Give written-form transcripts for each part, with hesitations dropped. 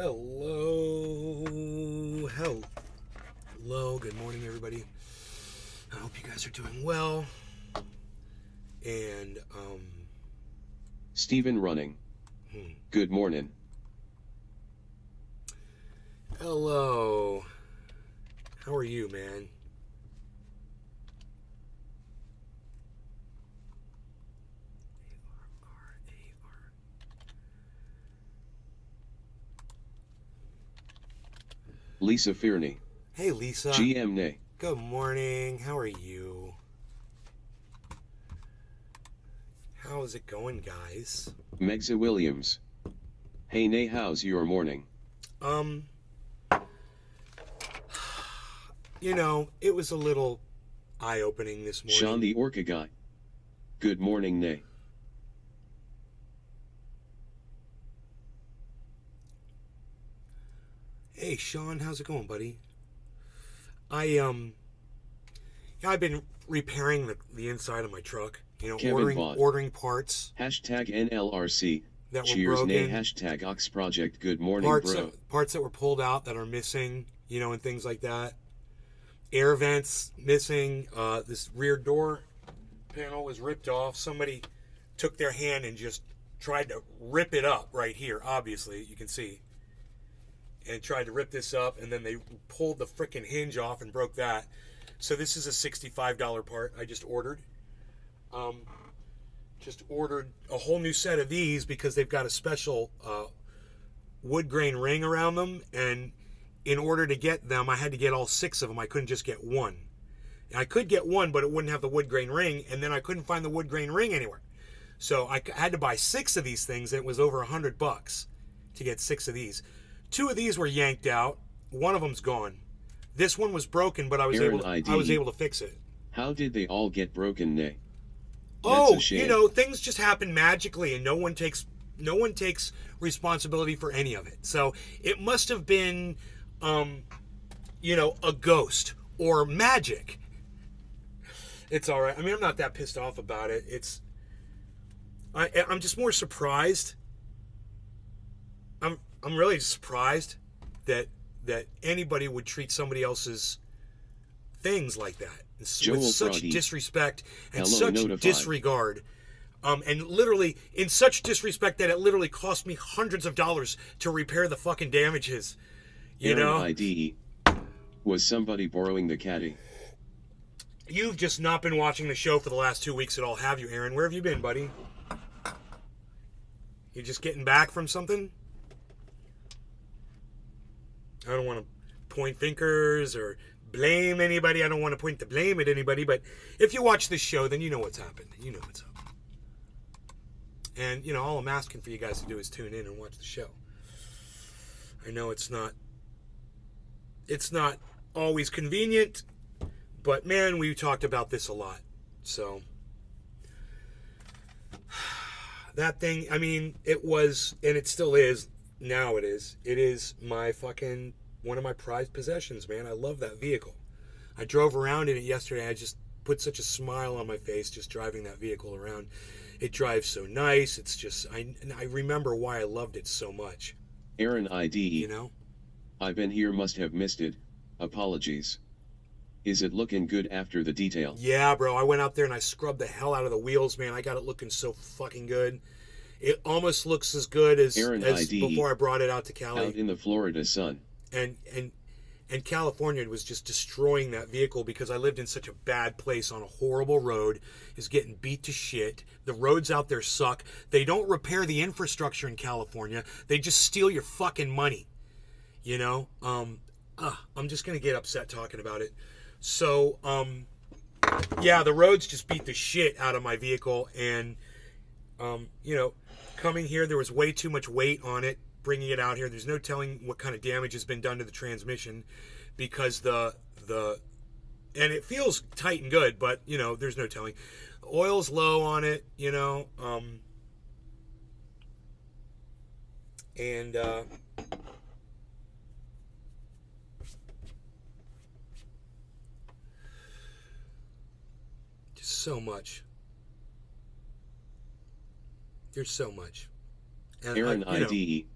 Hello. Hello. Good morning, everybody. I hope you guys are doing well. And, Stephen running. Good morning. hello. How are you, man? Lisa Fearney. Hey, Lisa. GM Nay. Good morning. How are you? How is it going, guys? Megza Williams. Hey Nay, how's your morning? It was a little eye-opening this morning. Sean the Orca guy. Good morning, Nay. Hey, Sean, how's it going, buddy? I've been repairing the inside of my truck. Kevin ordering parts Hashtag NLRC. that were Cheers, broken. Nay. Hashtag Ox Project. Good morning, parts bro. parts that were pulled out that are missing, and things like that. Air vents missing. This rear door panel was ripped off. Somebody took their hand and just tried to rip it up right here. Obviously, you can see. And tried to rip this up, and then they pulled the frickin' hinge off and broke that. So this is a $65 part I just ordered. Just ordered a whole new set of these because they've got a special wood grain ring around them, and in order to get them, I had to get all 6 of them. I couldn't just get one. I could get one, but it wouldn't have the wood grain ring, and then I couldn't find the wood grain ring anywhere. So I had to buy 6 of these things, and it was over $100 to get 6 of these. 2 of these were yanked out. One of them's gone. This one was broken, but I was able to fix it. How did they all get broken, Nay? Oh, That's a shame. things just happen magically, and no one takes responsibility for any of it. So it must have been, a ghost or magic. It's all right. I mean, I'm not that pissed off about it. I'm just more surprised. I'm really surprised that anybody would treat somebody else's things like that with such Froggy. Disrespect and Hello, such notified. disregard, and literally in such disrespect that it literally cost me hundreds of dollars to repair the fucking damages. Aaron ID. Was somebody borrowing the caddy? You've just not been watching the show for the last 2 weeks at all, have you, Aaron? Where have you been, buddy? You just getting back from something? I don't want to point fingers or blame anybody. I don't want to point the blame at anybody. But if you watch this show, then you know what's happened. You know what's up. And, all I'm asking for you guys to do is tune in and watch the show. I know it's not always convenient, but, man, we talked about this a lot. So that thing, I mean, it was, and it still is, now it is my fucking, one of my prized possessions, man. I love that vehicle. I drove around in it yesterday. I just put such a smile on my face just driving that vehicle around. It drives so nice. It's just, I remember why I loved it so much. Aaron ID. I've been here, must have missed it. Apologies. Is it looking good after the detail? Yeah, bro. I went out there and I scrubbed the hell out of the wheels, man. I got it looking so fucking good. It almost looks as good as before I brought it out to Cali. Out in the Florida sun. And California was just destroying that vehicle because I lived in such a bad place on a horrible road. Is getting beat to shit. The roads out there suck. They don't repair the infrastructure in California. They just steal your fucking money. I'm just gonna get upset talking about it. So, yeah, the roads just beat the shit out of my vehicle, and coming here, there was way too much weight on it, bringing it out here. There's no telling what kind of damage has been done to the transmission because and it feels tight and good, but, there's no telling. Oil's low on it, and, just so much. There's so much. And Aaron ID.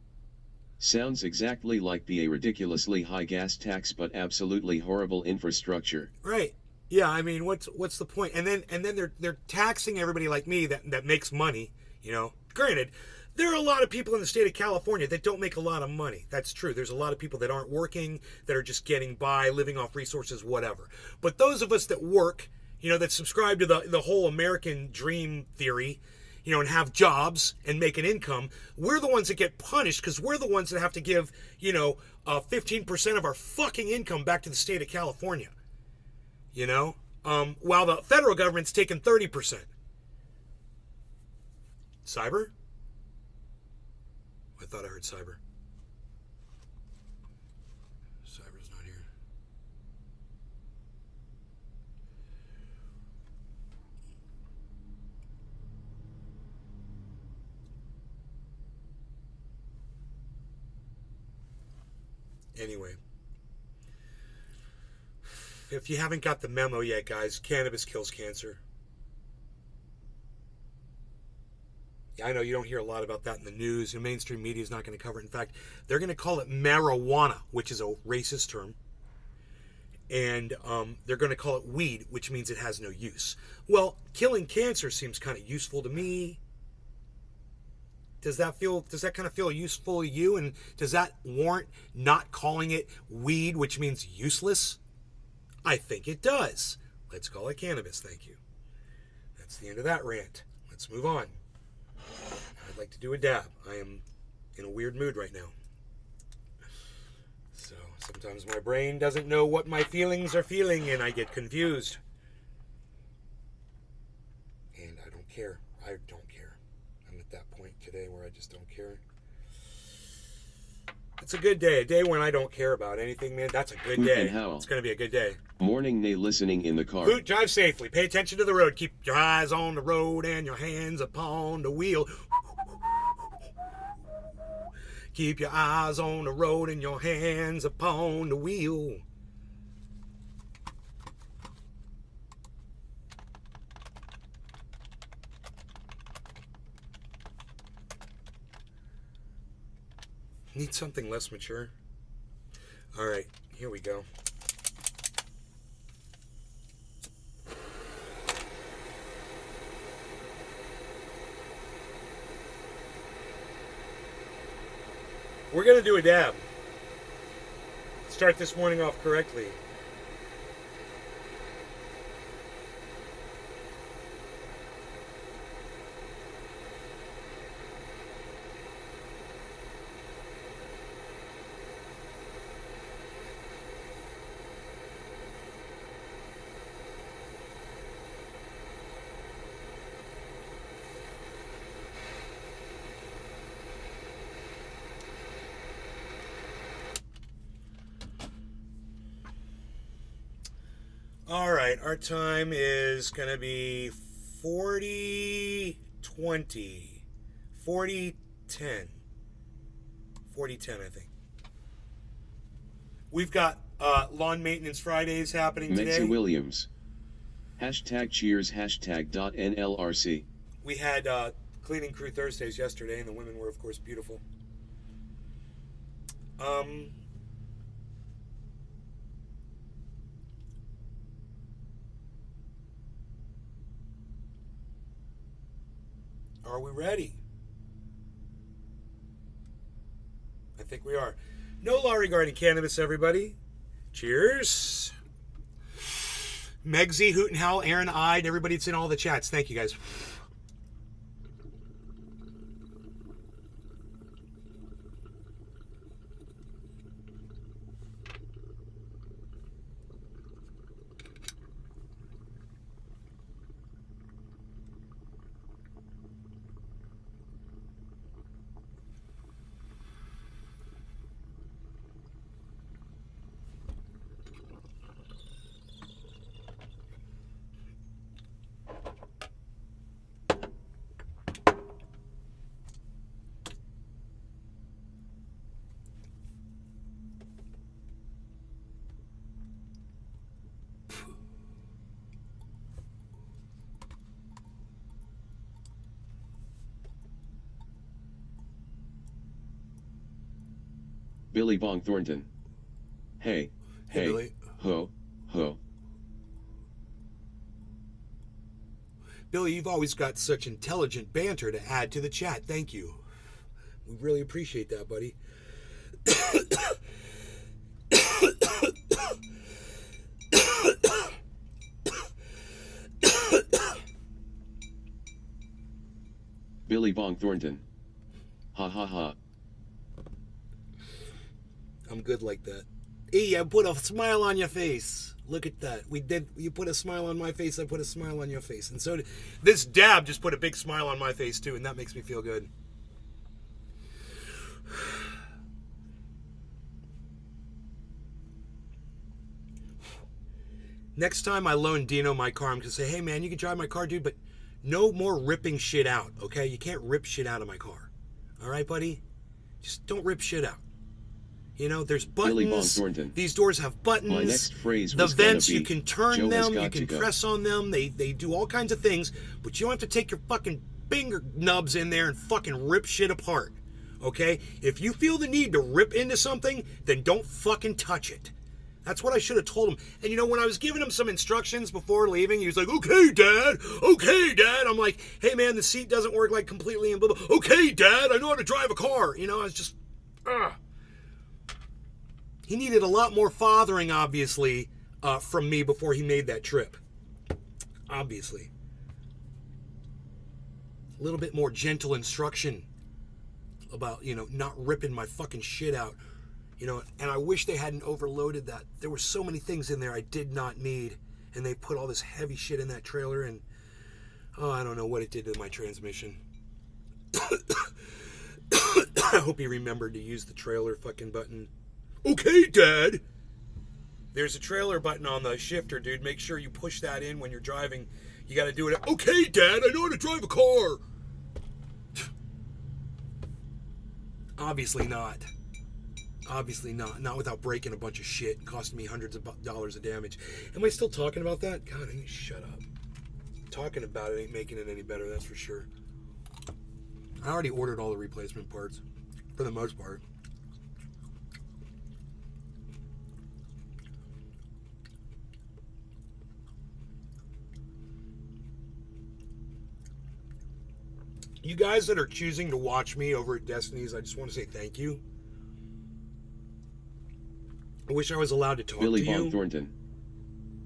Sounds exactly like a ridiculously high gas tax but absolutely horrible infrastructure. Right. Yeah, I mean, what's the point? And then they're taxing everybody like me that makes money, you know. Granted, there are a lot of people in the state of California that don't make a lot of money. That's true. There's a lot of people that aren't working, that are just getting by, living off resources, whatever. But those of us that work, you know, that subscribe to the whole American dream theory, you know, and have jobs and make an income, we're the ones that get punished because we're the ones that have to give, you know, 15% of our fucking income back to the state of California. You know, while the federal government's taking 30%. Cyber? I thought I heard cyber. Cyber's not here. Anyway. If you haven't got the memo yet, guys, cannabis kills cancer. I know you don't hear a lot about that in the news. The mainstream media is not going to cover it. In fact, they're going to call it marijuana, which is a racist term. And they're going to call it weed, which means it has no use. Well, killing cancer seems kind of useful to me. Does that kind of feel useful to you? And does that warrant not calling it weed, which means useless? I think it does. Let's call it cannabis, thank you. That's the end of that rant. Let's move on. I'd like to do a dab. I am in a weird mood right now. So sometimes my brain doesn't know what my feelings are feeling and I get confused. And I don't care. I don't care. I'm at that point today where I just don't care. It's a good day. A day when I don't care about anything, man. That's a good Hoot day. and howl. It's going to be a good day. Morning nay listening in the car. Hoot, drive safely. Pay attention to the road. Keep your eyes on the road and your hands upon the wheel. Keep your eyes on the road and your hands upon the wheel. Need something less mature? All right, here we go. We're going to do a dab. Start this morning off correctly. All right, our time is going to be 40-20. 40-10. 40-10, I think. We've got lawn maintenance Fridays happening today. Mensa Williams. #cheers #.nlrc. We had cleaning crew Thursdays yesterday, and the women were, of course, beautiful. Are we ready? I think we are. No law regarding cannabis, everybody. Cheers. Megsy, Hoot and Howl, Aaron, Ide, everybody that's in all the chats. Thank you, guys. Billy Bong Thornton. Hey, hey, Billy. ho, ho. Billy, you've always got such intelligent banter to add to the chat. Thank you. We really appreciate that, buddy. Billy Bong Thornton. Ha ha ha. I'm good like that. Hey, I put a smile on your face. Look at that. You put a smile on my face, I put a smile on your face. And so this dab just put a big smile on my face too, and that makes me feel good. Next time I loan Dino my car, I'm going to say, hey man, you can drive my car, dude, but no more ripping shit out, okay? You can't rip shit out of my car. All right, buddy? Just don't rip shit out. You know, there's Billy Bong buttons. Thornton. These doors have buttons. My next phrase The was gonna vents, be, you can turn Joe has them, you got can to go. press on them. They do all kinds of things, but you don't have to take your fucking finger nubs in there and fucking rip shit apart. Okay? If you feel the need to rip into something, then don't fucking touch it. That's what I should have told him. And you know, when I was giving him some instructions before leaving, he was like, okay, Dad. Okay, Dad. I'm like, hey, man, the seat doesn't work like completely and blah, blah. Okay, Dad, I know how to drive a car. You know, I was just, He needed a lot more fathering, obviously, from me before he made that trip. Obviously. A little bit more gentle instruction about, you know, not ripping my fucking shit out. You know, and I wish they hadn't overloaded that. There were so many things in there I did not need. And they put all this heavy shit in that trailer. And, I don't know what it did to my transmission. I hope he remembered to use the trailer fucking button. Okay, Dad. There's a trailer button on the shifter, dude. Make sure you push that in when you're driving. You got to do it. Okay, Dad, I know how to drive a car. Obviously not. Obviously not. Not without breaking a bunch of shit and costing me hundreds of dollars of damage. Am I still talking about that? God, I need to shut up. Talking about it ain't making it any better, that's for sure. I already ordered all the replacement parts, for the most part. You guys that are choosing to watch me over at Destiny's, I just want to say thank you. I wish I was allowed to talk Billy to you. Bong Thornton.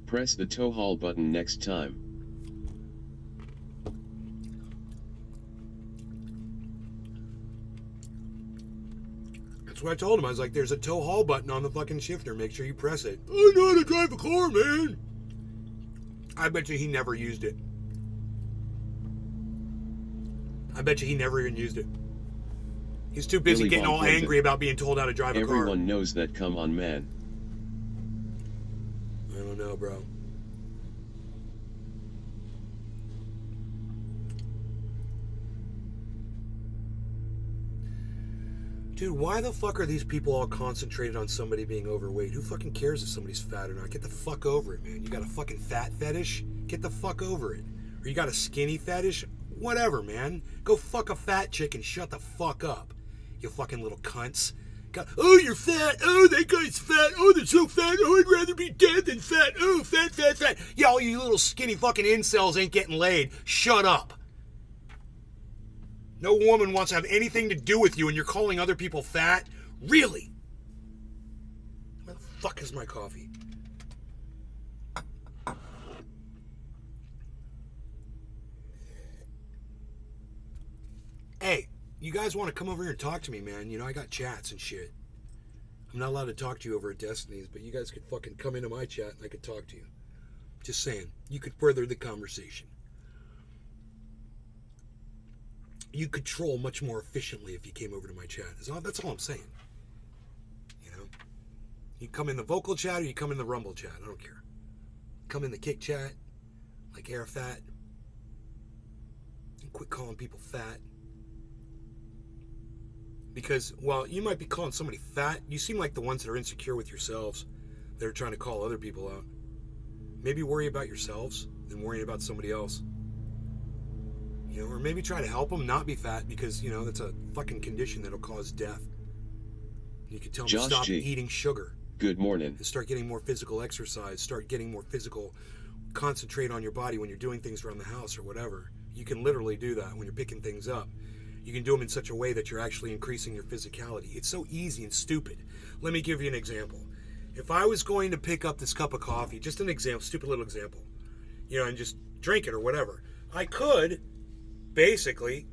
Press the tow haul button next time. That's what I told him. I was like, there's a tow haul button on the fucking shifter. Make sure you press it. I know how to drive a car, man. I bet you he never used it. I bet you he never even used it. He's too busy Billy getting Bong all Thornton. angry about being told how to drive a car. Everyone knows that, come on, man. I don't know, bro. Dude, why the fuck are these people all concentrated on somebody being overweight? Who fucking cares if somebody's fat or not? Get the fuck over it, man. You got a fucking fat fetish? Get the fuck over it. Or you got a skinny fetish? Whatever, man. Go fuck a fat chick and shut the fuck up. You fucking little cunts. Oh, you're fat. Oh, that guy's fat. Oh, they're so fat. Oh, I'd rather be dead than fat. Oh, fat, fat, fat. Yeah, all you little skinny fucking incels ain't getting laid. Shut up. No woman wants to have anything to do with you and you're calling other people fat? Really? Where the fuck is my coffee? Hey, you guys want to come over here and talk to me, man? You know, I got chats and shit. I'm not allowed to talk to you over at Destiny's, but you guys could fucking come into my chat and I could talk to you. Just saying. You could further the conversation. You could troll much more efficiently if you came over to my chat. That's all I'm saying. You know? You come in the vocal chat or you come in the rumble chat. I don't care. Come in the kick chat, like Air Fat. And quit calling people fat. Because, well, you might be calling somebody fat. You seem like the ones that are insecure with yourselves that are trying to call other people out. Maybe worry about yourselves than worrying about somebody else. You know, or maybe try to help them not be fat because, you know, that's a fucking condition that'll cause death. You can tell them to Josh stop G. eating sugar Good morning. and start getting more physical exercise, start getting more physical, concentrate on your body when you're doing things around the house or whatever. You can literally do that when you're picking things up. You can do them in such a way that you're actually increasing your physicality. It's so easy and stupid. Let me give you an example. If I was going to pick up this cup of coffee, just an example, stupid little example, and just drink it or whatever, I could basically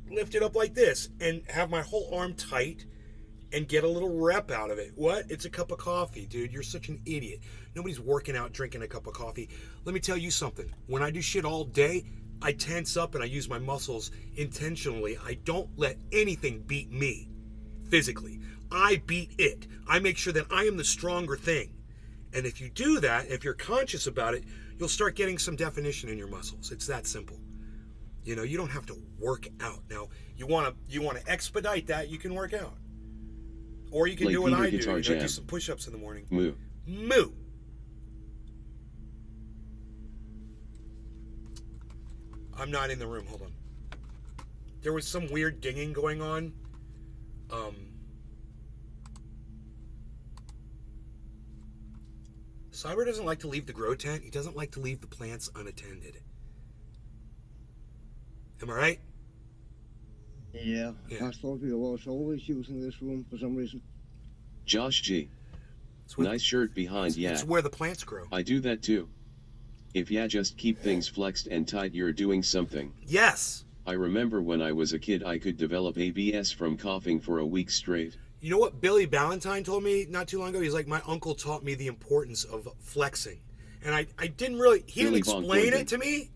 lift it up like this and have my whole arm tight and get a little rep out of it. What? It's a cup of coffee, dude. You're such an idiot. Nobody's working out drinking a cup of coffee. Let me tell you something. When I do shit all day, I tense up and I use my muscles intentionally. I don't let anything beat me physically. I beat it. I make sure that I am the stronger thing. And if you do that, if you're conscious about it, you'll start getting some definition in your muscles. It's that simple. You don't have to work out. Now, you want to expedite that, you can work out. Or you can Play do what Peter I do. Guitar Jam. Do some push-ups in the morning. Moo. Moo. I'm not in the room. Hold on. There was some weird dinging going on. Cyber doesn't like to leave the grow tent. He doesn't like to leave the plants unattended. Am I right? Yeah. I thought we was always using this room for some reason. Josh G. Nice shirt behind ya. It's where the plants grow. I do that too. If ya just keep things flexed and tight, you're doing something. Yes. I remember when I was a kid, I could develop ABS from coughing for a week straight. You know what Billy Ballantyne told me not too long ago? He's like, my uncle taught me the importance of flexing. And I didn't really, he didn't explain it to me.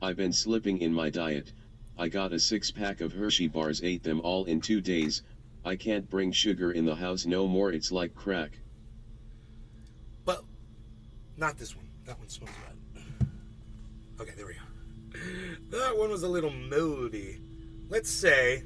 I've been slipping in my diet. I got a 6-pack of Hershey bars, ate them all in 2 days. I can't bring sugar in the house no more, it's like crack. But, not this one. That one smells bad. Okay, there we go. That one was a little moldy. Let's say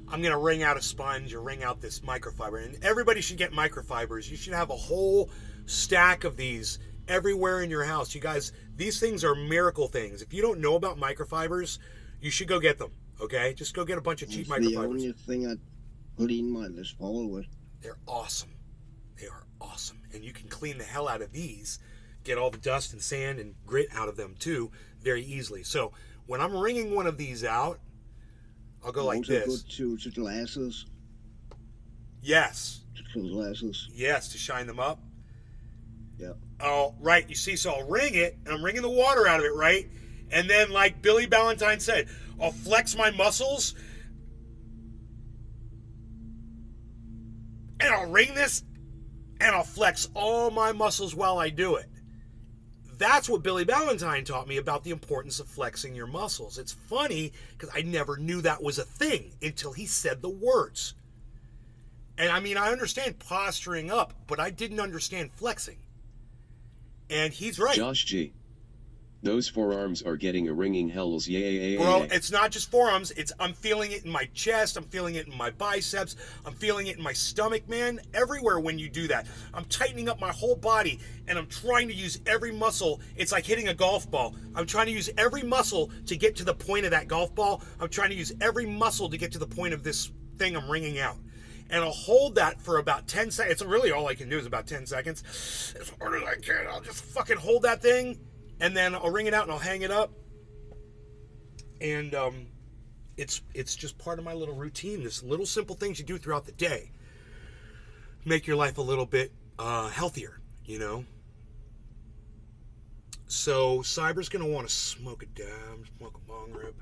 I'm going to wring out a sponge or wring out this microfiber. And everybody should get microfibers. You should have a whole stack of these everywhere in your house. You guys, these things are miracle things. If you don't know about microfibers, you should go get them. Okay? Just go get a bunch of cheap microfibers. The only thing I clean my Les Paul with. They're awesome. They are awesome. And you can clean the hell out of these. Get all the dust and sand and grit out of them too very easily. So when I'm wringing one of these out, I'll go like this. Also good to glasses. Yes. To clean glasses. Yes, to shine them up. Yeah. Oh, right. You see, so I'll wring it, and I'm wringing the water out of it, right? And then, like Billy Ballantyne said, I'll flex my muscles, and I'll wring this, and I'll flex all my muscles while I do it. That's what Billy Ballantyne taught me about the importance of flexing your muscles. It's funny because I never knew that was a thing until he said the words. And I mean, I understand posturing up, but I didn't understand flexing. And he's right. Josh G. Those forearms are getting a ringing hells, yeah. Bro, it's not just forearms. I'm feeling it in my chest. I'm feeling it in my biceps. I'm feeling it in my stomach, man. Everywhere when you do that. I'm tightening up my whole body, and I'm trying to use every muscle. It's like hitting a golf ball. I'm trying to use every muscle to get to the point of that golf ball. I'm trying to use every muscle to get to the point of this thing I'm wringing out. And I'll hold that for about 10 seconds. It's really all I can do is about 10 seconds. As hard as I can. I'll just fucking hold that thing. And then I'll wring it out and I'll hang it up. And it's just part of my little routine. This little simple things you do throughout the day make your life a little bit healthier, you know. So Cyber's gonna want to smoke a dab, smoke a bong rip.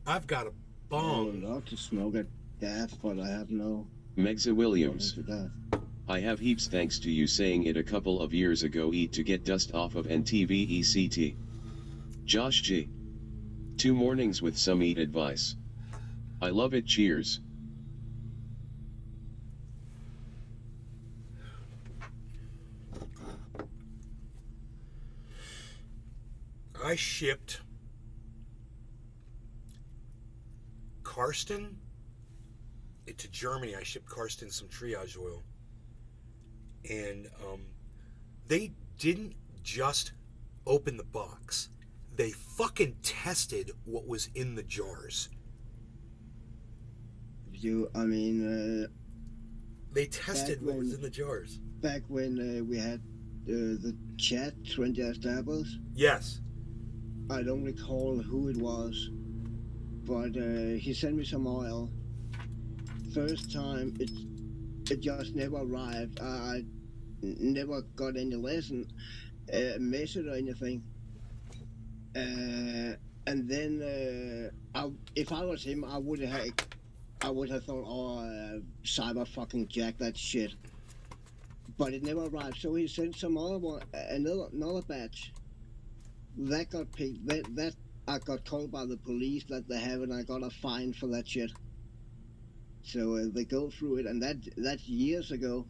I've got a bong. I would love to smoke a dab, but I have no. Megza Williams. I have heaps thanks to you saying it a couple of years ago. Eat to get dust off of NTVECT. Josh G. 2 mornings with some eat advice. I love it. Cheers. I shipped Karsten to Germany. I shipped Karsten some triage oil. And they didn't just open the box. They fucking tested what was in the jars. you. I mean, They tested what was in the jars. back when we had the chat 20 established, Yes. I don't recall who it was, but he sent me some oil. First time, it just never arrived. I never got any lesson, message or anything. And then, if I was him, I would have thought, oh, cyber fucking jack that shit. But it never arrived. So he sent some other one, another batch. That got picked. That I got called by the police that they have, and I got a fine for that shit. So they go through it, and that's years ago.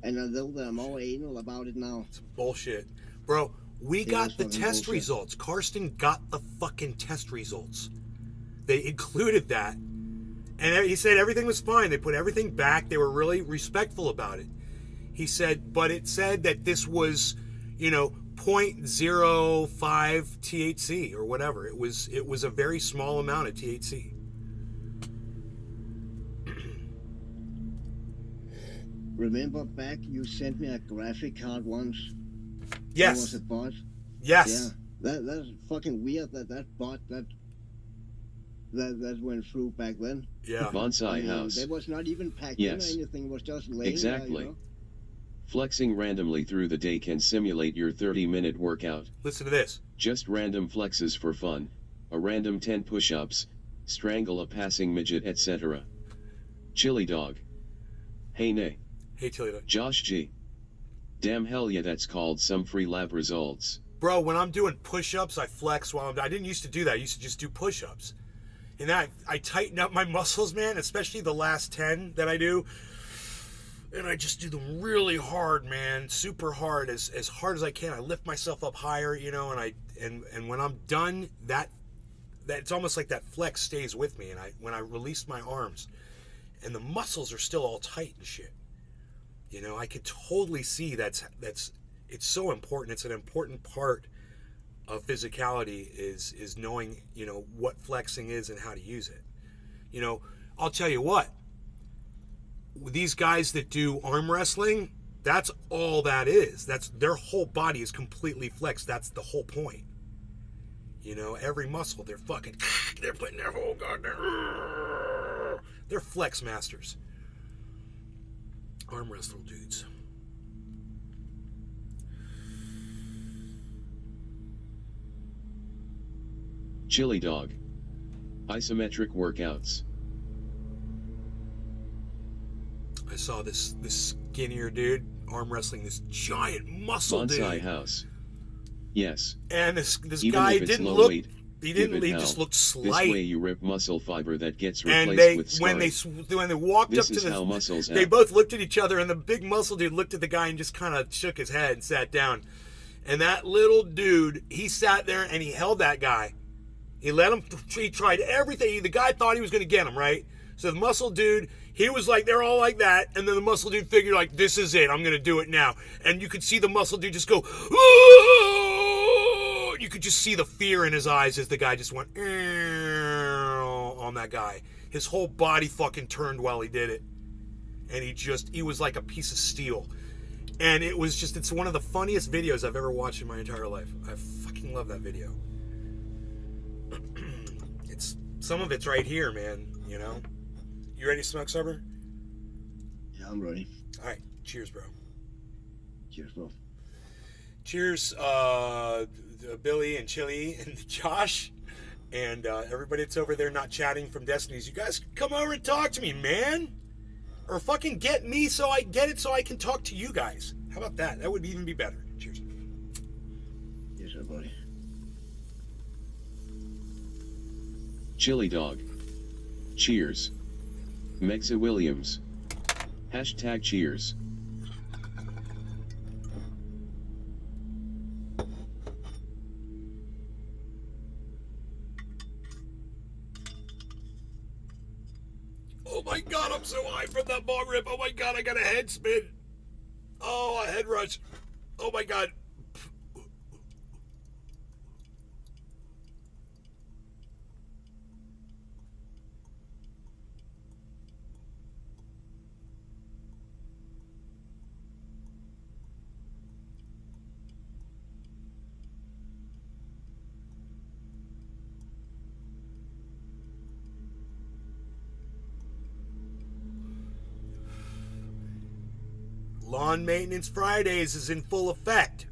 And although they're more anal about it now. It's bullshit. Bro, we got the test bullshit. results. Karsten got the fucking test results. They included that. And he said everything was fine. They put everything back. They were really respectful about it. He said, but it said that this was, 0.05 THC or whatever. It was a very small amount of THC. Remember back you sent me a graphic card once? Yes. That was a bot? Yes. Yeah. That's fucking weird that bot that went through back then. Yeah. Bonsai House. That was not even packed Yes. in or anything. It was just laying Exactly. there, you know? Flexing randomly through the day can simulate your 30-minute workout. Listen to this. Just random flexes for fun. A random 10 push-ups. Strangle a passing midget, etc. Chili Dog. Hey nay. Hey, Tilly. Josh G. Damn hell yeah, that's called some free lab results. Bro, when I'm doing push-ups, I flex while I didn't used to do that. I used to just do push-ups. And I tighten up my muscles, man, especially the last 10 that I do. And I just do them really hard, man, super hard, as hard as I can. I lift myself up higher, and when I'm done, that it's almost like that flex stays with me. And when I release my arms, and the muscles are still all tight and shit, I could totally see it's so important. It's an important part of physicality is knowing, what flexing is and how to use it. I'll tell you what. These guys that do arm wrestling, that's all that is. That's their whole body is completely flexed. That's the whole point. Every muscle, they're putting their whole goddamn, they're flex masters. Arm wrestle dudes. Chili Dog. Isometric workouts. I saw this skinnier dude arm wrestling this giant muscle dude. Bonsai House. Yes. And this Even guy if it's didn't low look. weight, He give didn't. it He hell. just looked This slight. way you rip muscle fiber that gets And replaced with when scarring. they walked This up is to how muscles they act. both looked at each other, and the big muscle dude looked at the guy and just kind of shook his head and sat down. And that little dude, he sat there and he held that guy. He let him. He tried everything. The guy thought he was going to get him, right. So the muscle dude, he was like, they're all like that. And then the muscle dude figured, like, this is it. I'm going to do it now. And you could see the muscle dude just go, "Ooh!" You could just see the fear in his eyes as the guy just went on that guy. His whole body fucking turned while he did it. And he was like a piece of steel. And it's one of the funniest videos I've ever watched in my entire life. I fucking love that video. Some of it's right here, man, You ready to smoke, Sober? Yeah, I'm ready. All right. Cheers, bro. Cheers, bro. Cheers, Billy and Chili and Josh and everybody that's over there not chatting from Destiny's. You guys come over and talk to me, man. Or fucking get me so I can talk to you guys. How about that? That would even be better. Cheers. Yes, sir, buddy. Chili Dog. Cheers. Mexa Williams. # cheers. Oh my god, I'm so high from that bong rip. Oh my god, I got a head spin. Oh, a head rush. Oh my god. Lawn Maintenance Fridays is in full effect.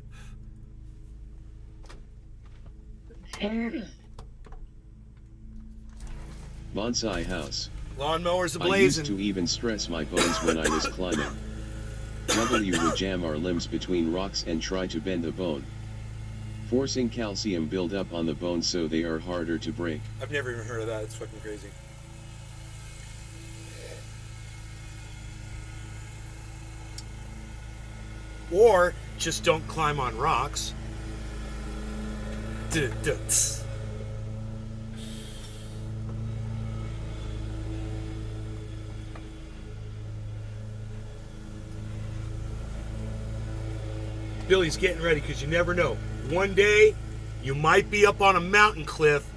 Bonsai house. Lawnmowers I used ablazing. to even stress my bones when I was climbing. W would jam our limbs between rocks and try to bend the bone, forcing calcium buildup on the bones so they are harder to break. I've never even heard of that. It's fucking crazy. Or just don't climb on rocks. Duh, duh, tss. Billy's getting ready because you never know. One day, you might be up on a mountain cliff,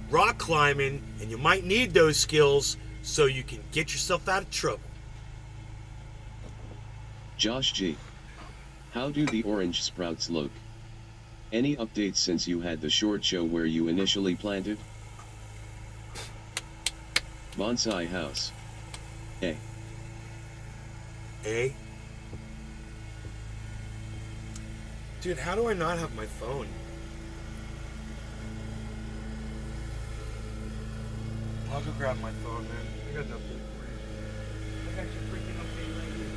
rock climbing, and you might need those skills so you can get yourself out of trouble. Josh G. How do the orange sprouts look? Any updates since you had the short show where you initially planted? Bonsai house. A. Eh? Dude, how do I not have my phone? I'll go grab my phone, man. I got an update for you. I got your freaking update right here.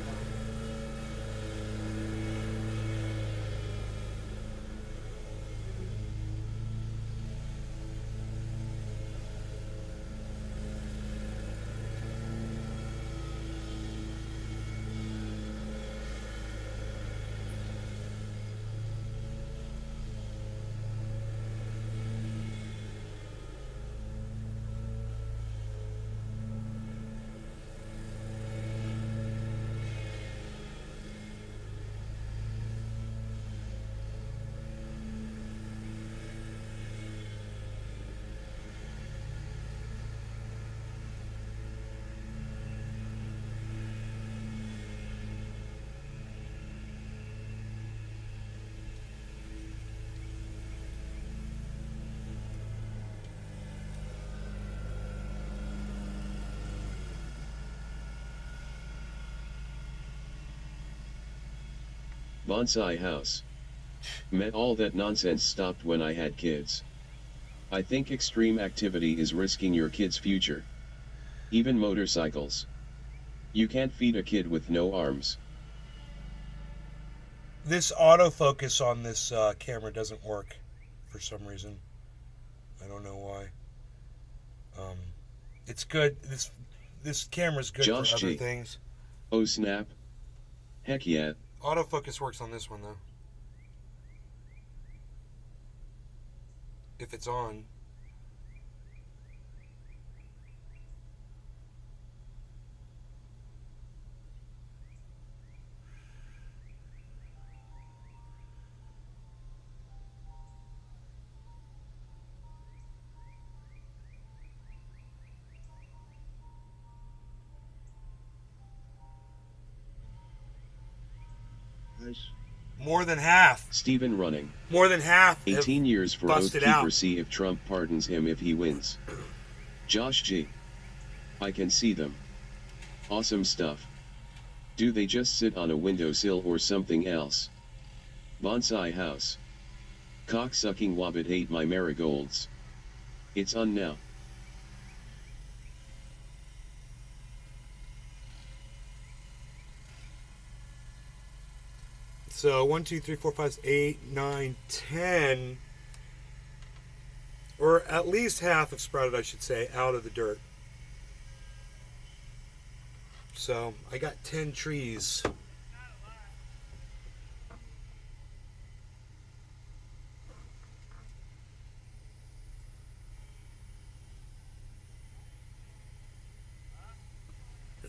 Bonsai house. Met all that nonsense stopped when I had kids. I think extreme activity is risking your kid's future. Even motorcycles. You can't feed a kid with no arms. This autofocus on this camera doesn't work for some reason. I don't know why. It's good. This camera's good Josh for other G. things. Oh snap. Heck yeah. Autofocus works on this one though. If it's on. Nice. More than half. Stephen running. More than half. have 18 years for Oath busted Keeper. out. See if Trump pardons him if he wins. Josh G. I can see them. Awesome stuff. Do they just sit on a windowsill or something else? Bonsai house. Cock-sucking Wobbit ate my marigolds. It's on now. So 1, 2, 3, 4, 5, 8, 9, 10, or at least half have sprouted, I should say, out of the dirt. So I got 10 trees.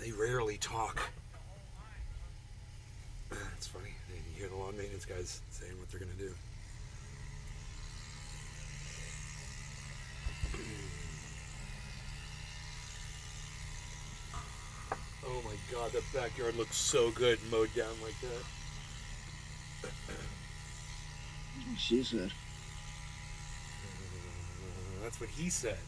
They rarely talk. It's funny. You hear the lawn maintenance guys saying what they're going to do. Oh my god, that backyard looks so good mowed down like that. She said. That's what he said.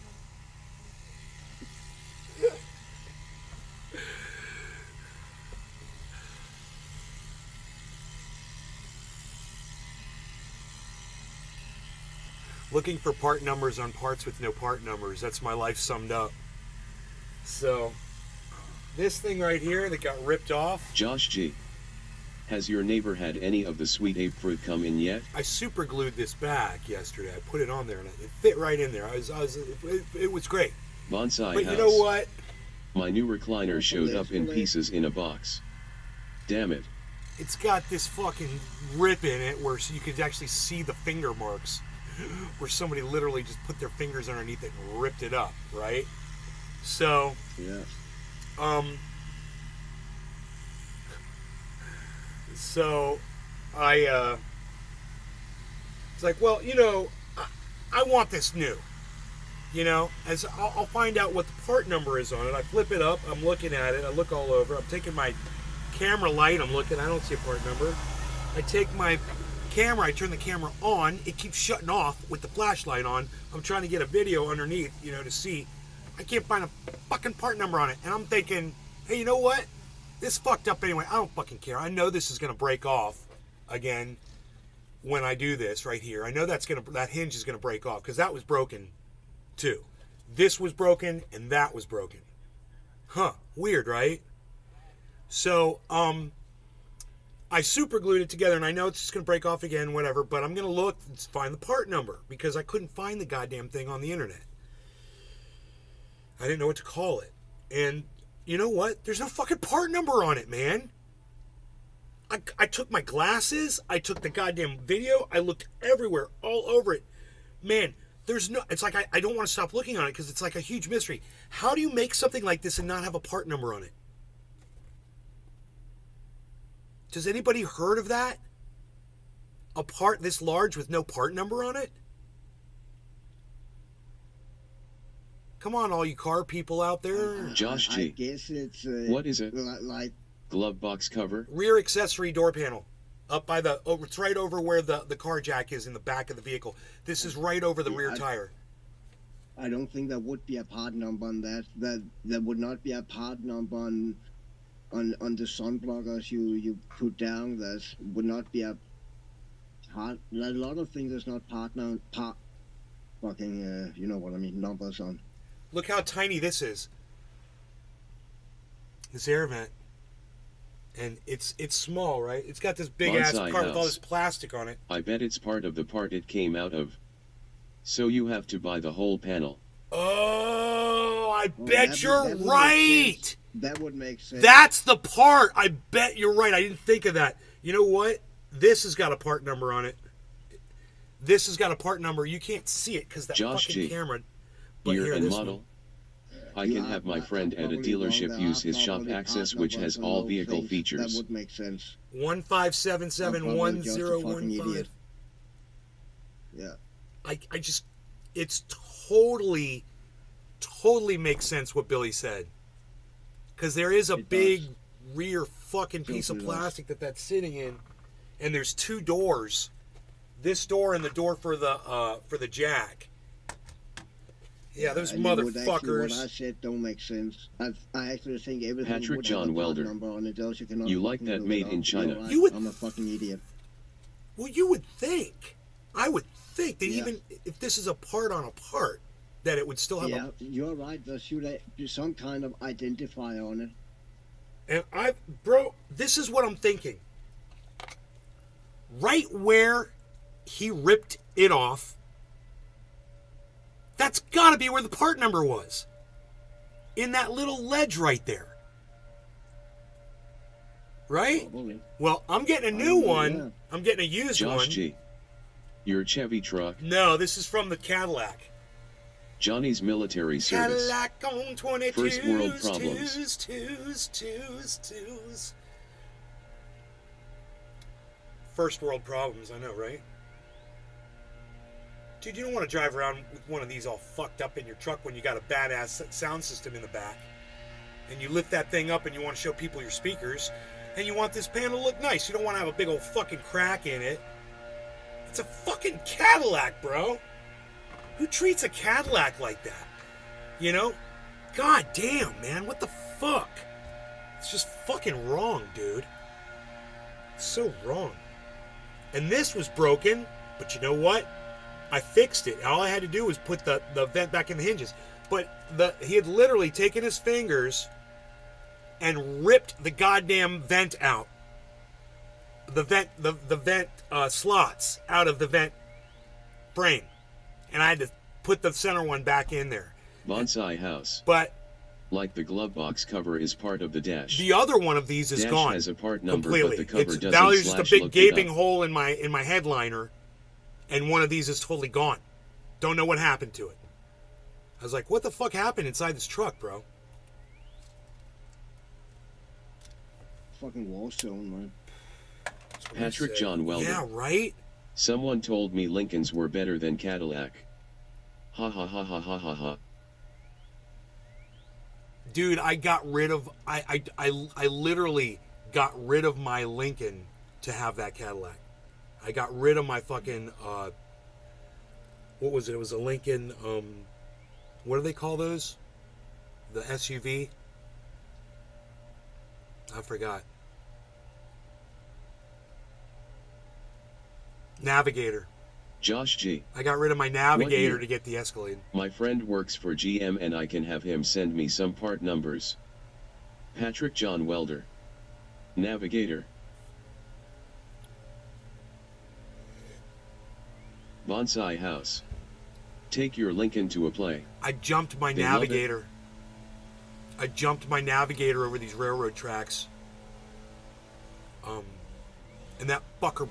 Looking for part numbers on parts with no part numbers. That's my life summed up. So, this thing right here that got ripped off. Josh G. Has your neighbor had any of the sweet ape fruit come in yet? I super glued this back yesterday. I put it on there and it fit right in there. It was great. Bonsai But house. you know what? My new recliner showed up in pieces in a box. Damn it. It's got this fucking rip in it where you could actually see the finger marks where somebody literally just put their fingers underneath it and ripped it up, right? So, Yeah. So I it's like, well, you know, I want this new. You know, as I'll find out what the part number is on it. I flip it up, I'm looking at it, I look all over. I'm taking my camera light, I'm looking, I don't see a part number. I take my camera, I turn the camera on, it keeps shutting off with the flashlight on. I'm trying to get a video underneath, you know, to see. I can't find a fucking part number on it. And I'm thinking, hey, you know what? This fucked up anyway. I don't fucking care. I know this is going to break off again when I do this right here. I know that hinge is going to break off because that was broken too. This was broken and that was broken. Huh. Weird, right? So, I super glued it together and I know it's just going to break off again, whatever, but I'm going to look and find the part number because I couldn't find the goddamn thing on the internet. I didn't know what to call it. And you know what? There's no fucking part number on it, man. I took my glasses. I took the goddamn video. I looked everywhere, all over it. Man, there's no... It's like I don't want to stop looking on it because it's like a huge mystery. How do you make something like this and not have a part number on it? Does anybody heard of that? A part this large with no part number on it? Come on, all you car people out there. Josh I G. guess it's What is it? like Glove box cover? Rear accessory door panel. Up by the... Oh, it's right over where the car jack is in the back of the vehicle. This is right over the rear tire. I don't think there would be a part number on that. There would not be a part number on the sun blockers you put down. There would not be a lot of things. There's not fucking you know what I mean, numbers on. Look how tiny this is. This air vent. And it's small, right? It's got this big ass Bonsai part with all house. this plastic on it. I bet it's part of the part it came out of. So you have to buy the whole panel. Oh, I Oh, bet that you're would make right. sense. That would make sense. That's the part. I bet you're right. I didn't think of that. You know what? This has got a part number on it. This has got a part number. You can't see it because that Josh fucking G. camera. But Year here, and this model. one. I can have my friend at a dealership use his shop access, which has all vehicle That features. would make sense. 157710115. Yeah. I just, it's totally makes sense what Billy said. Because there is a It big does. rear fucking piece of Totally does. plastic that's sitting in, and there's two doors, this door and the door for the jack. Yeah, those And it would actually- motherfuckers. What I said don't make sense. I actually think everything Patrick would John have a part Welder. number on it, else you cannot You like fucking that look made it in up. China. You're right. You would- I'm a fucking idiot. Well, you would think. I would think that Yeah. even if this is a part on a part, that it would still have Yeah, you're right. There should be some kind of identifier on it. And bro, this is what I'm thinking. Right where he ripped it off, that's got to be where the part number was. In that little ledge right there. Right? Probably. Well, I'm getting a new one. Yeah. I'm getting a used Josh one. G. Your Chevy truck. No, this is from the Cadillac. Johnny's military service. Cadillac on 22s, First world problems. twos. First world problems, I know, right? Dude, you don't want to drive around with one of these all fucked up in your truck when you got a badass sound system in the back. And you lift that thing up and you want to show people your speakers. And you want this panel to look nice. You don't want to have a big old fucking crack in it. It's a fucking Cadillac, bro. Who treats a Cadillac like that? You know? God damn, man. What the fuck? It's just fucking wrong, dude. It's so wrong. And this was broken, but you know what? I fixed it. All I had to do was put the vent back in the hinges. But he had literally taken his fingers and ripped the goddamn vent out. The vent slots out of the vent frame. And I had to put the center one back in there. Bonsai house. But like the glove box cover is part of the dash. The other one of these is dash gone. Has a part number, completely. But the cover doesn't. Now there's just a big look gaping hole in my headliner, and one of these is totally gone. Don't know what happened to it. I was like, what the fuck happened inside this truck, bro? Fucking wall stone, man. Patrick John Welder. Yeah, right? Someone told me Lincolns were better than Cadillac. Ha ha ha ha ha ha ha. Dude, I got rid of I literally got rid of my Lincoln to have that Cadillac. I got rid of my fucking what was it? It was a Lincoln what do they call those? The SUV? I forgot. Navigator. Josh G. I got rid of my Navigator to get the Escalade. My friend works for GM and I can have him send me some part numbers. Patrick John Welder. Navigator. Bonsai house. Take your Lincoln to a play. I jumped my Navigator. I jumped my Navigator over these railroad tracks. And that fucker,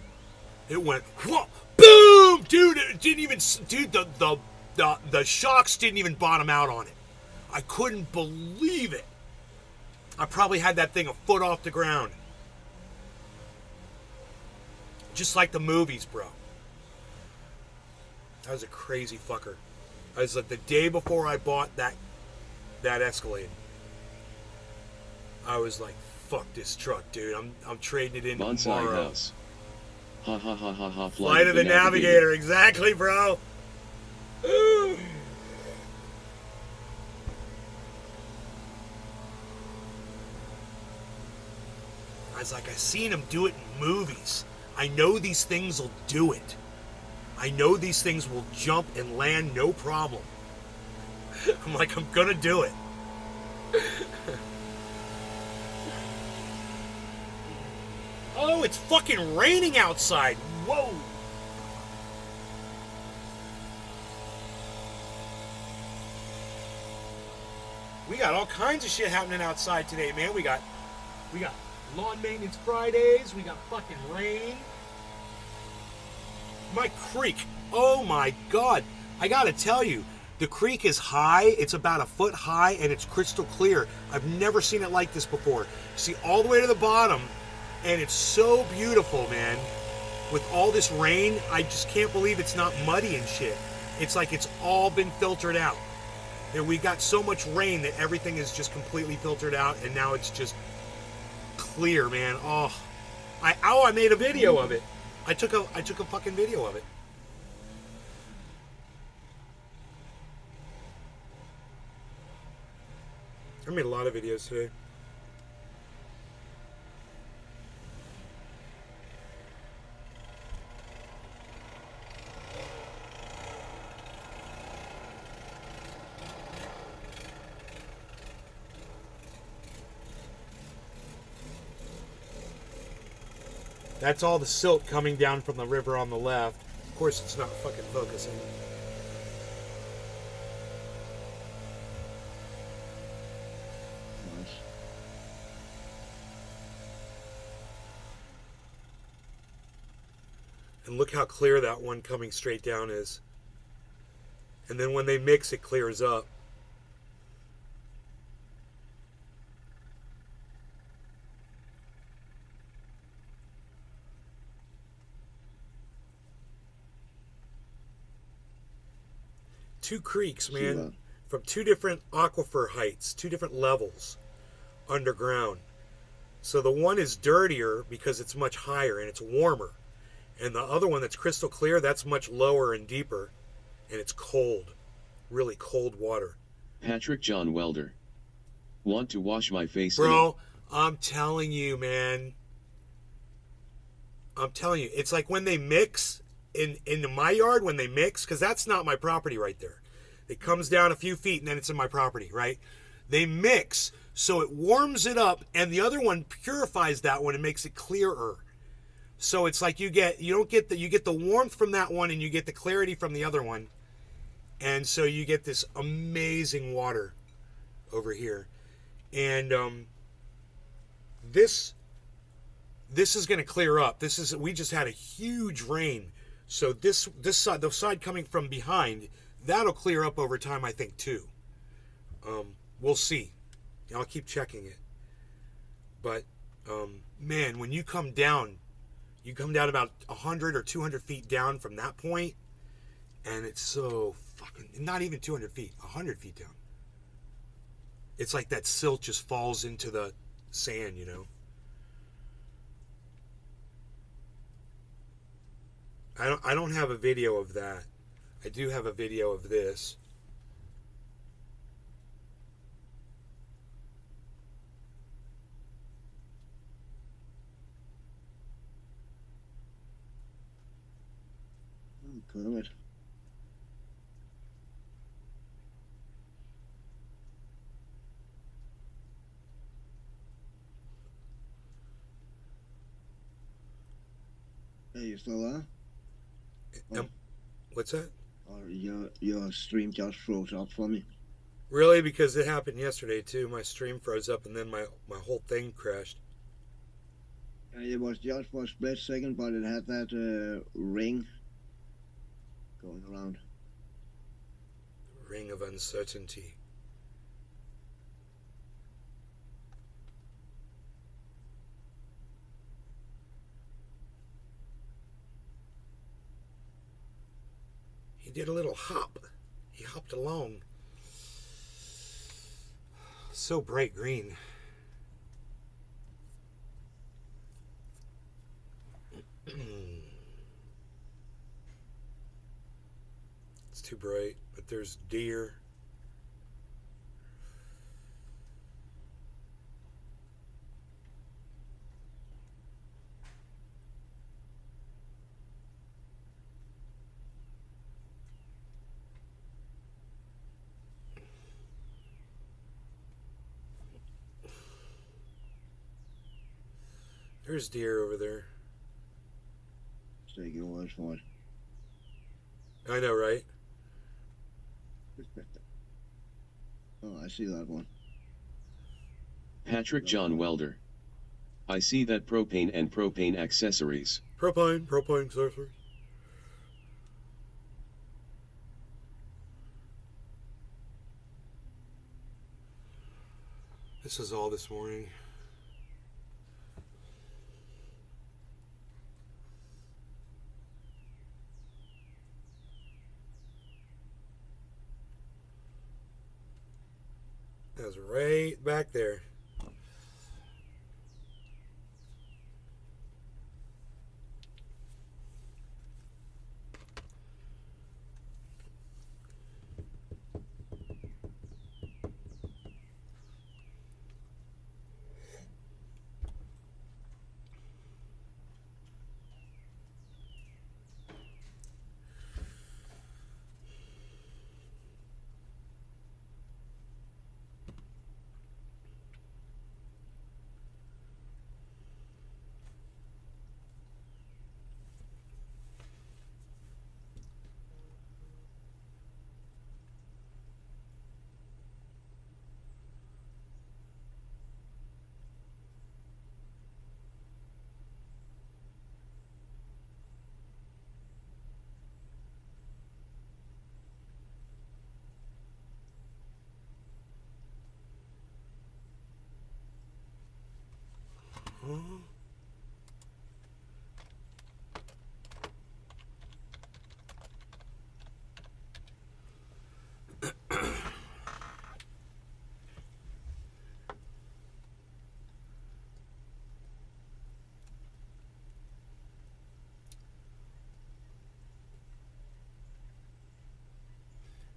it went, whoa, boom, dude. It didn't even, dude. The shocks didn't even bottom out on it. I couldn't believe it. I probably had that thing a foot off the ground. Just like the movies, bro. That was a crazy fucker. I was like the day before I bought that Escalade. I was like, fuck this truck, dude. I'm trading it in Bonsai tomorrow. house. Ha ha ha ha ha. Flight of the Navigator. Exactly, bro. I was like, I seen him do it in movies. I know these things will do it. I know these things will jump and land no problem. I'm like, I'm gonna do it. Oh, it's fucking raining outside. Whoa. We got all kinds of shit happening outside today, man. We got lawn maintenance Fridays. We got fucking rain. My creek. Oh my God. I gotta tell you, the creek is high. It's about a foot high and it's crystal clear. I've never seen it like this before. See all the way to the bottom, and it's so beautiful, man. With all this rain, I just can't believe it's not muddy and shit. It's like it's all been filtered out. And we got so much rain that everything is just completely filtered out, and now it's just clear, man. Oh, I made a video of it. I took a fucking video of it. I made a lot of videos today. That's all the silt coming down from the river on the left. Of course, it's not fucking focusing. Nice. And look how clear that one coming straight down is. And then when they mix, it clears up. Two creeks, man, from two different aquifer heights, two different levels underground. So the one is dirtier because it's much higher and it's warmer. And the other one that's crystal clear, that's much lower and deeper. And it's cold. Really cold water. Patrick John Welder. Want to wash my face? Bro, I'm telling you, man. I'm telling you. It's like when they mix, into my yard when they mix, because that's not my property right there. It comes down a few feet and then it's in my property, right? They mix, so it warms it up, and the other one purifies that one and makes it clearer. So it's like you get the warmth from that one, and you get the clarity from the other one, and so you get this amazing water over here. And this is going to clear up. We just had a huge rain, so this side, the side coming from behind, that'll clear up over time, I think, too. We'll see. I'll keep checking it. But man, when you come down about 100 or 200 feet down from that point, and it's so fucking, not even 200 feet, 100 feet down. It's like that silt just falls into the sand, you know. I don't have a video of that. I do have a video of this. Kermit. Hey, you still there? What's that? Or your stream just froze up for me. Really? Because it happened yesterday too. My stream froze up and then my whole thing crashed. It was just for a split second, but it had that ring going around. Ring of uncertainty. He did a little hop. He hopped along. So bright green. It's too bright, but there's deer. There's deer over there. Take your words for it. I know, right? Oh, I see that one. Patrick John Welder. I see that propane and propane accessories. Propane accessories. This is all this morning. That was right back there.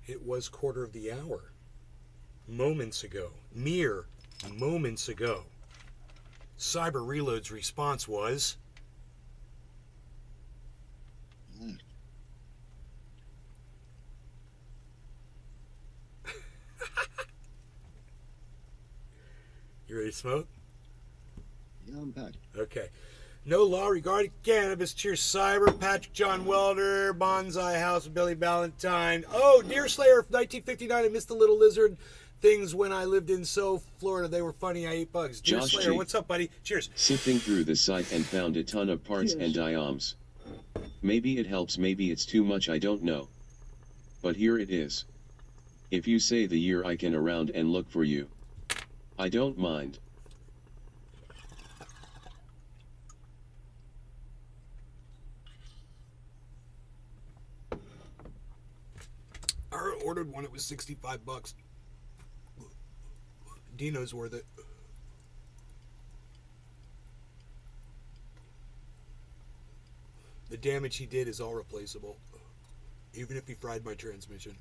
It was quarter of the hour. Moments ago. Mere moments ago. Cyber Reload's response was... You ready to smoke? Yeah, I'm packed. Okay. No law regarding cannabis. Cheers, Cyber. Patrick John Welder. Bonsai House. Billy Ballantyne. Oh, Deer Slayer, 1959. I missed the little lizard things when I lived in Florida. They were funny. I ate bugs. Deer Josh Slayer, G. what's up, buddy? Cheers. Sifting through the site and found a ton of parts and dioms. Maybe it helps, maybe it's too much, I don't know. But here it is. If you say the year, I can around and look for you. I don't mind. I ordered one. It was $65. Dino's worth it. The damage he did is all replaceable, even if he fried my transmission.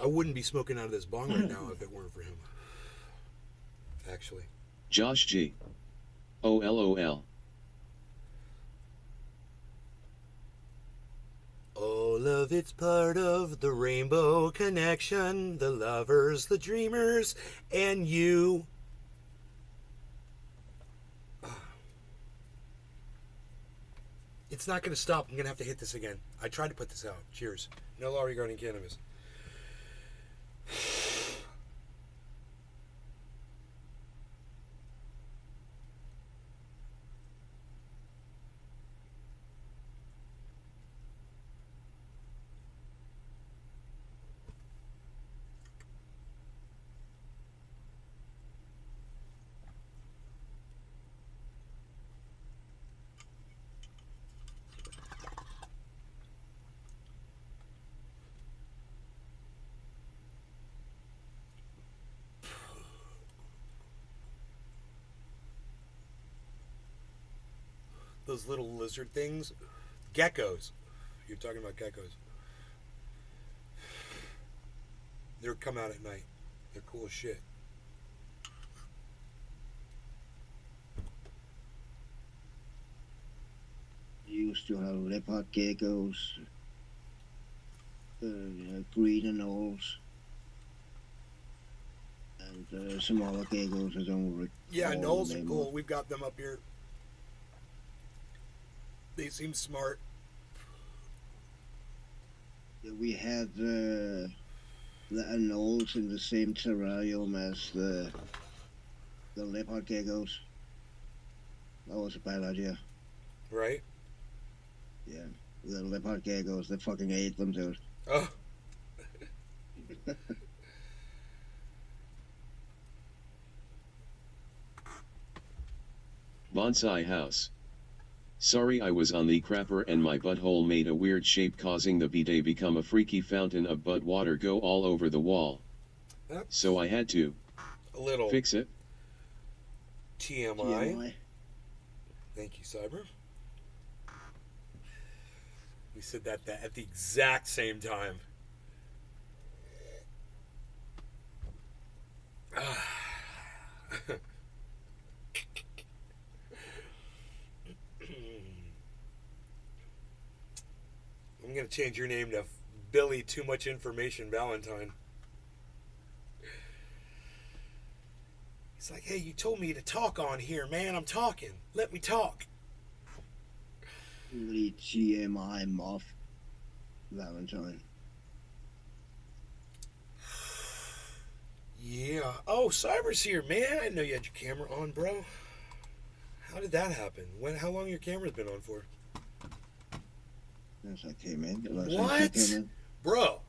I wouldn't be smoking out of this bong right now if it weren't for him. Actually. Josh G. OLOL. All of it's part of the rainbow connection, the lovers, the dreamers, and you. It's not going to stop. I'm going to have to hit this again. I tried to put this out. Cheers. No law regarding cannabis. Those little lizard things. Geckos. You're talking about geckos. They're come out at night. They're cool as shit. Used to have leopard geckos, green anoles, and some other geckos. I don't Yeah, recall Knowles the are name cool. of. We've got them up here. They seem smart. Yeah, we had the anoles in the same terrarium as the leopard geckos. That was a bad idea. Right? Yeah, the leopard geckos, they fucking ate them, dude. Oh. Bonsai House. Sorry, I was on the crapper and my butthole made a weird shape, causing the bidet become a freaky fountain of butt water go all over the wall. So I had to A little fix it. TMI. TMI. Thank you, Cyber. We said that at the exact same time. I'm going to change your name to Billy Too Much Information Valentine. He's like, hey, you told me to talk on here, man. I'm talking. Let me talk. Really GMI Moth Valentine. Yeah. Oh, Cyber's here, man. I didn't know you had your camera on, bro. How did that happen? How long your camera's been on for? Since I came in. What? Bro.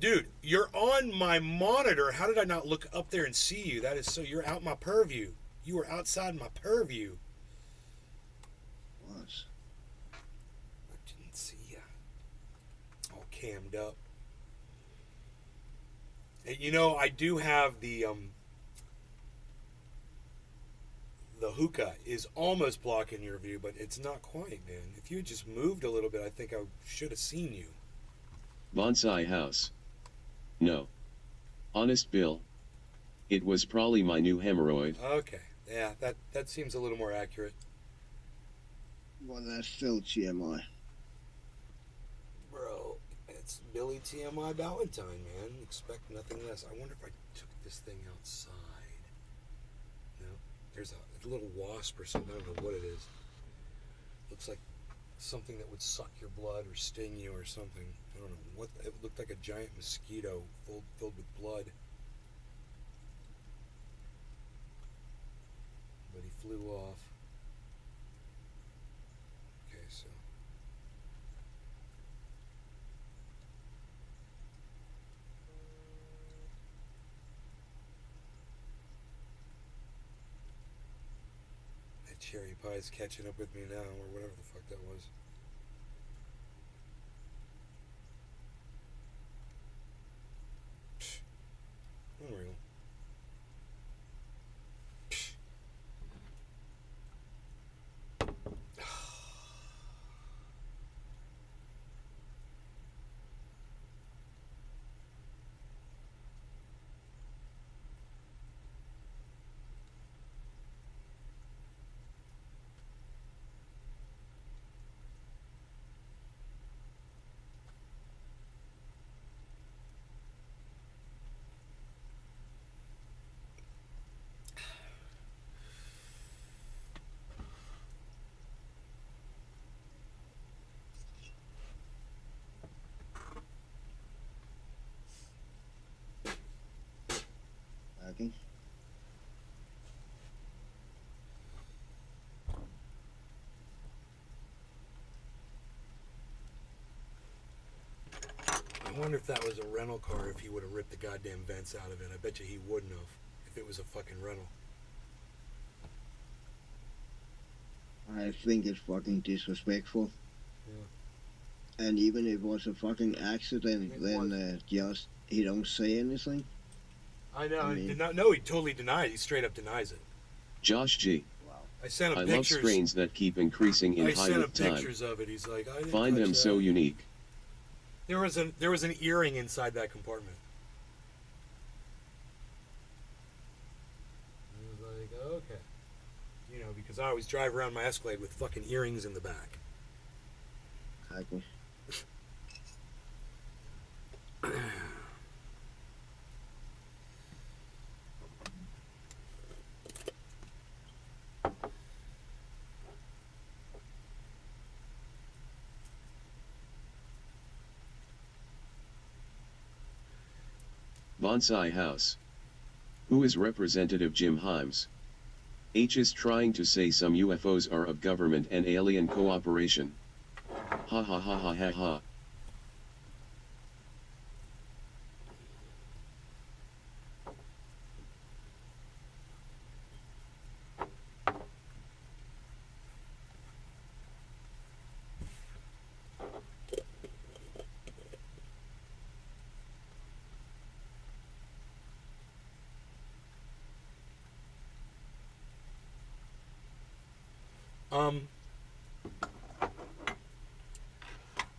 Dude, you're on my monitor. How did I not look up there and see you? That is so... You're out my purview. You were outside my purview. Was. I didn't see you. All cammed up. And, you know, I do have the hookah is almost blocking your view, but it's not quite, man. If you had just moved a little bit, I think I should have seen you. Bonsai House. No. Honest Bill. It was probably my new hemorrhoid. Okay. Yeah, that seems a little more accurate. Well, that's still TMI. Bro, it's Billy TMI Valentine, man. Expect nothing less. I wonder if I took this thing outside. No, there's a little wasp or something. I don't know what it is. Looks like something that would suck your blood or sting you or something. I don't know what. It looked like a giant mosquito filled with blood. But he flew off. Okay, so. That cherry pie's catching up with me now, or whatever the fuck that was. Psh, unreal. Psh. Okay. I wonder if that was a rental car, if he would have ripped the goddamn vents out of it. I bet you he wouldn't have, if it was a fucking rental. I think it's fucking disrespectful. Yeah. And even if it was a fucking accident, It then was. just he don't say anything. I know. I He mean- did not. No, he totally denied. He straight up denies it. Josh G. I sent him I love pictures. strains that keep increasing in I high sent him with time. pictures of it. He's like, I didn't Find touch them that. so unique. There was an earring inside that compartment. I was like, okay, you know, because I always drive around my Escalade with fucking earrings in the back. Exactly. Bonsai House. Who is Representative Jim Himes? H is trying to say some UFOs are of government and alien cooperation. Ha ha ha ha ha ha.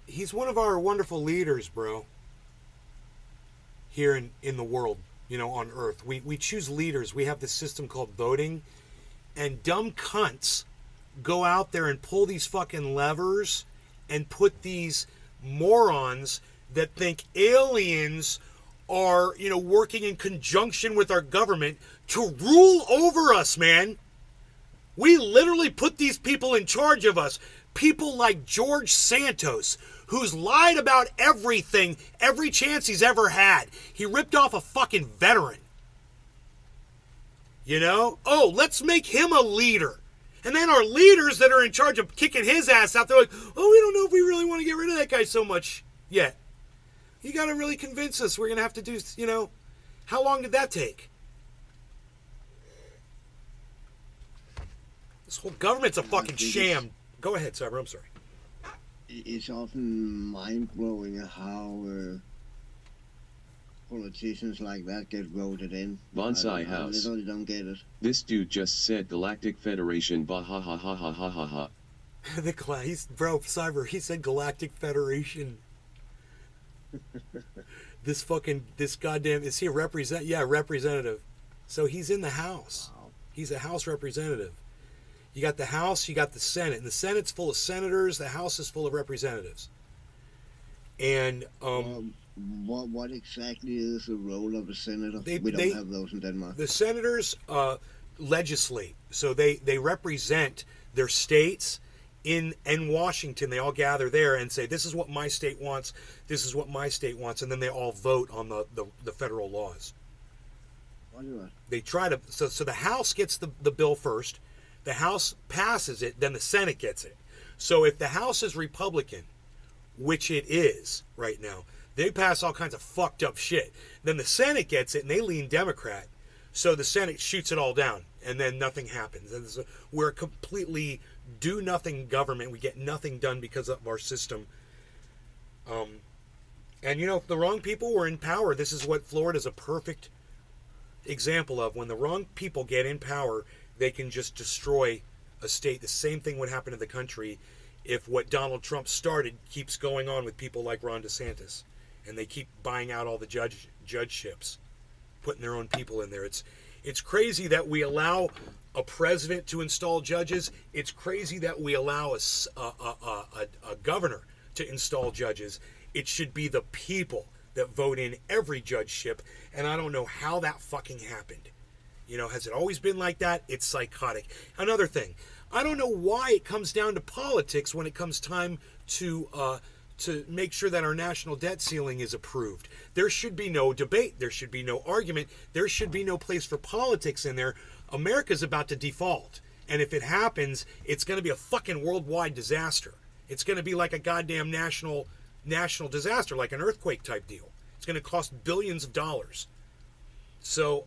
He's one of our wonderful leaders, bro. Here in the world, you know, on Earth, we choose leaders. We have this system called voting, and dumb cunts go out there and pull these fucking levers and put these morons that think aliens are, you know, working in conjunction with our government to rule over us, man. We literally put these people in charge of us. People like George Santos, who's lied about everything, every chance he's ever had. He ripped off a fucking veteran. You know? Oh, let's make him a leader. And then our leaders that are in charge of kicking his ass out, they're like, oh, we don't know if we really want to get rid of that guy so much yet. You got to really convince us. We're going to have to do, you know, how long did that take? This whole government's a fucking think sham. Go ahead, Cyber. I'm sorry. It's often mind-blowing how politicians like that get voted in. Bonsai I House. literally don't get it. This dude just said Galactic Federation bah ha ha ha ha ha ha ha. Bro, Cyber, he said Galactic Federation. This goddamn, is he a representative? So he's in the House. Wow. He's a House representative. You got the House, you got the Senate, and the Senate's full of senators, the House is full of representatives. And what exactly is the role of a senator? They- We don't they- have those in Denmark. the senators legislate, so they represent their states in Washington. They all gather there and say, this is what my state wants, this is what my state wants, and then they all vote on the federal laws. They try to, so the House gets the bill first, the House passes it, then the Senate gets it. So if the House is Republican, which it is right now, they pass all kinds of fucked up shit. Then the Senate gets it and they lean Democrat. So the Senate shoots it all down and then nothing happens. And so we're a completely do nothing government. We get nothing done because of our system. And if the wrong people were in power, this is what Florida's a perfect example of. When the wrong people get in power, they can just destroy a state. The same thing would happen to the country if what Donald Trump started keeps going on with people like Ron DeSantis, and they keep buying out all the judgeships, putting their own people in there. It's crazy that we allow a president to install judges. It's crazy that we allow a governor to install judges. It should be the people that vote in every judgeship, and I don't know how that fucking happened. Has it always been like that? It's psychotic. Another thing, I don't know why it comes down to politics when it comes time to make sure that our national debt ceiling is approved. There should be no debate. There should be no argument. There should be no place for politics in there. America's about to default. And if it happens, it's going to be a fucking worldwide disaster. It's going to be like a goddamn national disaster, like an earthquake type deal. It's going to cost billions of dollars. So,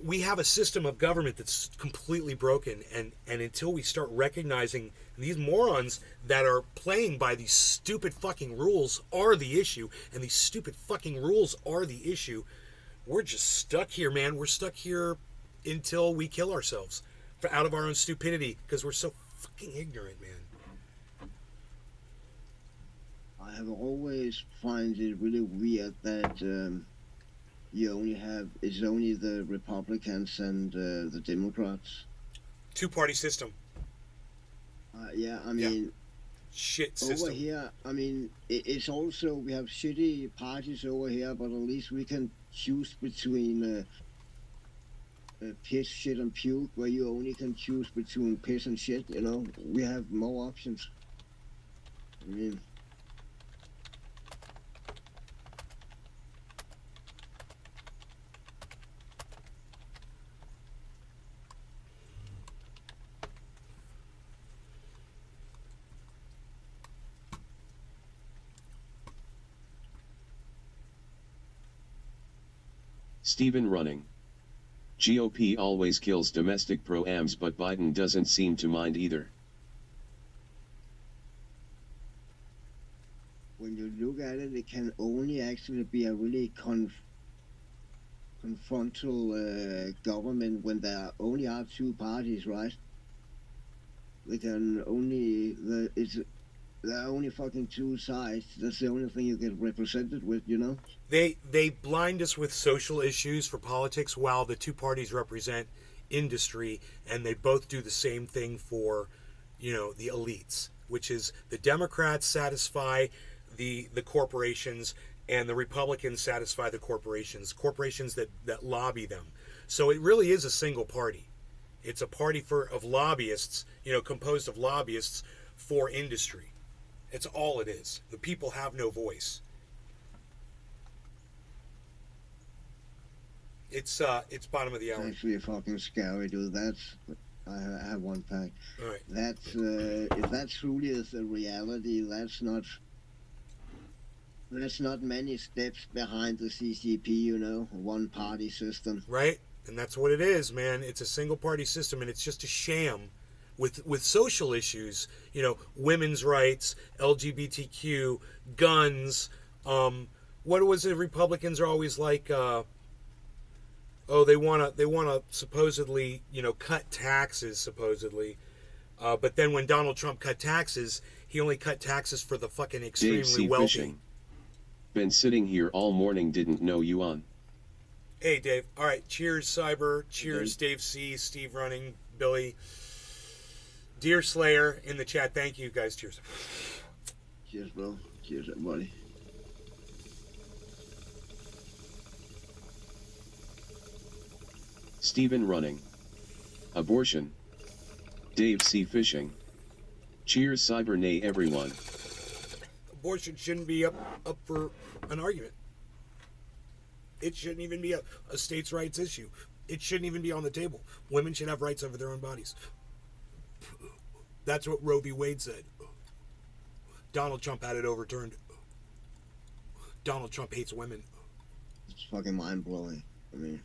we have a system of government that's completely broken, and until we start recognizing these morons that are playing by these stupid fucking rules are the issue, and these stupid fucking rules are the issue, we're just stuck here, man. We're stuck here until we kill ourselves out of our own stupidity, because we're so fucking ignorant, man. I have always find it really weird that it's only the Republicans and the Democrats. Two-party system. Shit system. Over here, it's also, we have shitty parties over here, but at least we can choose between piss, shit, and puke, where you only can choose between piss and shit, We have more options. Stephen Running. GOP always kills domestic pro-ams, but Biden doesn't seem to mind either. When you look at it, it can only actually be a really confrontal government when there only are two parties, right? They can only, there are only fucking two sides. That's the only thing you get represented with, They blind us with social issues for politics while the two parties represent industry, and they both do the same thing for, the elites, which is the Democrats satisfy the corporations and the Republicans satisfy the corporations that lobby them. So it really is a single party. It's a party of lobbyists, composed of lobbyists for industry. It's all it is. The people have no voice. It's bottom of the hour. Actually fucking scary, dude. I have one fact. All right. That's if that truly is the reality, that's not many steps behind the CCP, one party system. Right? And that's what it is, man. It's a single party system, and it's just a sham with social issues, women's rights, LGBTQ, guns. What was it? Republicans are always like, they want to supposedly, cut taxes supposedly, but then when Donald Trump cut taxes, he only cut taxes for the fucking extremely Dave C. wealthy. Fishing. Been sitting here all morning, didn't know you on. Hey, Dave. All right. Cheers, Cyber. Cheers, Dave C. Steve Running. Billy. Dear Slayer in the chat. Thank you, guys. Cheers. Cheers, bro. Cheers, everybody. Stephen Running. Abortion. Dave C. Fishing. Cheers, Cyber Nay, everyone. Abortion shouldn't be up for an argument. It shouldn't even be a states' rights issue. It shouldn't even be on the table. Women should have rights over their own bodies. That's what Roe v. Wade said. Donald Trump had it overturned. Donald Trump hates women. It's fucking mind blowing. I mean,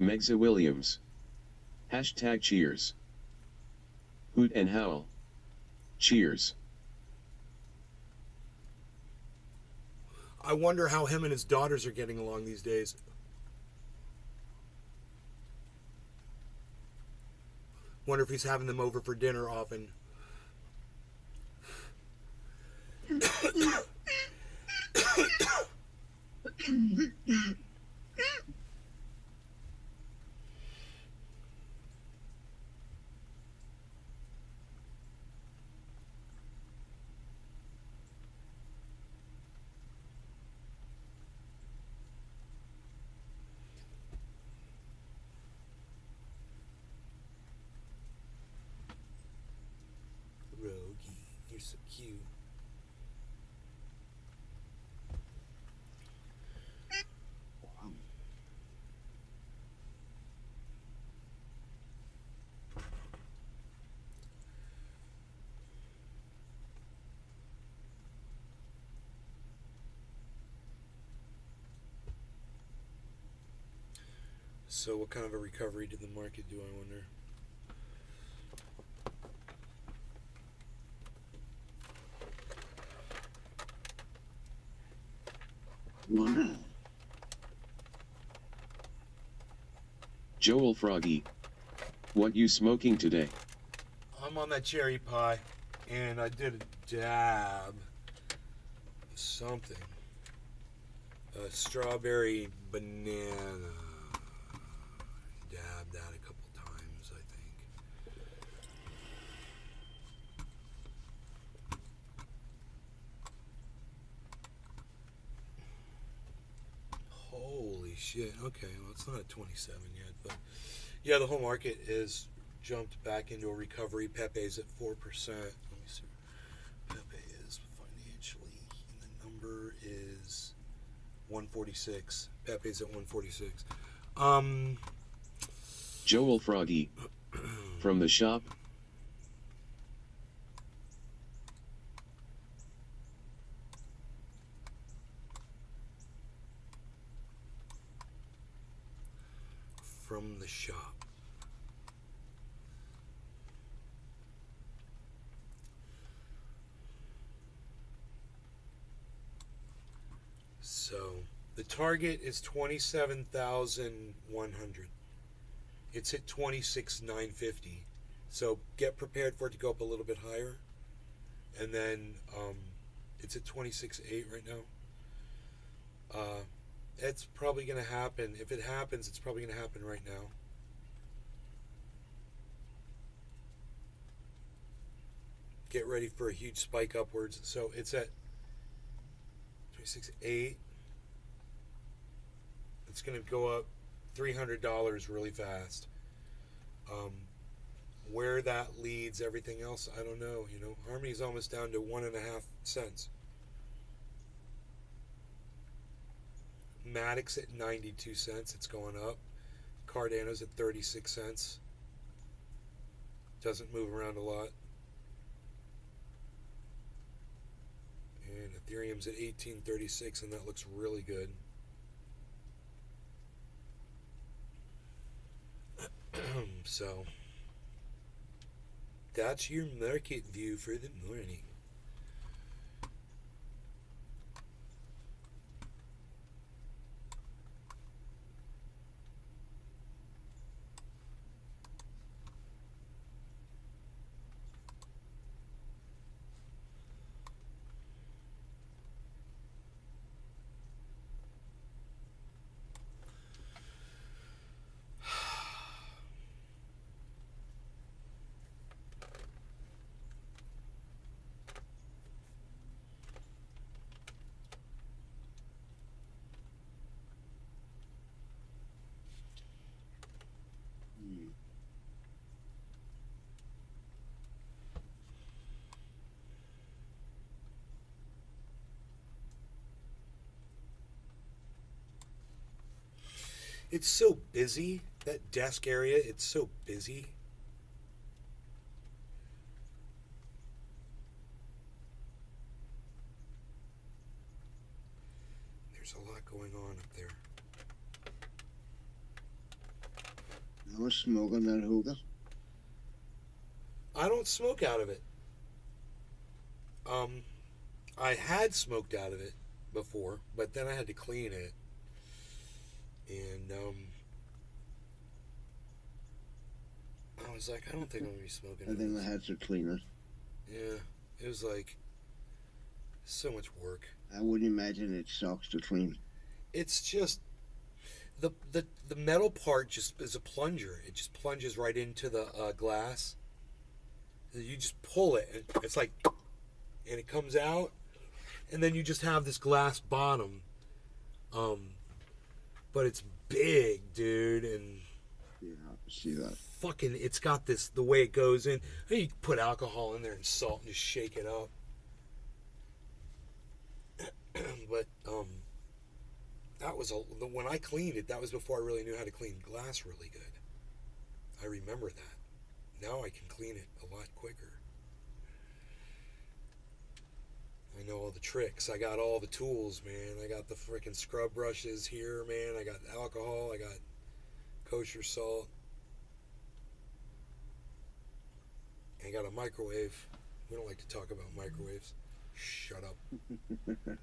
Megza Williams. Hashtag cheers. Hoot and howl. Cheers. I wonder how him and his daughters are getting along these days. Wonder if he's having them over for dinner often. Rogie, you're so cute. So what kind of a recovery did the market do, I wonder? wow. Joel Froggy. What you smoking today? I'm on that cherry pie, and I did a dab. Something. A strawberry banana. Dabbed that a couple times, I think. Holy shit. Okay, well, it's not at 27 yet, but yeah, the whole market is jumped back into a recovery. Pepe's at 4%. Let me see where Pepe is financially. And the number is 146. Pepe's at 146. Joel Froggy. From the shop. From the shop. So the target is 27,100. It's at 26,950. So get prepared for it to go up a little bit higher. And then it's at 26,800 right now. It's probably going to happen. If it happens, it's probably going to happen right now. Get ready for a huge spike upwards. So it's at 26,800. It's going to go up $300 really fast. Where that leads everything else, I don't know. You know, Harmony's almost down to 1.5 cents. Maddox at 92 cents. It's going up. Cardano's at 36 cents. Doesn't move around a lot. And Ethereum's at 1836, and that looks really good. So that's your market view for the morning. It's so busy. That desk area, it's so busy. There's a lot going on up there. I was smoking that hookah. I don't smoke out of it. I had smoked out of it before, but then I had to clean it. And, I was like, I don't think I'm going to be smoking And then this. I had to clean it. Yeah, it was like so much work. I wouldn't imagine it sucks to clean. It's just the metal part just is a plunger. It just plunges right into the glass. You just pull it, and it's like, and it comes out, and then you just have this glass bottom. But it's big, dude, and Yeah, I see that. fucking, it's got this, the way it goes in. You can put alcohol in there and salt and just shake it up. But that was when I cleaned it, that was before I really knew how to clean glass really good. I remember that. Now I can clean it a lot quicker. I know all the tricks. I got all the tools, man. I got the freaking scrub brushes here, man. I got alcohol. I got kosher salt. I got a microwave. We don't like to talk about microwaves. Shut up.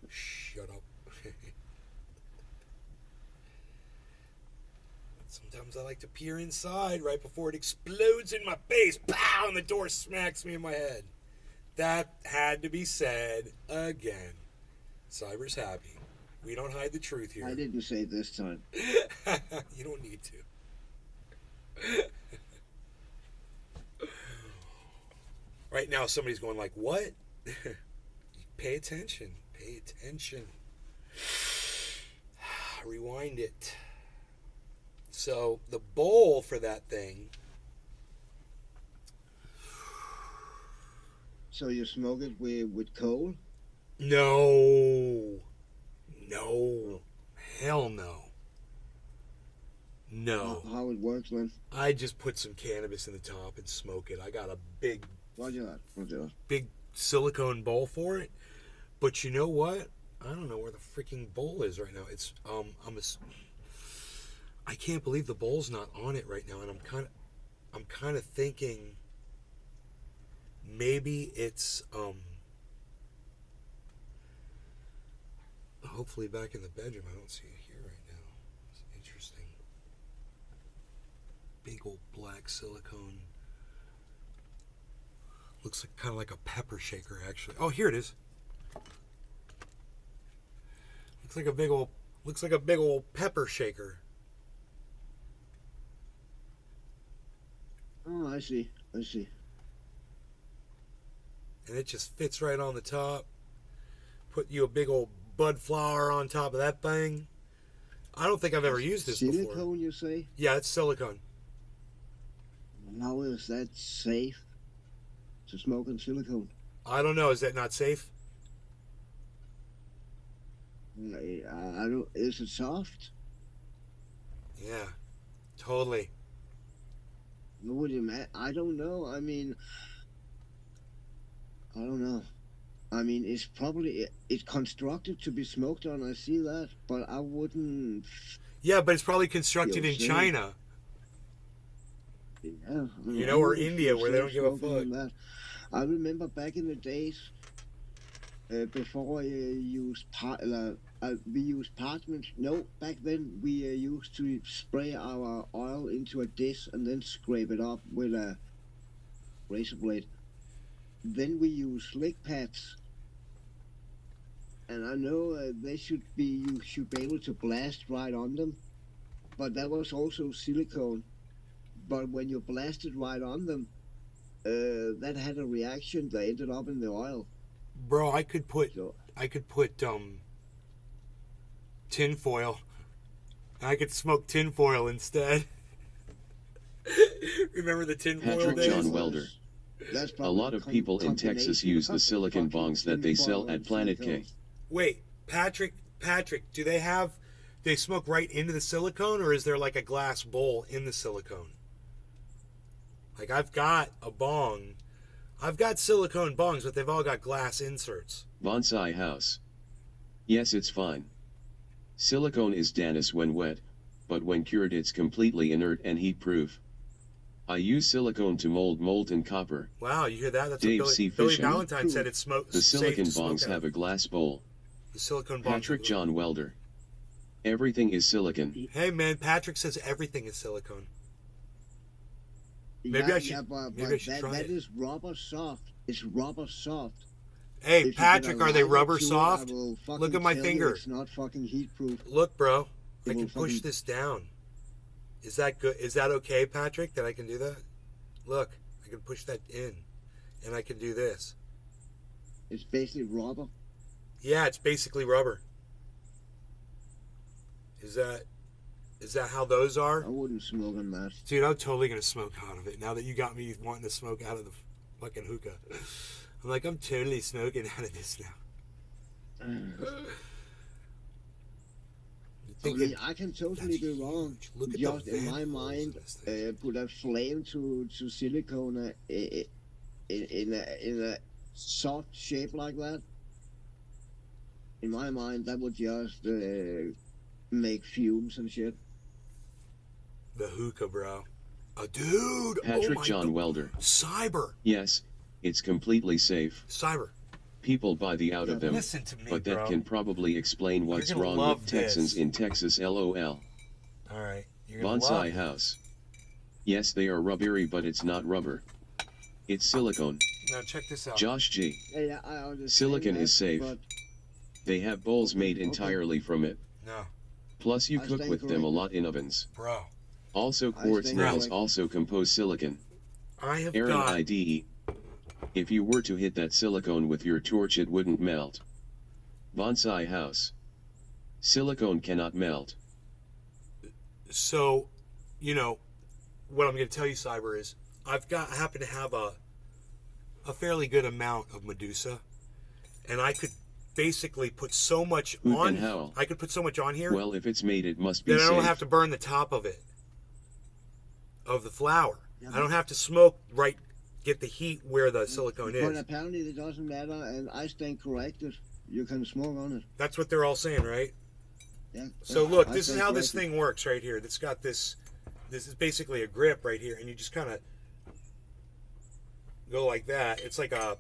Shut up. Sometimes I like to peer inside right before it explodes in my face. Pow! And the door smacks me in my head. That had to be said again. Cyber's happy. We don't hide the truth here. I didn't say it this time. You don't need to. Right now, somebody's going like, what? Pay attention. Pay attention. Rewind it. So, the bowl for that thing. So you smoke it with coal? No. No. Hell no. No. How it works, man? I just put some cannabis in the top and smoke it. I got a big Roger that. Roger that. big silicone bowl for it. But you know what? I don't know where the freaking bowl is right now. It's I can't believe the bowl's not on it right now, and I'm kind of thinking maybe it's hopefully back in the bedroom. I don't see it here right now. It's interesting. Big old black silicone. Looks like kind of like a pepper shaker, actually. Oh, here it is. Looks like a big old pepper shaker. Oh, I see. I see. And it just fits right on the top. Put you a big old bud flower on top of that thing. I don't think I've ever used this before. Silicone, you say? Yeah, it's silicone. How is that safe to smoke in silicone? I don't know. Is that not safe? I don't. Is it soft? Yeah, totally. Would you? I don't know. I mean, I don't know. I mean, it's constructed to be smoked on. I see that, but I wouldn't. Yeah, but it's probably constructed Feel in safe. China. Yeah, I mean, You I know, or wouldn't India, feel where they safe don't give a smoking fuck. on that. I remember back in the days, before we used parchment. No, back then we used to spray our oil into a dish and then scrape it up with a razor blade. Then we use slick pads, and I know you should be able to blast right on them, but that was also silicone. But when you blasted right on them, that had a reaction that ended up in the oil. Bro, I could put So tin foil. I could smoke tin foil instead. Remember the tin foil Patrick days? John Welder. that's A probably lot of people in Texas combination use the of silicon fucking bongs that they sell tinfoil at and Planet K. silicone. Wait, Patrick, do they have they smoke right into the silicone, or is there like a glass bowl in the silicone? Like I've got a bong. I've got silicone bongs, but they've all got glass inserts. Bonsai House. Yes, it's fine. Silicone is Danis when wet, but when cured it's completely inert and heat-proof. I use silicone to mold molten copper. Wow, you hear that? That's Dave what C. Billy Fisher. Valentine said. It's smoke. The silicon safe to smoke bongs out. have a glass bowl. The silicone bongs. Patrick John Welder. Everything is silicon. Hey man, Patrick says everything is silicone. Maybe I should- maybe I should try that it. is rubber soft. It's rubber soft. Hey If you Patrick, put a are they lighter rubber to it, I soft? will fucking Look at my tell you finger. It's not fucking heat proof. Look, bro. I It can will push fucking- this down. Is that good? Is that okay, Patrick? That I can do that? Look, I can push that in, and I can do this. It's basically rubber. Yeah, it's basically rubber. Is that how those are? I wouldn't smoke on that. Dude, I'm totally gonna smoke out of it now that you got me wanting to smoke out of the fucking hookah. I'm like, I'm totally smoking out of this now. You I think mean, it- I can totally that's be wrong. huge. Look at Just the in my vent holes mind, in this thing. put a flame to silicone in a soft shape like that. In my mind, that would just make fumes and shit. The hookah, bro. Dude. Patrick oh my John God. Welder. Cyber. Yes, it's completely safe. Cyber. People buy the out of them, Listen to me, but that bro. can probably explain what's gonna wrong love with Texans this. in Texas. LOL. All right. You're gonna love Bonsai it. House. Yes, they are rubbery, but it's not rubber. It's silicone. Now check this out. Josh G. Yeah, I understand. Silicon that, is safe. But They have bowls made Okay. entirely from it. No, Plus, you I cook stand with them a corrected. lot in ovens. bro. Also, I quartz stand nails corrected. also compose silicon. I have Aaron got. IDE. If you were to hit that silicone with your torch, it wouldn't melt. Bonsai House. Silicone cannot melt. So, you know, what I'm going to tell you, Cyber, is I happen to have a fairly good amount of Medusa, and I could basically put so much Hoot on. and howl. I could put so much on here Well, if it's made, it must be that I don't safe. have to burn the top of it, of the flour. Yeah, I don't have to smoke right, get the heat where the silicone But is. apparently it doesn't matter, and I stand corrected. You can smoke on it. That's what they're all saying, right? Yeah. So look, I this is stand how this corrected. thing works right here. It's got this. This is basically a grip right here, and you just kind of go like that. It's like a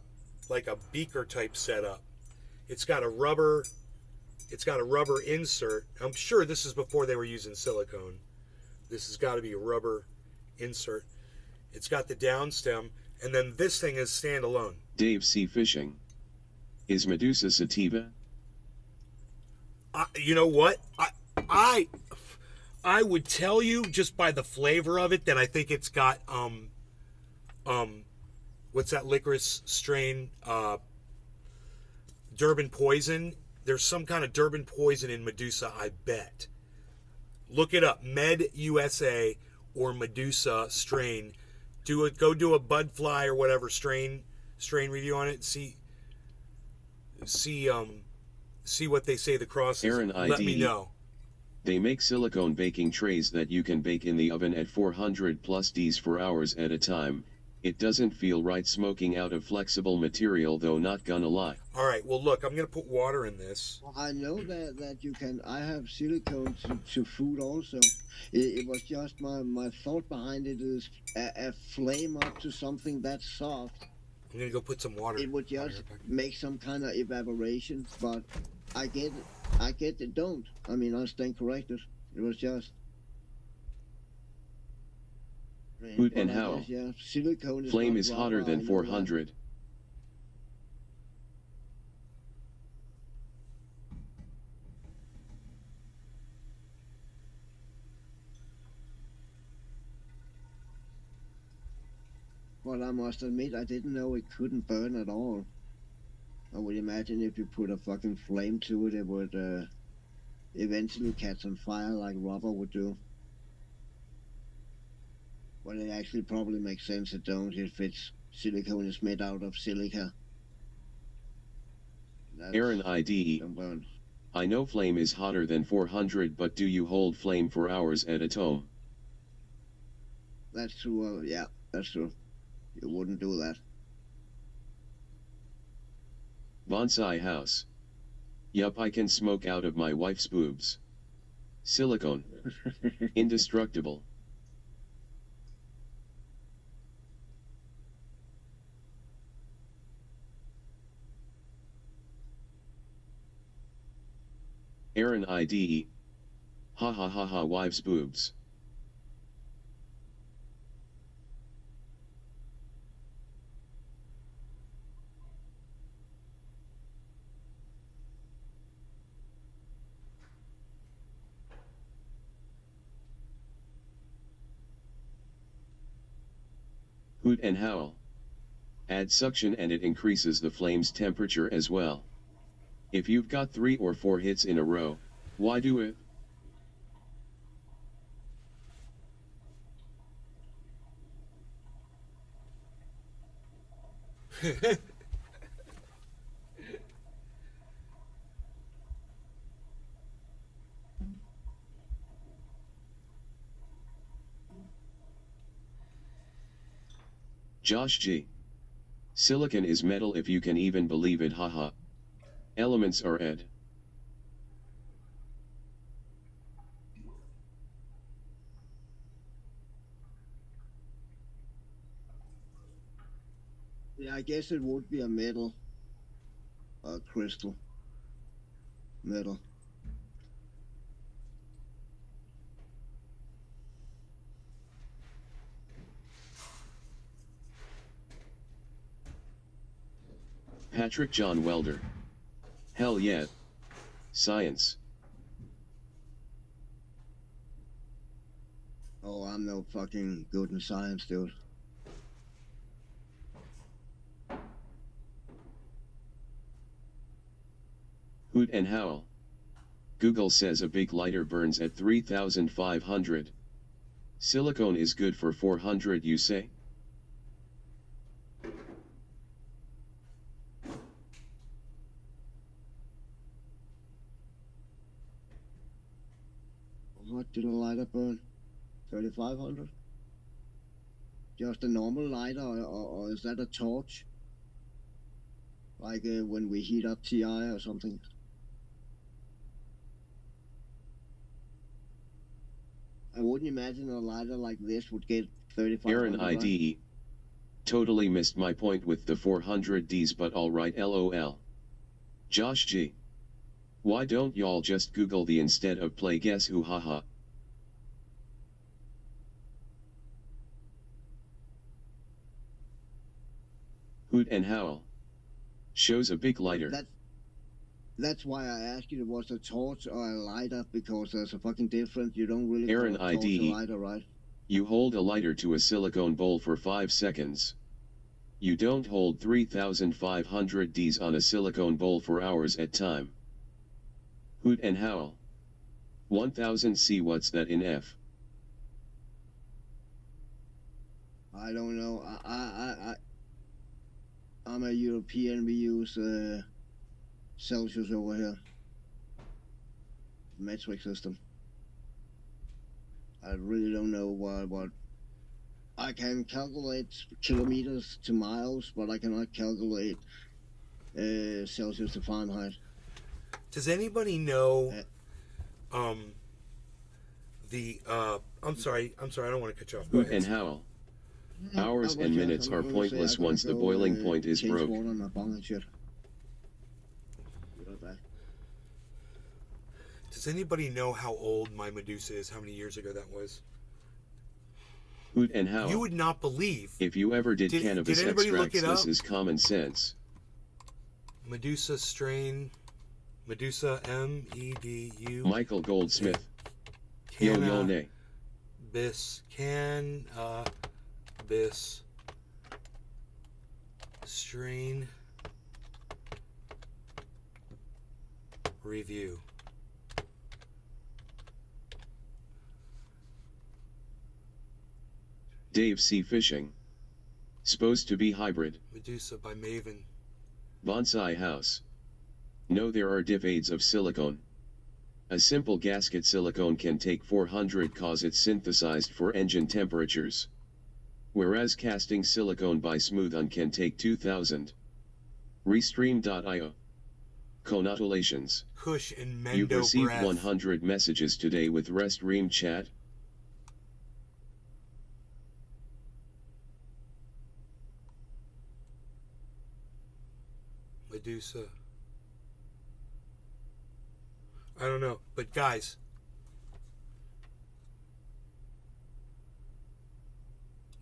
beaker type setup. It's got a rubber. It's got a rubber insert. I'm sure this is before they were using silicone. This has got to be a rubber insert. It's got the down stem, and then this thing is standalone. Dave C. Fishing. Is Medusa sativa? You know what? I would tell you just by the flavor of it that I think it's got what's that licorice strain? Durban poison. There's some kind of Durban poison in Medusa, I bet. Look it up, Med USA or Medusa strain. Go do a bud fly or whatever strain review on it. See what they say the cross is. Aaron Let me ID. know. They make silicone baking trays that you can bake in the oven at 400 plus Ds for hours at a time. It doesn't feel right smoking out of flexible material, though, not gonna lie. All right. Well, look, I'm gonna put water in this. I know that you can. I have silicone to food also. It was just my thought behind it is a flame up to something that's soft. I'm gonna go put some water. It would just make some kind of evaporation. But I get it. Don't. I mean, I stand corrected. It was just. Hoot but and I howl. guess, yeah, silicone is Flame not is rubber, hotter I than know 400. But I must admit, I didn't know it couldn't burn at all. I would imagine if you put a fucking flame to it, it would eventually catch on fire like rubber would do. But it actually probably makes sense it don't if it's silicone is made out of silica. That's- Aaron ID. don't burn. I know flame is hotter than 400, but do you hold flame for hours at a time? That's true. Yeah, that's true. You wouldn't do that. Bonsai house. Yup, I can smoke out of my wife's boobs. Silicone. Indestructible. Aaron IDE. Ha ha ha ha, wife's boobs. Hoot and howl. Add suction and it increases the flame's temperature as well. If you've got 3 or 4 hits in a row, why do it? Josh G. Silicon is metal if you can even believe it, haha. Elements are ed. Yeah, I guess it would be a metal. A crystal. Metal. Patrick John Welder. Hell yeah. Science. Oh, I'm no fucking good in science, dude. Hoot and howl. Google says a big lighter burns at 3,500. Silicone is good for 400, you say? What did a lighter burn? 3,500? Just a normal lighter, or is that a torch? Like when we heat up TI or something? I wouldn't imagine a lighter like this would get 3,500. Aaron IDE. Totally missed my point with the 400Ds, but alright, lol. Josh G. Why don't y'all just Google the instead of play Guess Who, haha. Hoot and howl. Shows a big lighter. That's why I asked you, was a torch or a lighter, because there's a fucking difference. You don't really Aaron call a torch IDE. a lighter, right? You hold a lighter to a silicone bowl for 5 seconds. You don't hold 3,500 Ds on a silicone bowl for hours at time. Hoot and howl. 1000 C, what's that in F? I don't know. I'm a European. We use Celsius over here. Metric system. I really don't know what. I can calculate kilometers to miles, but I cannot calculate Celsius to Fahrenheit. Does anybody know I'm sorry, I don't want to cut you off. Go Hoot ahead. and howl. Hours and minutes are pointless once the boiling point is change broke. water on my bong and shit. Be right back. Does anybody know how old my Medusa is? How many years ago that was? Hoot and howl. You would not believe. If you ever did cannabis did anybody look extracts, it this up? is common sense. Medusa strain, Medusa MEDU. Michael Goldsmith. Yo-yo-nay. Cannabis strain review. Dave C. Fishing. Supposed to be hybrid. Medusa by Maven. Bonsai house. No, there are diphades of silicone. A simple gasket silicone can take 400 cause it's synthesized for engine temperatures. Whereas casting silicone by Smooth-On can take 2000. Restream.io. Congratulations. Kush and Mendo You've received breath. 100 messages today with Restream chat. Medusa. I don't know, but guys,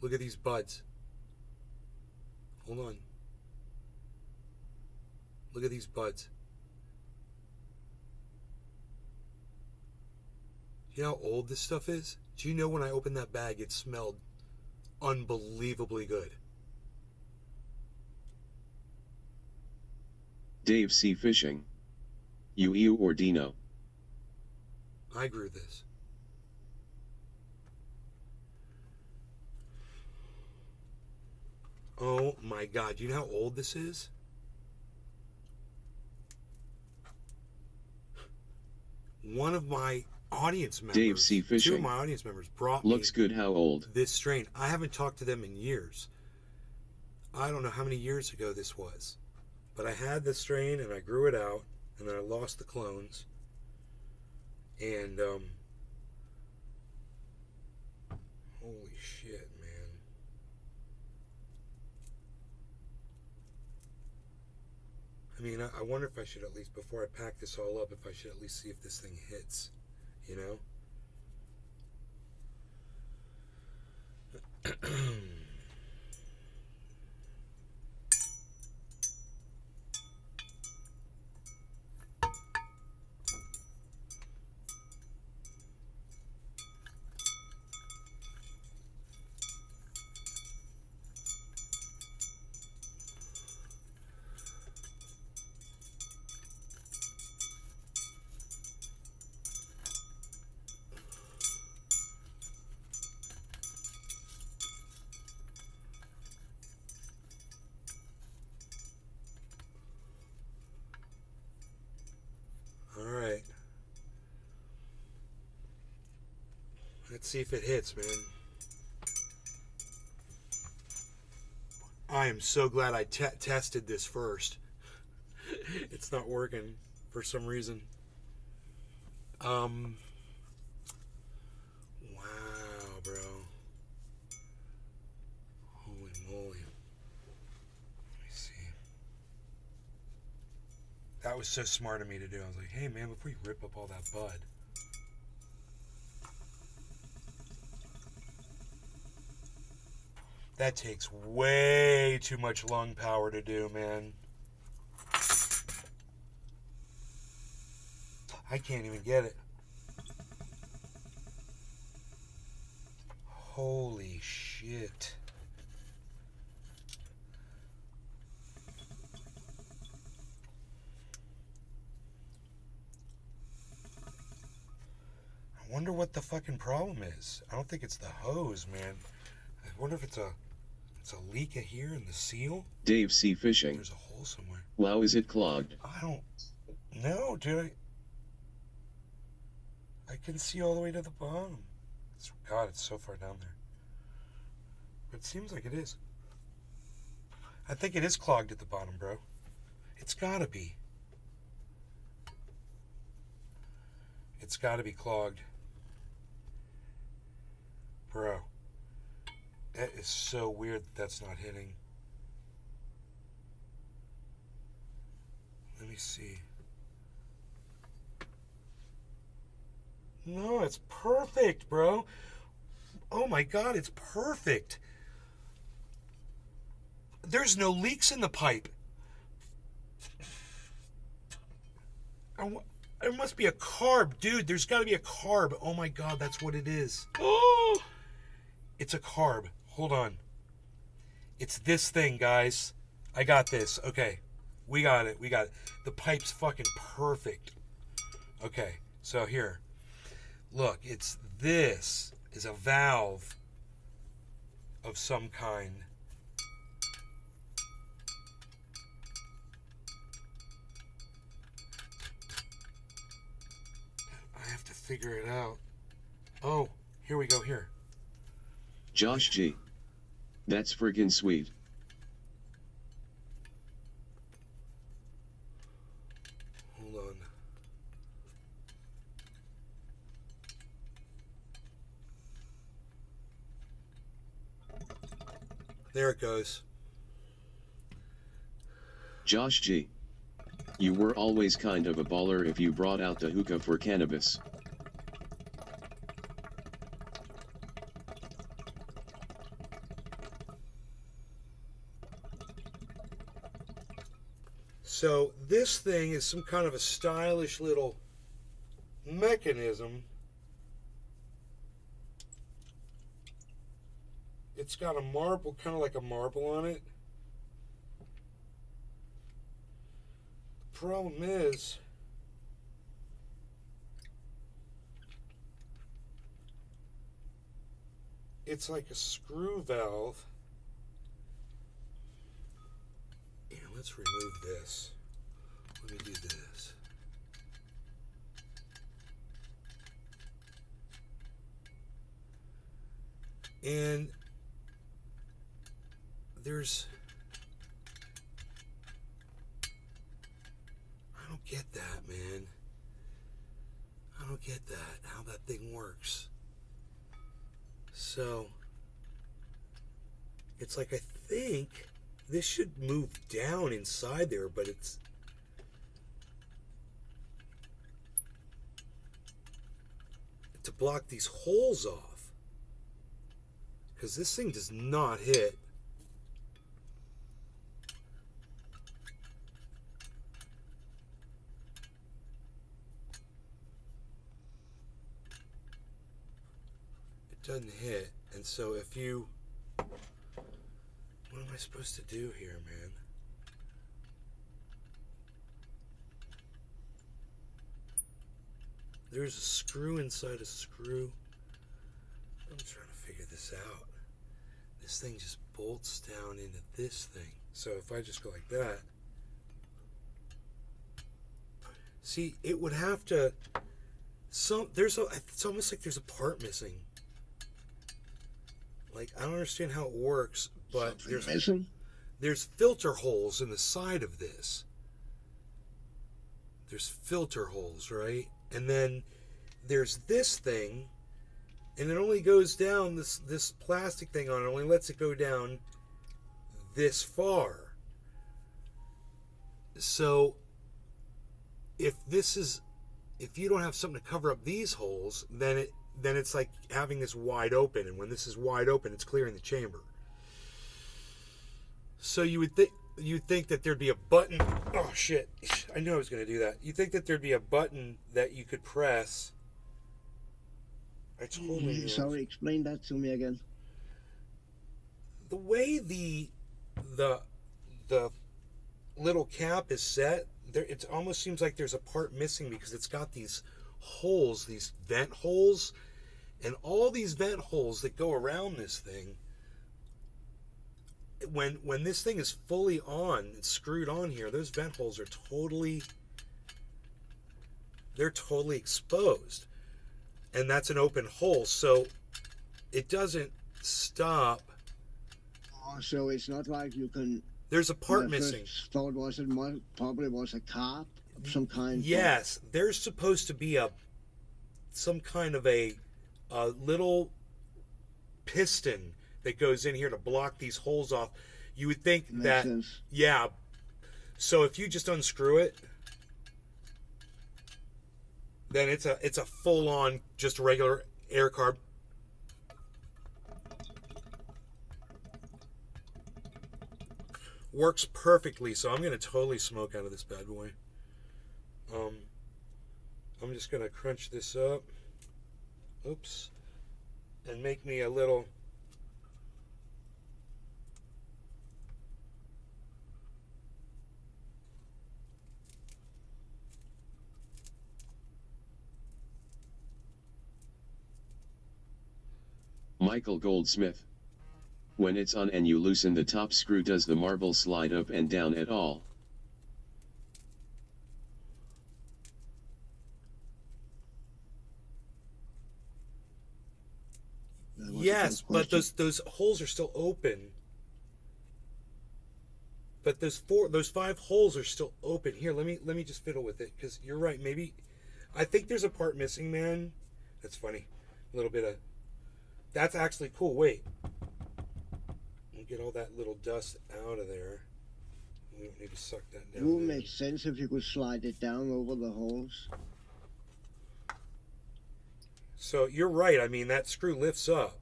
look at these buds. Hold on. Look at these buds. You know how old this stuff is? Do you know when I opened that bag, it smelled unbelievably good? Dave C. Fishing. You or Dino? I grew this. Oh my God, do you know how old this is? One of my audience members, Dave C. Fishing. 2 of my audience members brought Looks me good. How old? this strain. I haven't talked to them in years. I don't know how many years ago this was. But I had this strain and I grew it out and then I lost the clones. And holy shit, man. I mean, I wonder if I should at least, before I pack this all up, if I should at least see if this thing hits, you know? Alright. Let's see if it hits, man. I am so glad I tested this first. It's not working for some reason. Wow, bro. Holy moly. Let me see. That was so smart of me to do. I was like, hey man, before you rip up all that bud. That takes way too much lung power to do, man. I can't even get it. Holy shit. I wonder what the fucking problem is. I don't think it's the hose, man. I wonder if it's a leak here in the seal. Dave C. Fishing. There's a hole somewhere. Wow, is it clogged? I don't know, dude. I can see all the way to the bottom. God, it's so far down there. But it seems like it is. I think it is clogged at the bottom, bro. It's gotta be. It's gotta be clogged. Bro. That is so weird that that's not hitting. Let me see. No, it's perfect, bro. Oh my God, it's perfect. There's no leaks in the pipe. There must be a carb. Dude, there's got to be a carb. Oh my God, that's what it is. Oh! It's a carb. Hold on. It's this thing, guys. I got this. Okay. We got it. We got it. The pipe's fucking perfect. Okay. So here. Look, this is a valve of some kind. figure it out. Oh, here we go, here. Josh G. That's friggin' sweet. Hold on. There it goes. Josh G. You were always kind of a baller if you brought out the hookah for cannabis. So this thing is some kind of a stylish little mechanism. It's got a marble, kind of like a marble on it. The problem is, it's like a screw valve. Yeah, let's remove this. Let me do this. And there's, I don't get that, man. I don't get that, how that thing works. So, it's like, I think this should move down inside there, but it's, to block these holes off. Because this thing does not hit. It doesn't hit. And so if you, what am I supposed to do here, man? There's a screw inside a screw. I'm trying to figure this out. This thing just bolts down into this thing. So if I just go like that, see, it would have to, it's almost like there's a part missing. Like, I don't understand how it works, but there's filter holes in the side of this. There's filter holes, right? And then there's this thing, and it only goes down, this plastic thing on it only lets it go down this far. So if you don't have something to cover up these holes, then it's like having this wide open, and when this is wide open, it's clearing the chamber. So you'd think that there'd be a button. Oh shit, I knew I was going to do that. You'd think that there'd be a button that you could press. I totally Sorry, explain that to me again. The way the little cap is set, there, it almost seems like there's a part missing, because it's got these holes, these vent holes, and all these vent holes that go around this thing. When this thing is fully on, it's screwed on here, those vent holes are totally exposed. And that's an open hole, so it doesn't stop. Oh, so it's not like you can... There's a part missing. Thought probably was a carb of some kind. Yes, there's supposed to be some kind of a little piston that goes in here to block these holes off. You would think Makes sense. Yeah. So if you just unscrew it, then it's a full-on, just regular air carb. Works perfectly, so I'm going to totally smoke out of this bad boy. I'm just going to crunch this up. Oops. And make me a little... Michael Goldsmith. When it's on and you loosen the top screw, does the marble slide up and down at all? That was a Yes, good but question. those holes are still open. But those 5 holes are still open. Here, let me just fiddle with it, because you're right. Maybe I think there's a part missing, man. That's funny. A little bit of that's actually cool. Wait, we'll get all that little dust out of there. We don't need to suck that It down. would in. make sense if you could slide it down over the holes. So you're right. I mean, that screw lifts up.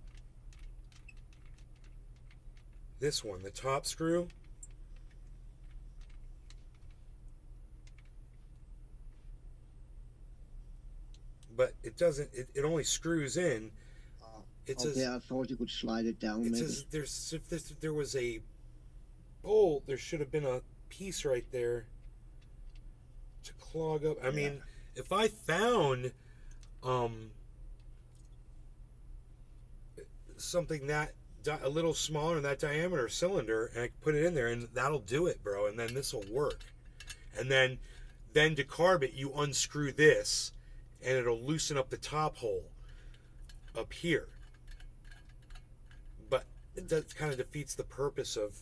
This one, the top screw. But it doesn't. It only screws in. It Okay, says I thought you could slide it down. it Maybe. says if there was a bolt, there should have been a piece right there to clog up. I mean, if I found something that a little smaller in that diameter cylinder, and I could put it in there, and that'll do it, bro. And then this will work. And then to carb it, you unscrew this, and it'll loosen up the top hole up here. But it does kind of defeats the purpose of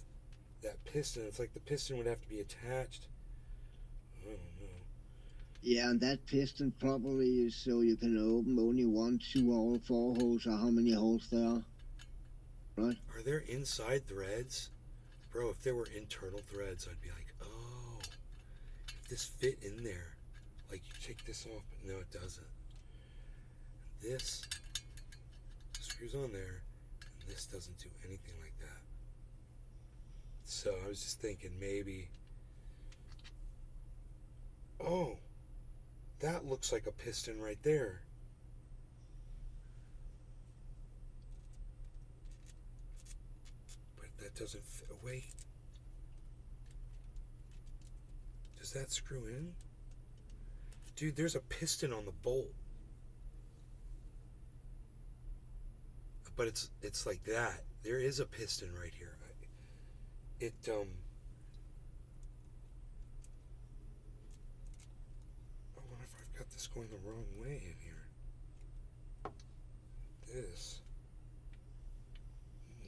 that piston. It's like the piston would have to be attached. I don't know. Yeah, and that piston probably is so you can open only 1, 2, or 4 holes, or how many holes there are. Right? Are there inside threads? Bro, if there were internal threads, I'd be like, oh, if this fit in there, like you take this off, but no, it doesn't. This screws on there, and this doesn't do anything like that. So I was just thinking maybe, oh, that looks like a piston right there. But that doesn't fit. Wait. Does that screw in? Dude, there's a piston on the bolt. But it's like that. There is a piston right here. I wonder if I've got this going the wrong way in here. This.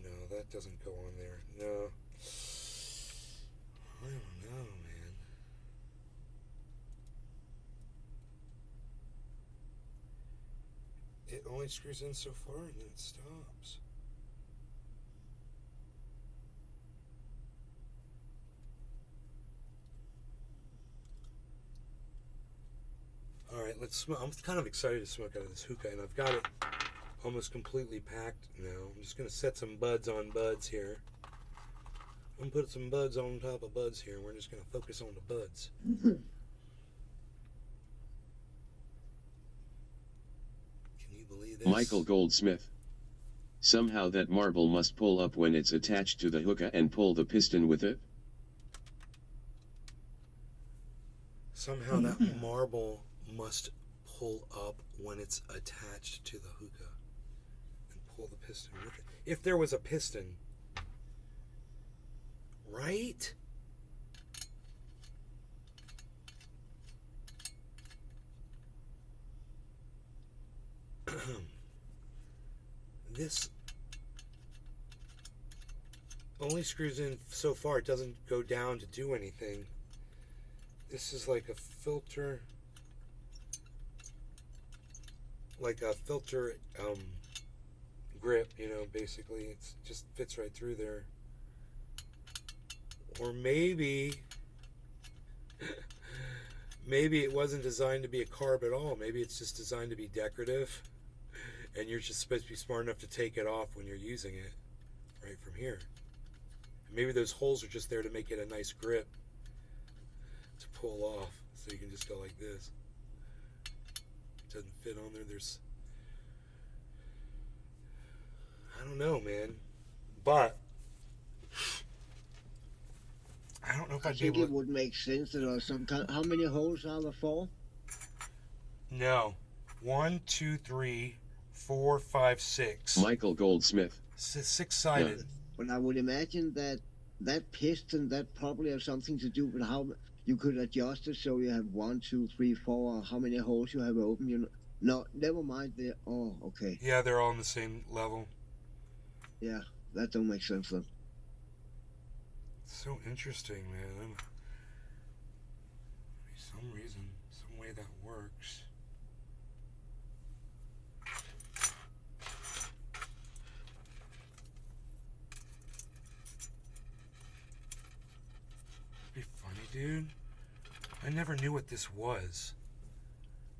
No, that doesn't go on there. No. I don't know, man. It only screws in so far and then it stops. Alright, let's smoke. I'm kind of excited to smoke out of this hookah, and I've got it almost completely packed now. I'm just going to set some buds on buds here. I'm going to put some buds on top of buds here, and we're just going to focus on the buds. Can you believe this? Michael Goldsmith. Somehow that marble must pull up when it's attached to the hookah and pull the piston with it? Somehow that marble must pull up when it's attached to the hookah and pull the piston with it. If there was a piston, right? This only screws in so far. It doesn't go down to do anything. This is like a filter, grip, you know, basically. It just fits right through there. Or maybe it wasn't designed to be a carb at all. Maybe it's just designed to be decorative, and you're just supposed to be smart enough to take it off when you're using it right from here. Maybe those holes are just there to make it a nice grip to pull off, so you can just go like this. It doesn't fit on there. I don't know, man, but I don't know if I I'd be think able it to. would make sense that there are some kind. How many holes are there for? No, 1, 2, 3, 4, 5, 6. Michael Goldsmith. 6-sided. But I would imagine that piston, that probably has something to do with how you could adjust it so you have 1, 2, 3, 4, or how many holes you have open. You know, no, never mind. Oh, okay. Yeah, they're all on the same level. Yeah, that don't make sense then. So interesting, man. For some reason, some way that works. Be funny, dude. I never knew what this was.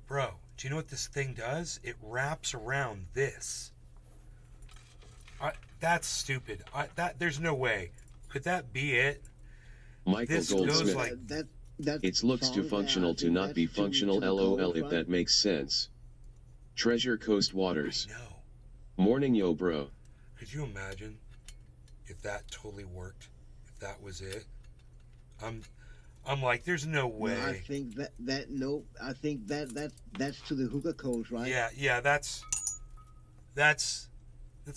Bro, do you know what this thing does? It wraps around this. That's stupid. There's no way. Could that be it? Michael This goes Goldsmith. like- It looks too functional to not be functional, lol, if that makes sense. Treasure Coast Waters. No. Morning, yo, bro. Could you imagine if that totally worked? If that was it? I'm like, there's no way. No, I think I think that's to the hookah coals, right? Yeah, that's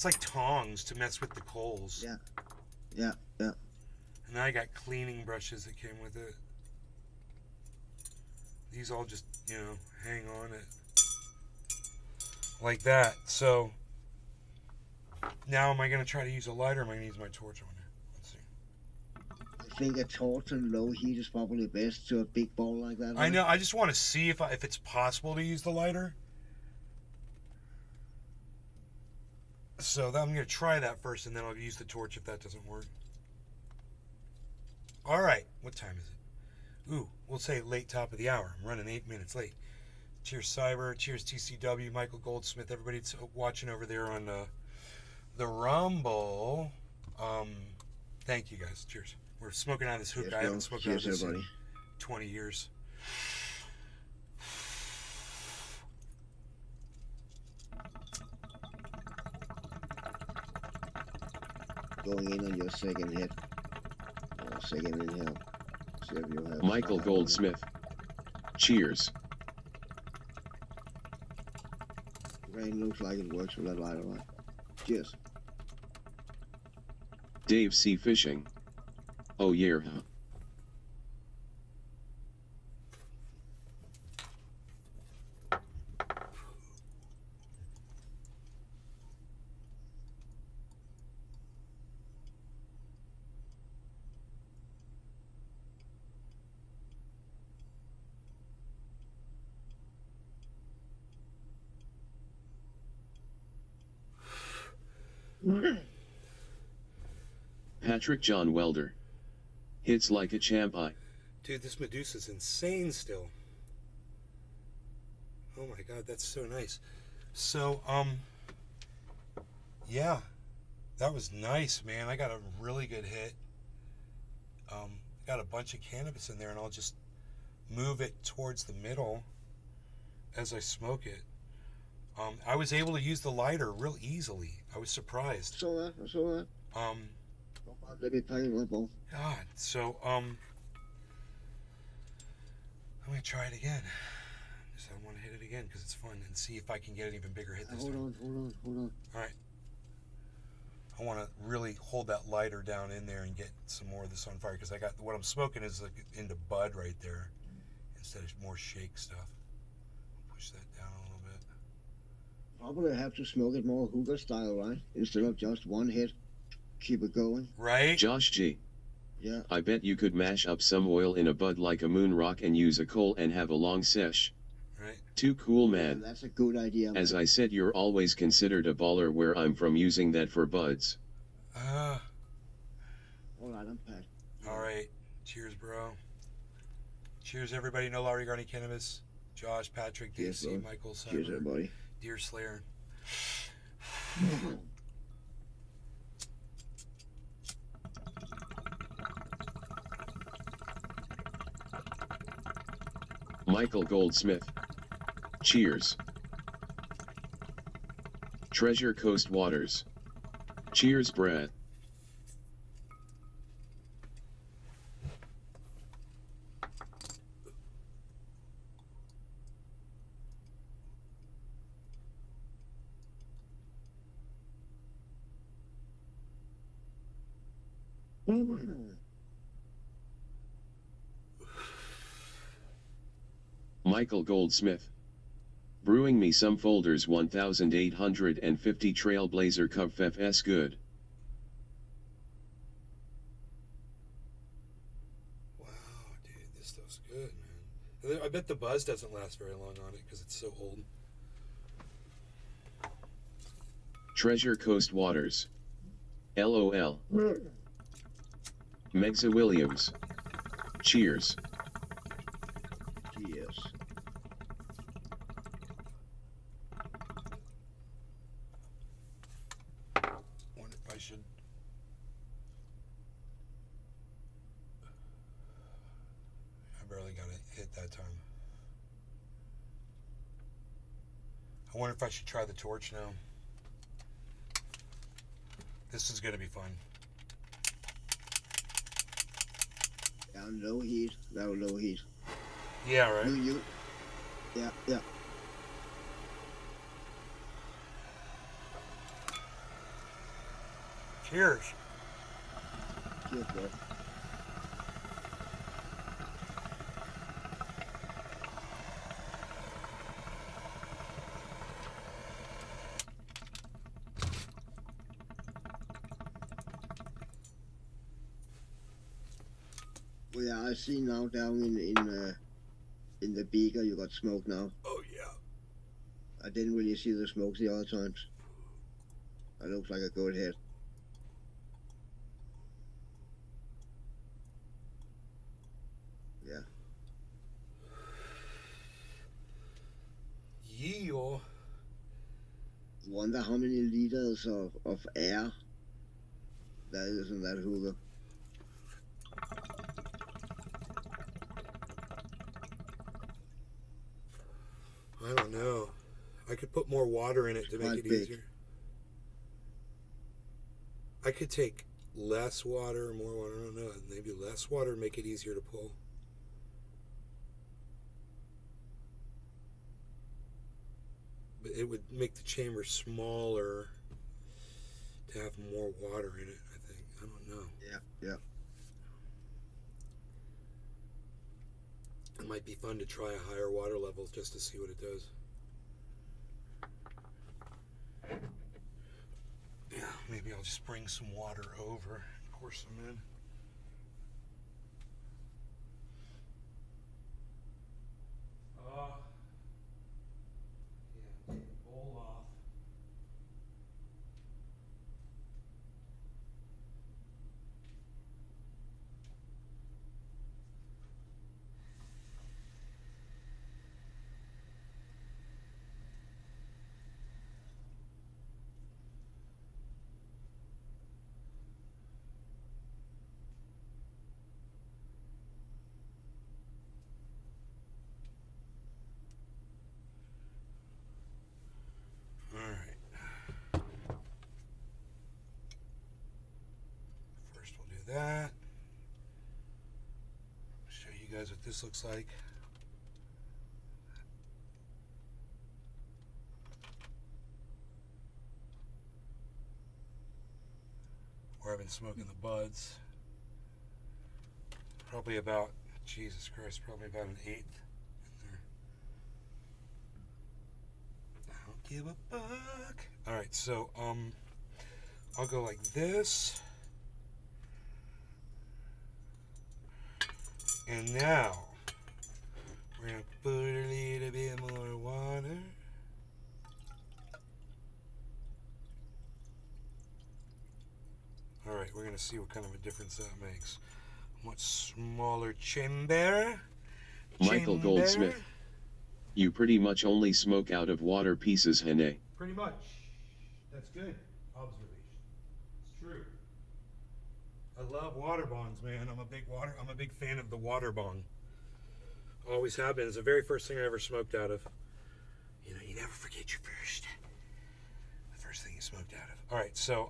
like tongs to mess with the coals. Yeah. And then I got cleaning brushes that came with it. These all just, hang on it. Like that. So, now am I going to try to use a lighter or am I going to use my torch on it? Let's see. I think a torch and low heat is probably best to a big ball like that. I know, I just want to see if it's possible to use the lighter. So I'm going to try that first and then I'll use the torch if that doesn't work. All right, what time is it? Ooh, we'll say late top of the hour. I'm running 8 minutes late. Cheers, Cyber. Cheers, TCW. Michael Goldsmith. Everybody that's watching over there on the Rumble. Thank you, guys. Cheers. We're smoking out of this hookah. I haven't smoked out of this in 20 years. Going in on your second hit. Or second inhale. See if you'll have Michael fire. Goldsmith. Cheers. Rain looks like it works with that lighter, right? Cheers. Dave C. Fishing. Oh yeah, huh? Patrick John Welder. Hits like a champ. Dude, this Medusa's insane still. Oh my god, that's so nice. So, yeah, that was nice, man. I got a really good hit. Got a bunch of cannabis in there, and I'll just move it towards the middle as I smoke it. I was able to use the lighter real easily. I was surprised. I saw that. Let me play with ball. God, so, I'm gonna try it again. Just I want to hit it again because it's fun and see if I can get an even bigger hit this time. Hold on. All right. I want to really hold that lighter down in there and get some more of this on fire because I got what I'm smoking is like into bud right there instead of more shake stuff. Push that down a little bit. Probably have to smoke it more hookah style, right? Instead of just one hit. Keep it going. Right? Josh G. Yeah. I bet you could mash up some oil in a bud like a moon rock and use a coal and have a long sesh. Right. Too cool, man. Yeah, that's a good idea. As I said, you're always considered a baller where I'm from using that for buds. All right, I'm Pat. All right. Cheers, bro. Cheers, everybody. No Larry Garney Cannabis. Josh, Patrick, Cheers, DC, bro. Michael, Cyber, Cheers, everybody. Deer Slayer. Michael Goldsmith. Cheers. Treasure Coast Waters. Cheers, Brad. Michael Goldsmith. Brewing me some folders 1850 Trailblazer Cup FS good. I bet the buzz doesn't last very long on it because it's so old. Treasure Coast Waters. LOL. Megza Williams. Cheers. Yes. Wonder if I should. I barely got it hit that time. I wonder if I should try the torch now. This is going to be fun. Yeah, low heat. No low heat. Yeah, right. You. Yeah, yeah. Cheers. Cheers, bro. Well, yeah, I see now down in the beaker you got smoke now. Oh, yeah. I didn't really see the smoke the other times. It looks like a good hit. Yeah. Yeah. Wonder how many liters of air there is in that hookah. I don't know. I could put more water in it to make Quite it big. easier. I could take less water or more water. I don't know. Maybe less water make it easier to pull. But it would make the chamber smaller to have more water in it, I think. I don't know. Yeah, yeah. It might be fun to try a higher water level just to see what it does. Yeah, maybe I'll just bring some water over, pour some in. Yeah, take the bowl off. Alright. First we'll do that. Show you guys what this looks like. Where I've been smoking the buds. Probably about, Jesus Christ, probably about an eighth in there. I don't give a fuck. Alright, so I'll go like this. And now we're gonna put a little bit more water. Alright, we're gonna see what kind of a difference that makes. Much smaller chamber. Michael Goldsmith. You pretty much only smoke out of water pieces, Hene. Pretty much. That's good observation. It's true. I love water bongs, man. I'm a big fan of the water bong. Always have been. It's the very first thing I ever smoked out of. You know, you never forget your first. The first thing you smoked out of. Alright, so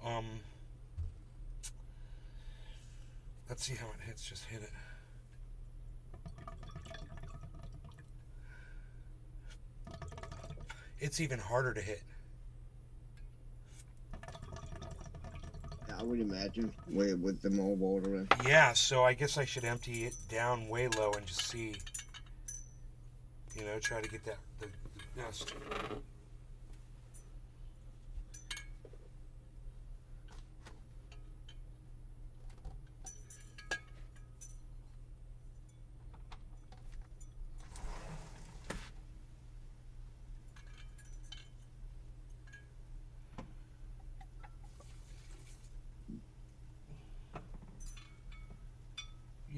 let's see how it hits. Just hit it. It's even harder to hit. Yeah, I would imagine with the more water in. Yeah, so I guess I should empty it down way low and just see. You know, try to get that the best.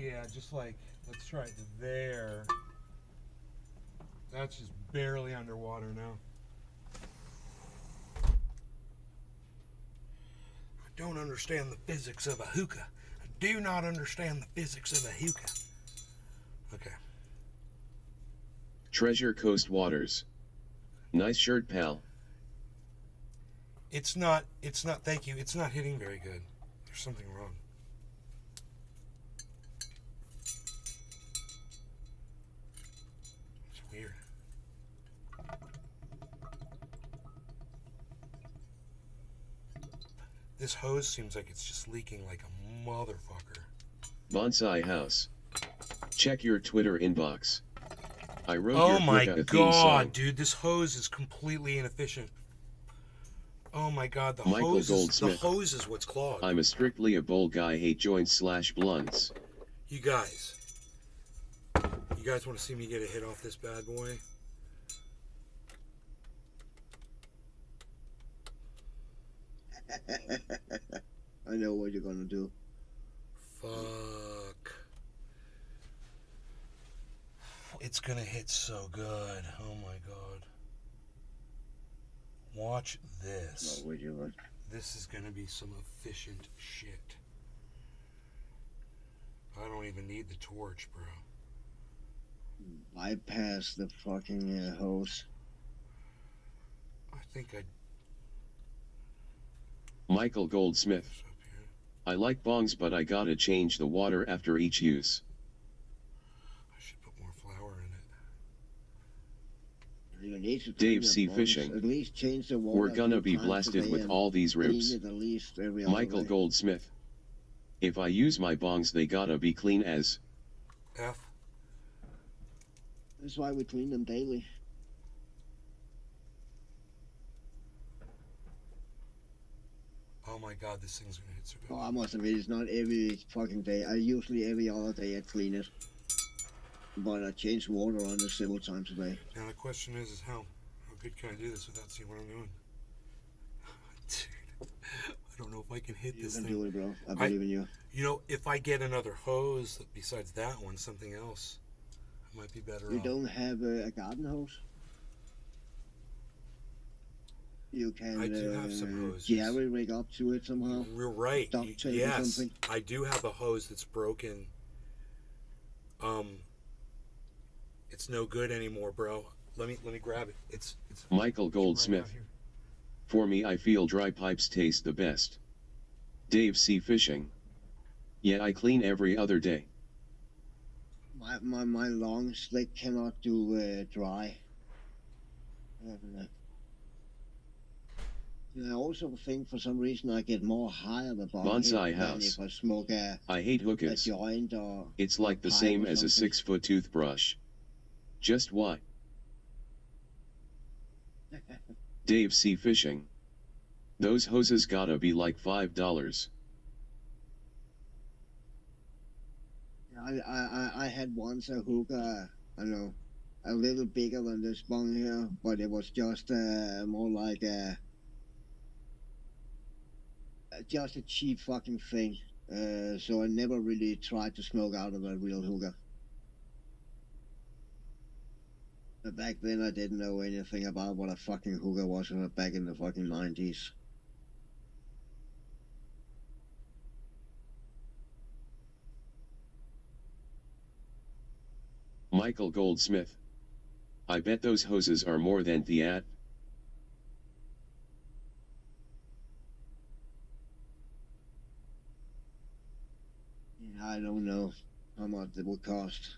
Yeah, just like, let's try it there. That's just barely underwater now. I don't understand the physics of a hookah. I do not understand the physics of a hookah. Okay. Treasure Coast Waters. Nice shirt, pal. It's not, thank you, it's not hitting very good. There's something wrong. It's weird. This hose seems like it's just leaking like a motherfucker. Bonsai House. Check your Twitter inbox. I wrote Oh your my hookah theme song. god, dude, this hose is completely inefficient. Oh my god, the Michael hose Goldsmith. is what's clogged. I'm a strictly a bowl guy, hate joints / blunts. You guys want to see me get a hit off this bad boy? I know what you're gonna do. Fuck. It's gonna hit so good. Oh my god. Watch this. No, what you want. This is gonna be some efficient shit. I don't even need the torch, bro. Bypass the fucking hose. I think I Michael Goldsmith. this up here. I like bongs, but I gotta change the water after each use. I should put more flour in it. You need to Dave clean C. your Fishing. bones. At least change the water. We're a gonna few be times a blasted day with and all these clean ribs. it at least every other Michael day. Goldsmith. If I use my bongs, they gotta be clean as. F. That's why we clean them daily. Oh my god, this thing's gonna hit so good. Oh, I must admit, it's not every fucking day. I usually every other day I clean it. But I change water on it several times a day. Now the question is how good can I do this without seeing what I'm doing? Dude, I don't know if I can hit You this can thing. do it, bro. I believe in you. You know, if I get another hose besides that one, something else, I might be better You off. don't have a garden hose? You can I do have some hoses. jerry rig up to it somehow. You're right. Duct tape or Yes, something? I do have a hose that's broken. It's no good anymore, bro. Let me grab it. It's Michael right out Goldsmith. here. For me, I feel dry pipes taste the best. Dave C. Fishing. Yeah, I clean every other day. My lungs, they cannot do dry. And I also think for some reason I get more high on the bottom Bonsai than House. if I smoke a I hate hookahs. joint or It's like the pipe same or as a something. 6-foot toothbrush. Just why? Dave C. Fishing. Those hoses gotta be like $5. I had once a hookah, I don't know, a little bigger than this bong here, but it was just more like just a cheap fucking thing. So I never really tried to smoke out of a real hookah. But back then I didn't know anything about what a fucking hookah was back in the fucking 90s. Michael Goldsmith. I bet those hoses are more than that. I don't know how much it would cost.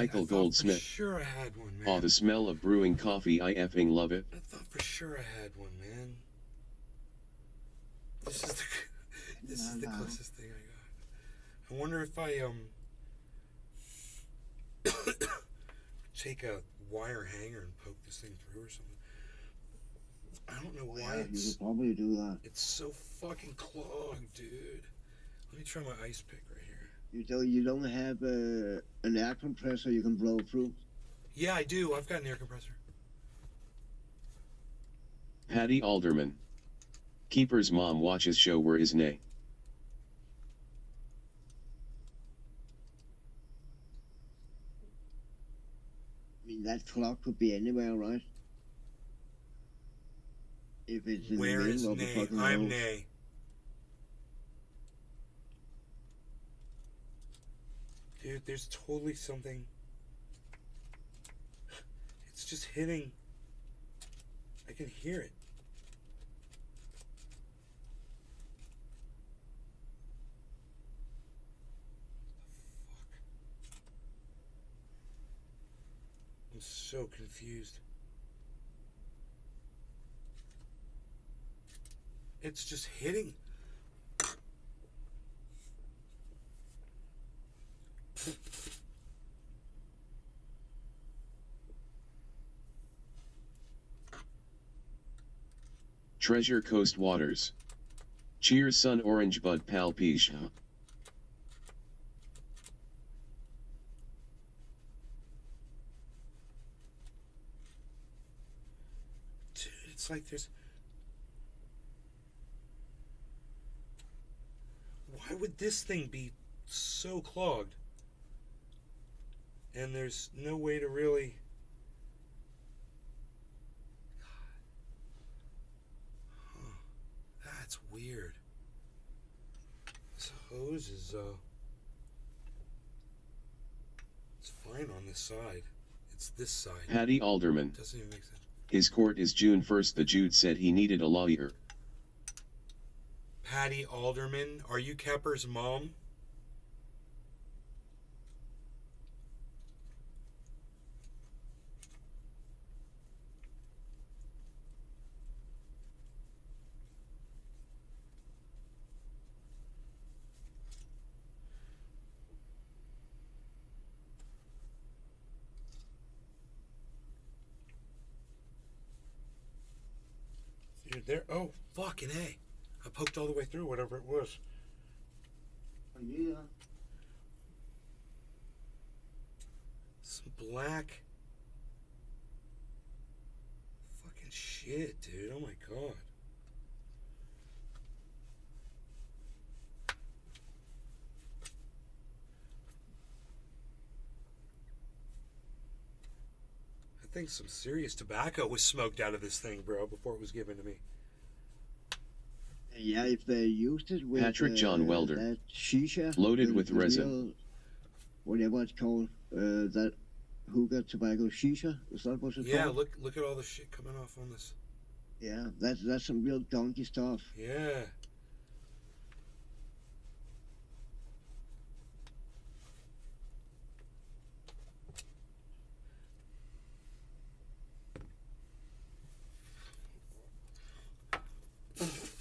Michael I thought for Goldsmith. sure I had one, man. Aw, the smell of brewing coffee, I effing love it. I thought for sure I had one, man. This is the this is the closest thing I got. I wonder if I take a wire hanger and poke this thing through or something. I don't know why You it's could probably do that. so fucking clogged, dude. Let me try my ice pick right here. You don't have an air compressor you can blow through? Yeah, I do. I've got an air compressor. Patty Alderman. Keeper's mom watches show Where Is Nay. I mean, that clock could be anywhere, right? If it's in Where the is middle of the Nay? fucking I'm road. Nay. Dude, there's totally something. It's just hitting. I can hear it. I'm so confused. It's just hitting. Treasure Coast Waters. Cheers, son. Orange Bud Pal Peach. Dude, it's like there's... Why would this thing be so clogged? And there's no way to really... Huh. That's weird. This hose is, it's fine on this side. It's this side. Patty Alderman. Doesn't even make sense. His court is June 1st. The Jude said he needed a lawyer. Patty Alderman, are you Kepper's mom? Dude, there. Oh, fucking A. I poked all the way through, whatever it was. Yeah. Some black. Fucking shit, dude. Oh my god. I think some serious tobacco was smoked out of this thing, bro, before it was given to me. Yeah, if they used it with Patrick John Welder. that shisha Loaded with the resin. real- whatever it's called, that hookah tobacco shisha. Is that what it's Yeah, called? look at all the shit coming off on this. Yeah, that's some real donkey stuff. Yeah.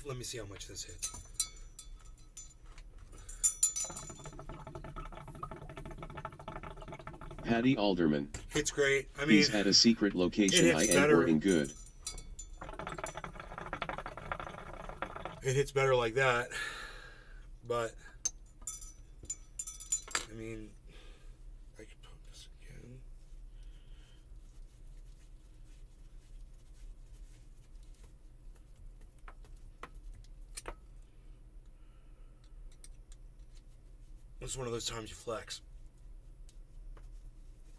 Let me see how much this hits. Patty Alderman. It's great. I mean, He's at a secret location. it I hits am better. working good. it hits better like that. But, I mean, I could poke this again. This is one of those times you flex.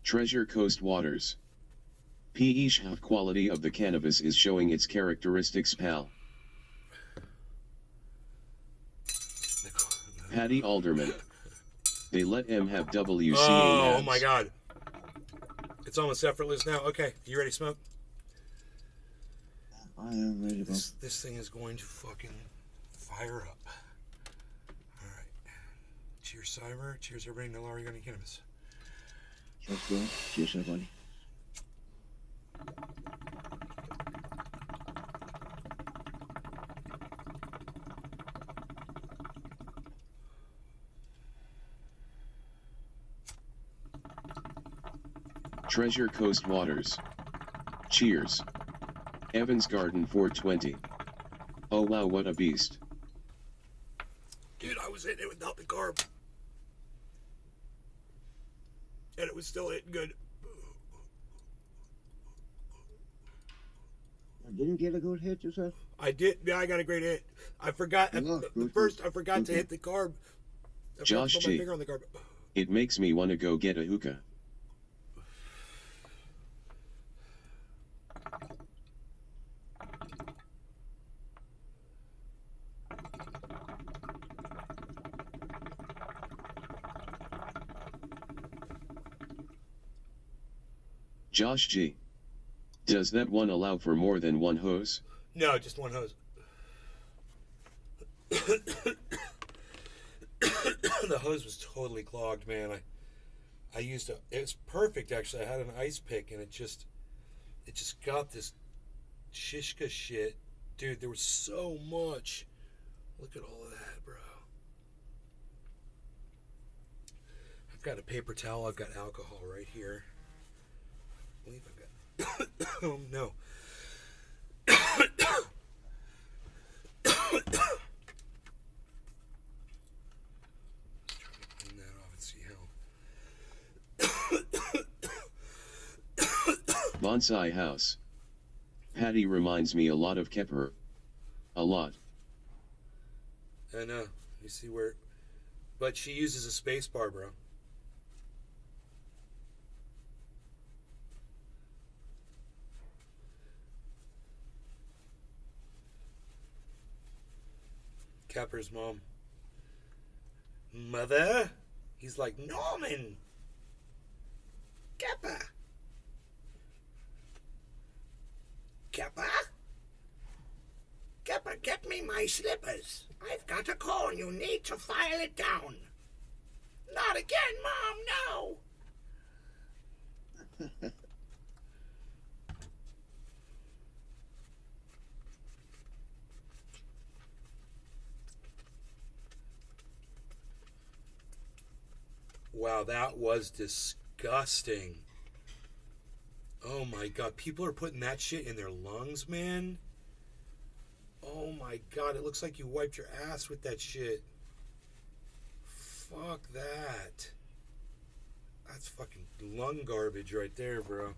Treasure Coast Waters. PE quality of the cannabis is showing its characteristics, pal. Patty Alderman. They let him have WCA Oh nabs. my god. It's almost effortless now. Okay, you ready to smoke? I am ready, bro. This thing is going to fucking fire up. Alright. Cheers, Cyber. Cheers, everybody. No longer got any cannabis. Sounds good. Cheers, everybody. Treasure Coast Waters. Cheers. Evans Garden 420. Oh wow, what a beast. Dude, I was hitting it without the carb. And it was still hitting good. I didn't get a good hit, you said? I did. Yeah, I got a great hit. I forgot. Oh, the good, first, good. I forgot to hit the carb. I forgot Josh to put my G. finger on the carb. It makes me wanna go get a hookah. Josh G. Does that one allow for more than one hose? No, just one hose. The hose was totally clogged, man. I used it was perfect actually. I had an ice pick and it just got this shishka shit. Dude, there was so much. Look at all of that, bro. I've got a paper towel, I've got alcohol right here. I believe I've got oh no. Clean that off and see how. Bonsai House. Patty reminds me a lot of Kepper. A lot. I know. You see where, but she uses a space bar, bro. Kepper's mom. Mother? He's like, Norman! Kepper! Kepper? Kepper, get me my slippers. I've got a call and you need to file it down. Not again, Mom, no! Wow, that was disgusting. Oh my god, people are putting that shit in their lungs, man. Oh my god, it looks like you wiped your ass with that shit. Fuck that. That's fucking lung garbage right there, bro.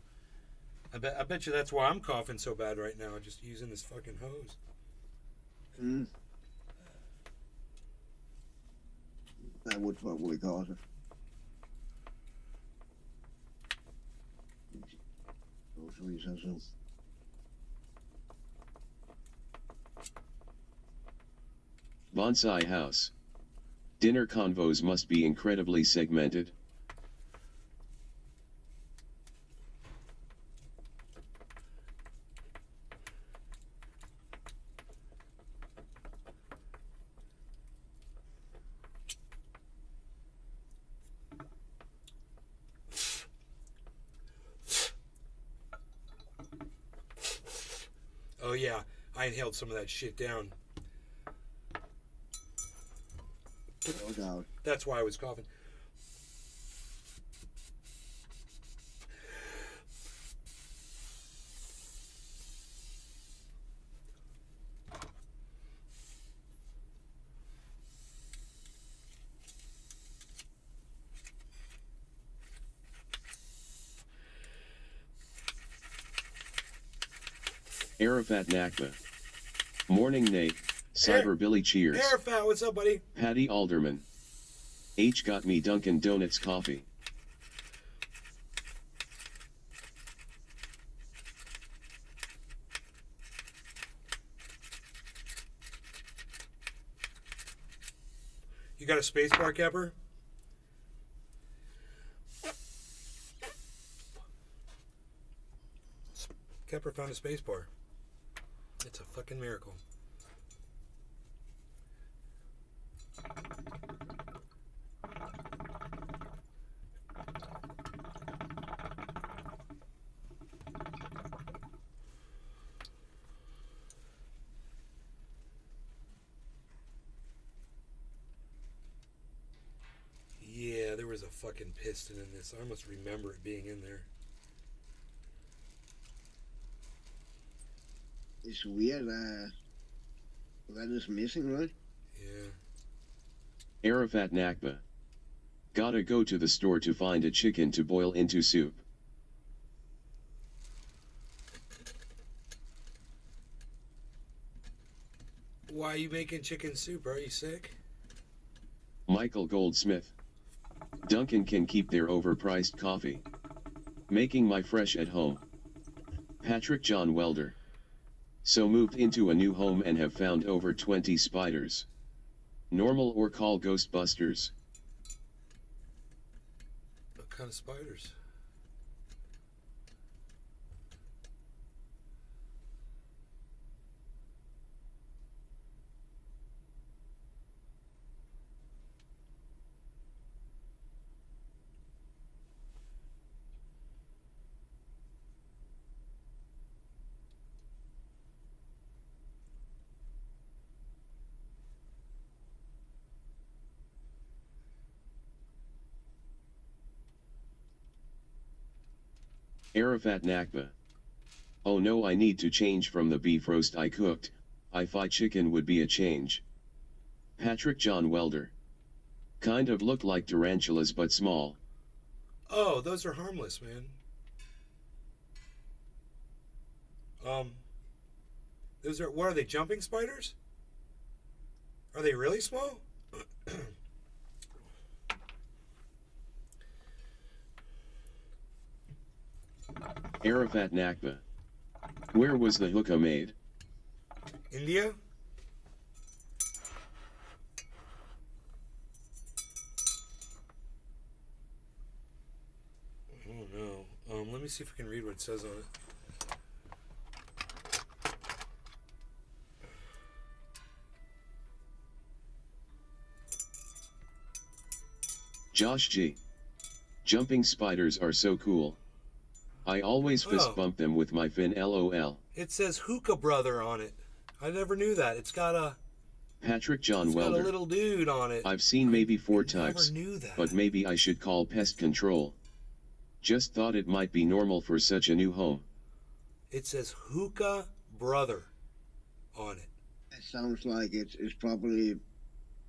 I bet you that's why I'm coughing so bad right now, just using this fucking hose. Mm. That would probably cause it. Groceries or something. Bonsai House. Dinner convos must be incredibly segmented. Oh yeah, I inhaled some of that shit down. No doubt. That's why I was coughing. Arafat Nakba. Morning Nate. Cyber Billy cheers. Arafat, what's up, buddy? Patty Alderman. H got me Dunkin' Donuts coffee. You got a space bar, Kepper? Kepper found a space bar. It's a fucking miracle. was a fucking piston in this. I almost remember it being in there. It's weird that is missing, right? Yeah. Arafat Nakba. Gotta go to the store to find a chicken to boil into soup. Why are you making chicken soup? Are you sick? Michael Goldsmith. Duncan can keep their overpriced coffee. Making my fresh at home. Patrick John Welder. So moved into a new home and have found over 20 spiders. Normal or call Ghostbusters. What kind of spiders? Arafat Nakba. Oh no, I need to change from the beef roast I cooked. I thought chicken would be a change. Patrick John Welder. Kind of look like tarantulas but small. Oh, those are harmless, man. Those are, what are they, jumping spiders? Are they really small? Arafat Nakba. Where was the hookah made? India? Oh no. Let me see if I can read what it says on it. Josh G. Jumping spiders are so cool. I always fist bump them with my fin, lol. It says Hookah Brother on it. I never knew that. It's got a Patrick John it's Welder. got a little dude on it. I've seen maybe 4 types, never knew that. but maybe I should call pest control. Just thought it might be normal for such a new home. It says Hookah Brother on it. It sounds like it's probably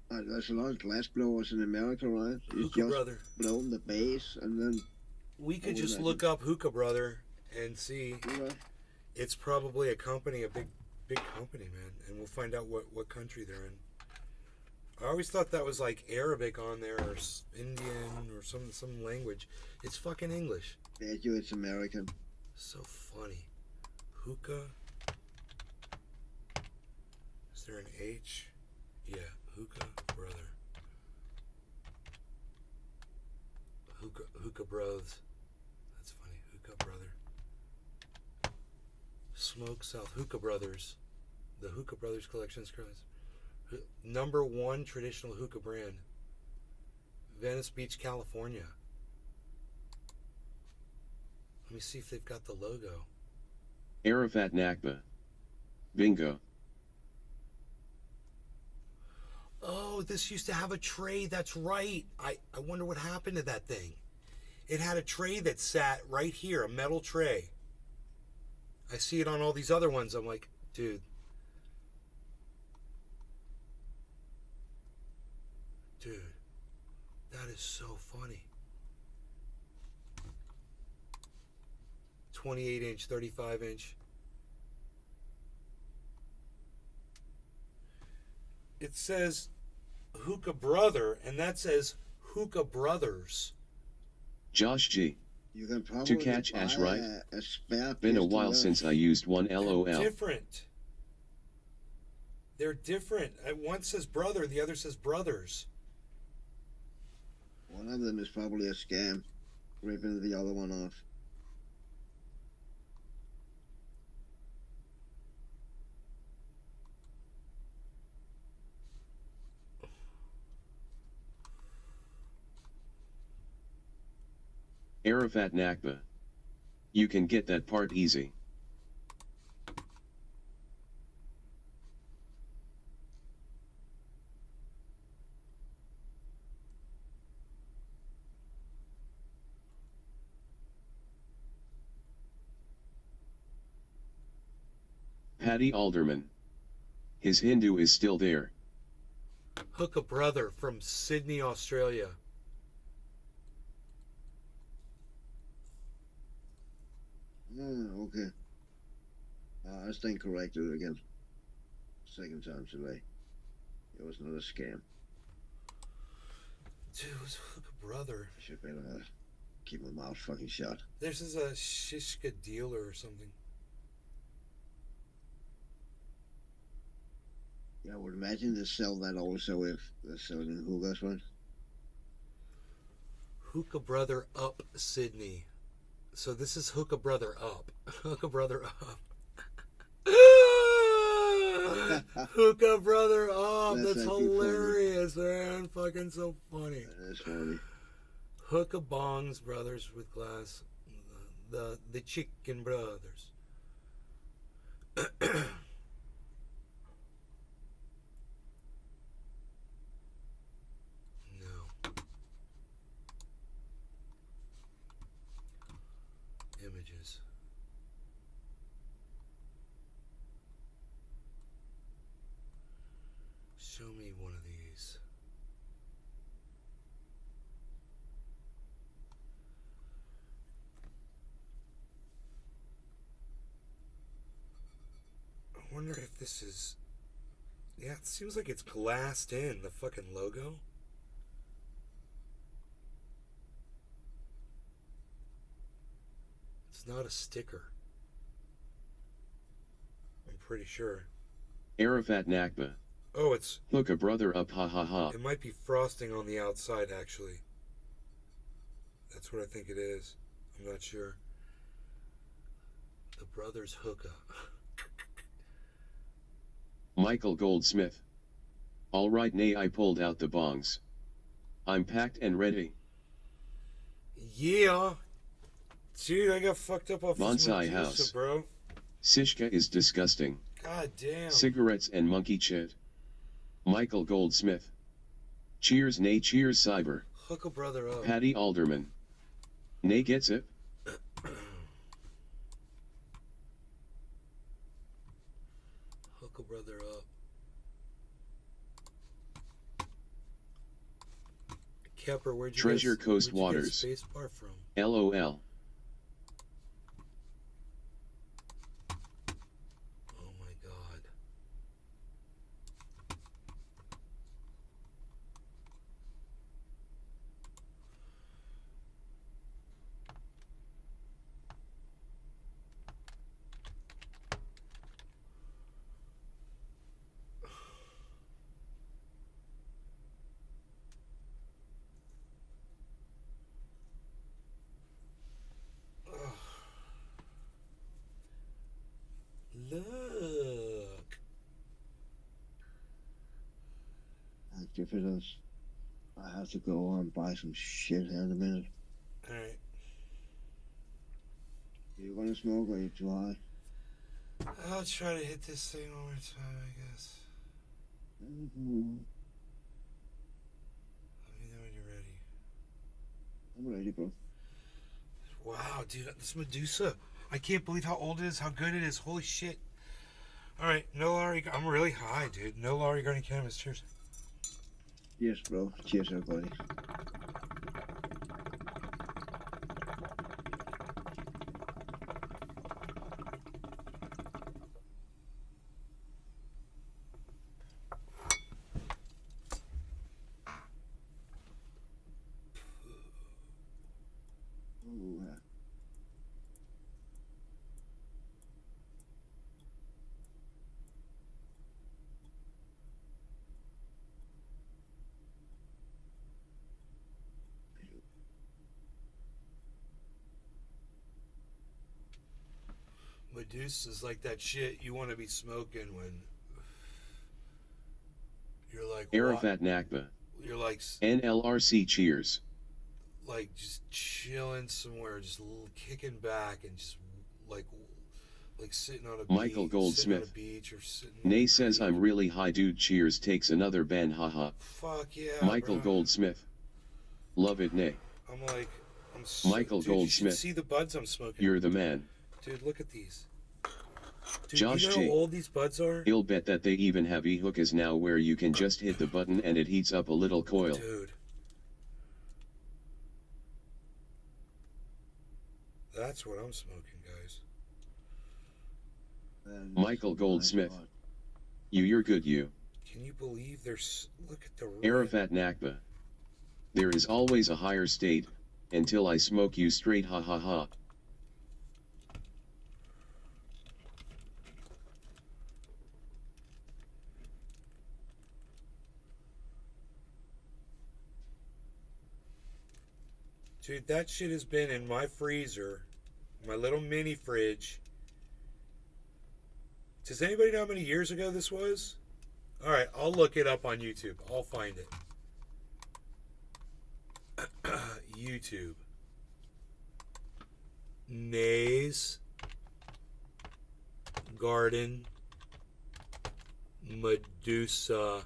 there's a lot of glass blowers in America, right? It's Hookah just Brother. blown the base and then We could would just imagine. look up Hookah Brother and see. you know, It's probably a company, a big company, man, and we'll find out what country they're in. I always thought that was like Arabic on there or Indian or some language. It's fucking English. bet you it's American. So funny. Hookah. Is there an H? Yeah, Hookah Brother. Hookah Bros. That's funny. Hookah Brother. Smoke South. Hookah Brothers. The Hookah Brothers collection is number 1 traditional hookah brand. Venice Beach, California. Let me see if they've got the logo. Arafat Nakba. Bingo. Oh, this used to have a tray. That's right. I wonder what happened to that thing. It had a tray that sat right here, a metal tray. I see it on all these other ones. I'm like, dude. Dude, that is so funny. 28 inch, 35 inch. It says Hookah Brother, and that says Hookah Brothers. Josh G. You can probably To catch buy Ash right. a spare Been a pistol while there. since I used one, lol. They're different. They're different. One says brother, the other says brothers. One of them is probably a scam, ripping the other one off. Arafat Nakba. You can get that part easy. Paddy Alderman. His Hindu is still there. Hook a brother from Sydney, Australia. Okay. I stand corrected again. Second time today. It was not a scam. Dude, who's Hook a brother? I should better keep my mouth fucking shut. This is a Shishka dealer or something. Yeah, I would imagine they sell that also if they're selling hookahs, right? Hook a brother up Sydney. So this is Hook a brother up. Hook a brother up. Hook a brother up. That's actually hilarious, man. Fucking so funny. That's funny. Hook a bongs brothers with glass. The chicken brothers. No. Images. Show me one of these. I wonder if this is... Yeah, it seems like it's glassed in, the fucking logo. It's not a sticker. I'm pretty sure. Arafat Nakba. Oh, it's... Hook a brother up, ha ha ha. It might be frosting on the outside, actually. That's what I think it is. I'm not sure. The Brothers Hookah. Michael Goldsmith. Alright, nay, I pulled out the bongs. I'm packed and ready. Yeah. Dude, I got fucked up off Bonsai this Medusa, house. bro. Sishka is disgusting. God damn. Cigarettes and monkey shit. Michael Goldsmith. Cheers, nay, cheers, cyber. Hook a brother up. Paddy Alderman. Nay, gets it. Hook a brother up. Kepper, where'd you Treasure get, Coast where'd you Waters. get Spacebar from? LOL. Oh my god. Look. If it is, I have to go and buy some shit here in a minute. Alright. You gonna smoke or you too high? I'll try to hit this thing one more time, I guess. Mm-hmm. Let me know when you're ready. I'm ready, bro. Wow, dude, this Medusa. I can't believe how old it is, how good it is. Holy shit. Alright, no Laurie. I'm really high, dude. No Laurie Garden Cannabis. Cheers. Yes, bro. Cheers, everybody. Ooh, Medusa's like that shit you want to be smoking when you're like Arafat Nakba. You're like NLRC cheers. just chilling somewhere, just kicking back and just like sitting on a Michael beach, Goldsmith. sitting on a beach or sitting. Nay says I'm really high, dude. Cheers, takes another ban, haha. Fuck yeah. Michael bro. Goldsmith. Love it, nay. I'm so, Michael dude, you Goldsmith. should see the buds I'm smoking. You're the man. Dude, look at these. Dude, Josh you know G. how old these buds are? You'll bet that they even have e-hookahs now where you can just hit the button and it heats up a little coil. Dude. That's what I'm smoking, guys. Michael Goldsmith. You're good, you. Can you believe there's... Look at the red. Arafat Nakba. There is always a higher state, until I smoke you straight, ha ha ha. Dude, that shit has been in my freezer, my little mini fridge. Does anybody know how many years ago this was? Alright, I'll look it up on YouTube. I'll find it. YouTube. Nays Garden Medusa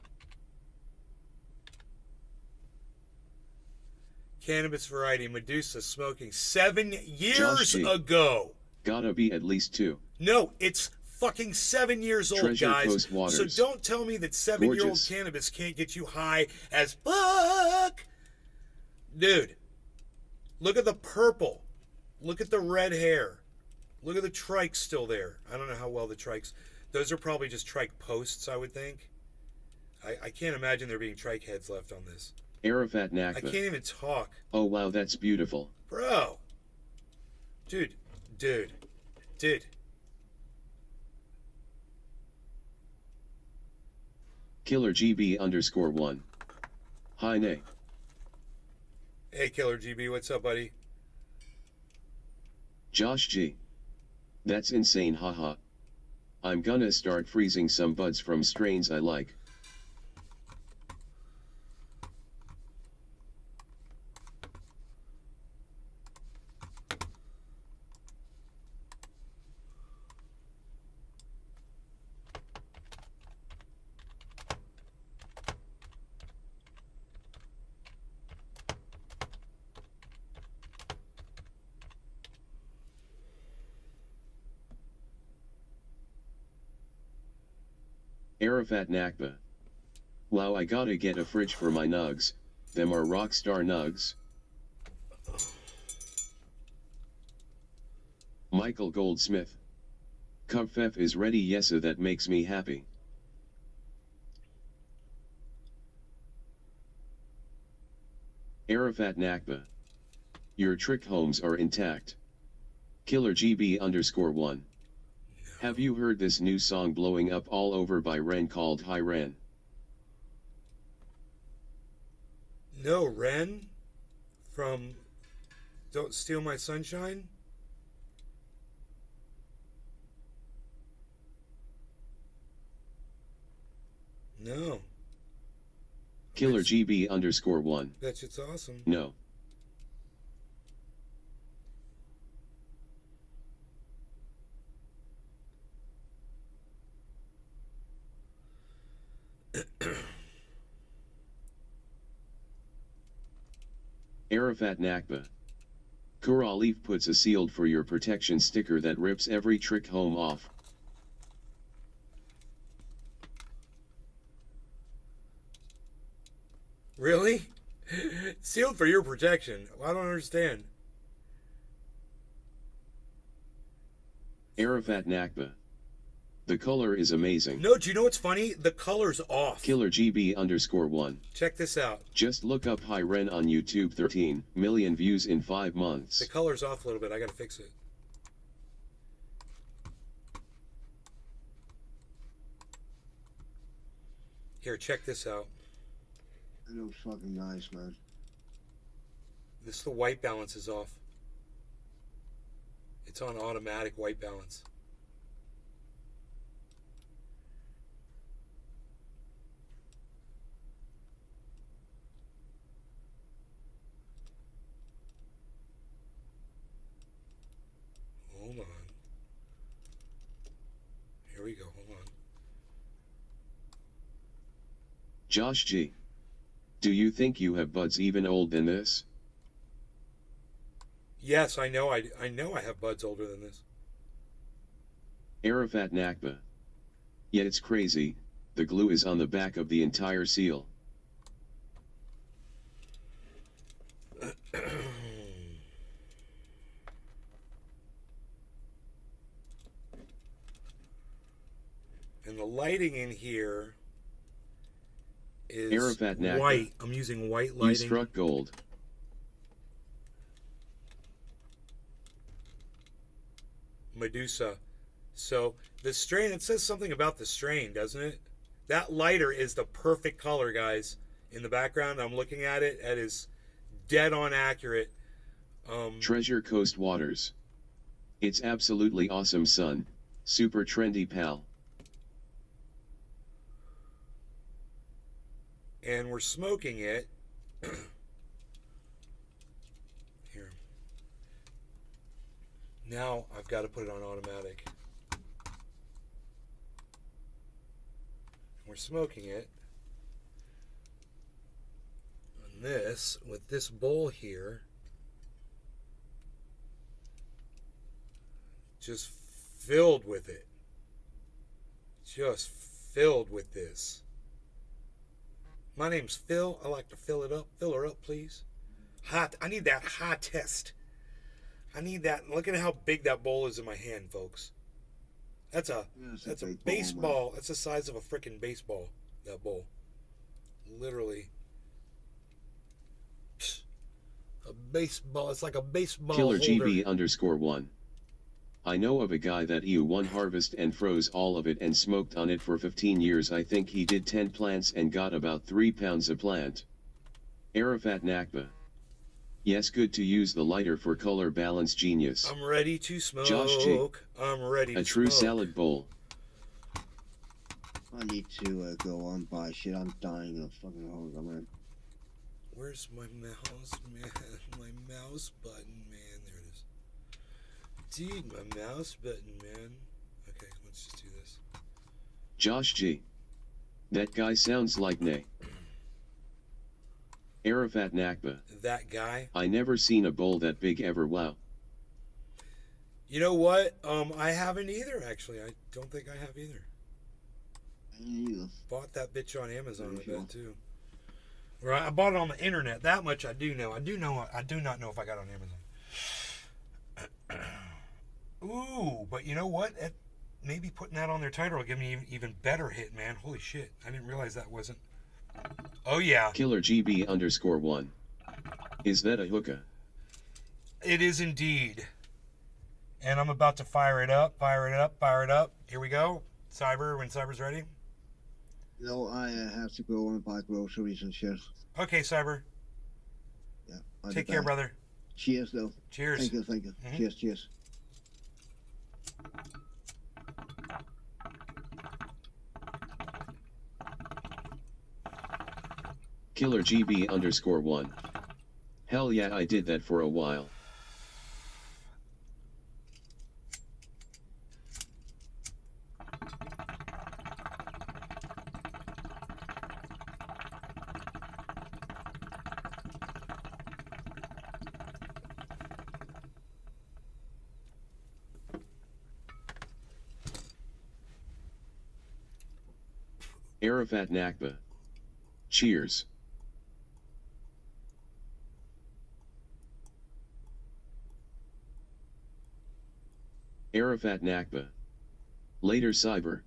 cannabis variety Medusa smoking 7 years Josh G. ago. Gotta be at least 2. No, it's fucking 7 years old, Treasure guys. Coast So Waters. don't tell me that 7-year-old Gorgeous. cannabis can't get you high as fuck. Dude, look at the purple. Look at the red hair. Look at the trikes still there. I don't know how well the trikes... Those are probably just trike posts, I would think. I can't imagine there being trike heads left on this. Arafat I Nakba. can't even talk. Oh wow, that's beautiful. Bro. Dude. Killer GB _1. Hi nay. Hey, Killer GB, what's up, buddy? Josh G. That's insane, haha. I'm gonna start freezing some buds from strains I like. Arafat Nakba. Wow, I gotta get a fridge for my nugs. Them are rockstar nugs. Michael Goldsmith. Cupfef is ready, yesa, that makes me happy. Arafat Nakba. Your trick homes are intact. Killer GB _1. Have you heard this new song blowing up all over by Ren called Hi Ren? No, Ren from Don't Steal My Sunshine? No. Killer GB _1. That shit's awesome. No. Arafat Nakba. Kuraleaf puts a sealed for your protection sticker that rips every trick home off. Really? Sealed for your protection. I don't understand. Arafat Nakba. The color is amazing. No, do you know what's funny? The color's off. Killer GB _1. Check this out. Just look up Hi Ren on YouTube. 13 million views in 5 months. The color's off a little bit. I gotta fix it. Here, check this out. That looks fucking nice, man. The white balance is off. It's on automatic white balance. Hold on. Here we go. Hold on. Josh G. Do you think you have buds even old than this? Yes, I know. I know I have buds older than this. Arafat Nakba. Yet it's crazy, the glue is on the back of the entire seal. And the lighting in here is Arafat Nakba. white. I'm using white You lighting. struck gold. Medusa. So the strain, it says something about the strain, doesn't it? That lighter is the perfect color, guys. In the background, I'm looking at it. It is dead on accurate. Treasure Coast Waters. It's absolutely awesome, son. Super trendy, pal. And we're smoking it. Here. Now I've got to put it on automatic. We're smoking it. And this, with this bowl here, just filled with it. Just filled with this. My name's Phil. I like to fill it up. Fill her up, please. Hot. I need that high test. I need that. Look at how big that bowl is in my hand, folks. That's a big bowl, baseball. That's the size of a freaking baseball. That bowl. Literally. A baseball. It's like a baseball Killer holder. GB_1. I know of a guy that EU1 harvest and froze all of it and smoked on it for 15 years. I think he did 10 plants and got about 3 pounds a plant. Arafat Nakba. Yes, good to use the lighter for color balance, genius. I'm ready to smoke. Josh G. I'm ready to A true smoke. salad bowl. I need to go on by shit. I'm dying of fucking hunger, man. Where's my mouse, man? My mouse button, man. There it is. Dude, my mouse button, man. Okay, let's just do this. Josh G. That guy sounds like Nay. Arafat Nakba. That guy. I never seen a bowl that big ever, wow. You know what? I haven't either, actually. I don't think I have either. Bought that bitch on Amazon, I bet, too. Right, I bought it on the internet. That much I do know. I do not know if I got it on Amazon. Ooh, but you know what? Maybe putting that on their title will give me an even better hit, man. Holy shit. I didn't realize that wasn't. Oh, yeah. Killer GB_1. Is that a hookah? It is indeed. And I'm about to fire it up, fire it up, fire it up. Here we go. Cyber, when Cyber's ready. No, I have to go and buy groceries and shit. Okay, Cyber. Yeah. I'll Take be care, back. brother. Cheers, though. Cheers. Thank you, thank you. Mhm. Cheers, cheers. Killer GB_1. Hell yeah, I did that for a while. Arafat Nakba. Cheers. Arafat Nakba. Later, Cyber.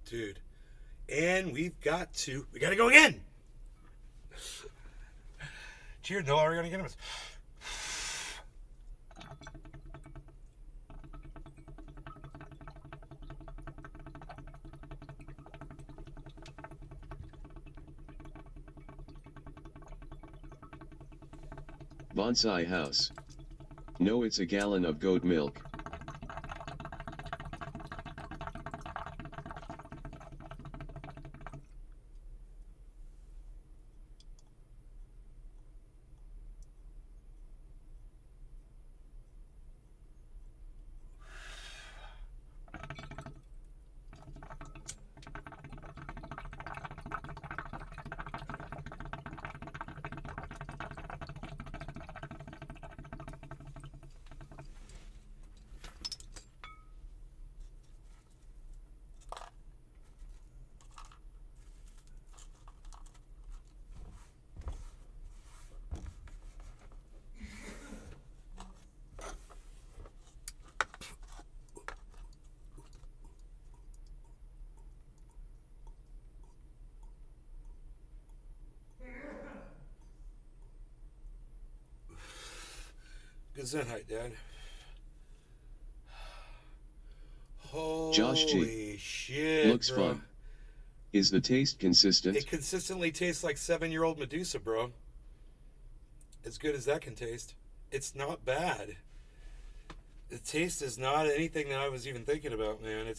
Dude. And we got to go again. Cheers. No, are we gonna get him? Bonsai house. No, it's a gallon of goat milk. Gesundheit, Dad. Holy Josh G. shit, Looks bro. fun. Is the taste consistent? It consistently tastes like 7-year-old Medusa, bro. As good as that can taste. It's not bad. The taste is not anything that I was even thinking about, man.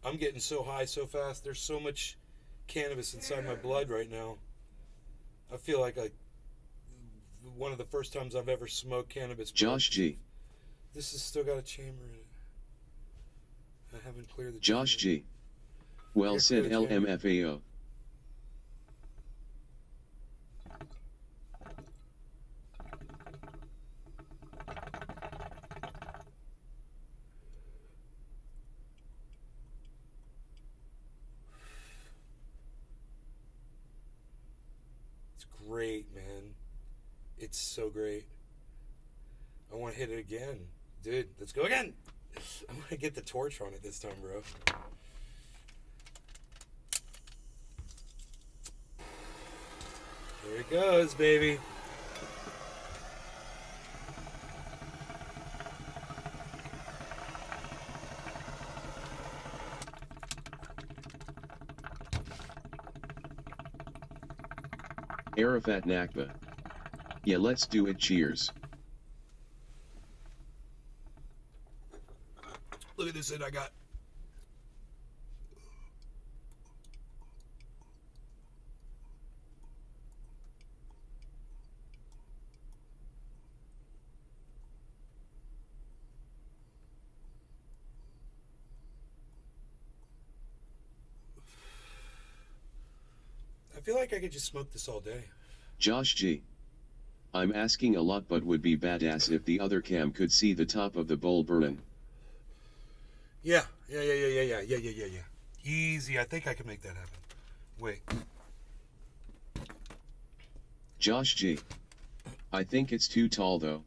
I'm getting so high so fast. There's so much cannabis inside my blood right now. I feel like one of the first times I've ever smoked cannabis. Josh G. This has still got a chamber in it. I haven't cleared the Josh chamber. G. Well Yeah, said, clear the chamber. LMFAO. It's great, man. It's so great. I want to hit it again. Dude, let's go again. I want to get the torch on it this time, bro. Here it goes, baby. Arafat Nakba. Yeah, let's do it. Cheers. Look at this shit I got. I feel like I could just smoke this all day. Josh G. I'm asking a lot, but would be badass if the other cam could see the top of the bowl burning. Yeah. Easy. I think I can make that happen. Wait. Josh G. I think it's too tall though.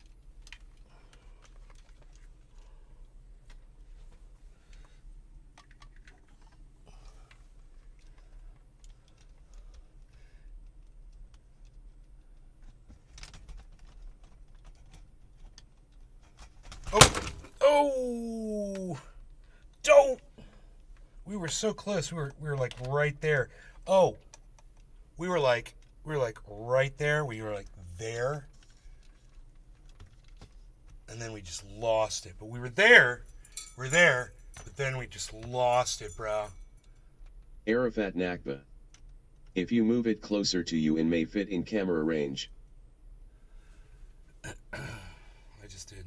Oh! Don't! We were so close. We were like right there. Oh, we were like right there. We were like there, and then we just lost it. But we were there. We're there, but then we just lost it, bro. Arafat Nakba. If you move it closer to you and may fit in camera range. I just did.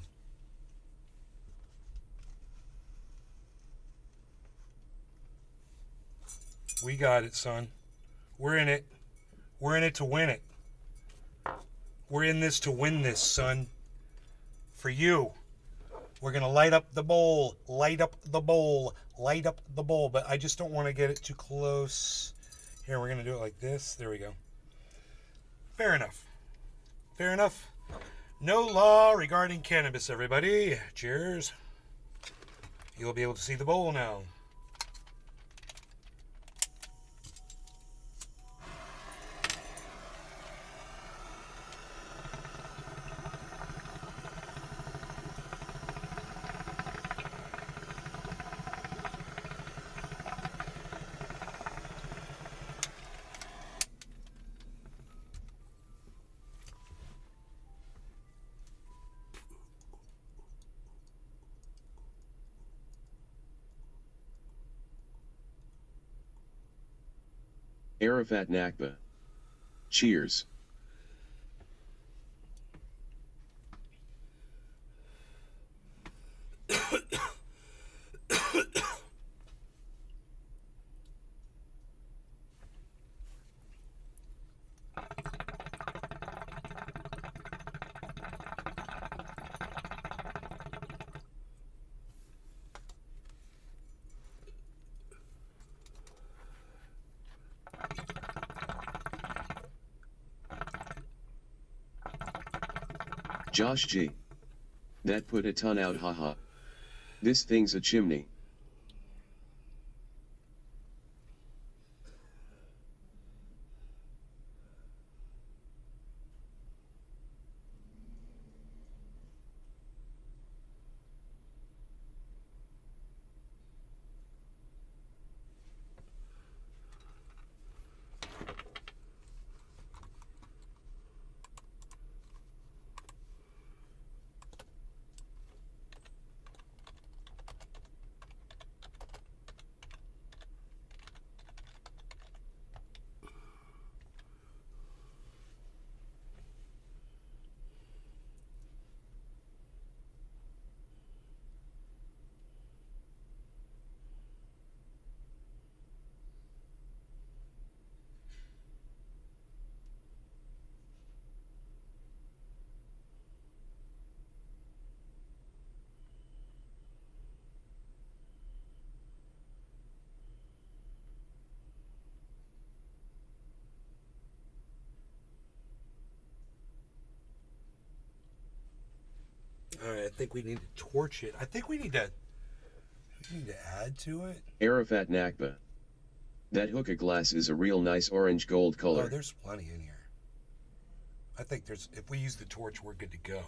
We got it, son. We're in it. We're in it to win it. We're in this to win this, son. For you. We're going to light up the bowl. Light up the bowl. Light up the bowl. But I just don't want to get it too close. Here, we're going to do it like this. There we go. Fair enough. Fair enough. No law regarding cannabis, everybody. Cheers. You'll be able to see the bowl now. Arafat Nakba. Cheers. Josh G. That put a ton out, haha. This thing's a chimney. All right, I think we need to torch it. I think we need to add to it. Arafat Nakba. That hookah glass is a real nice orange gold Oh, color. there's plenty in here. I think if we use the torch, we're good to go.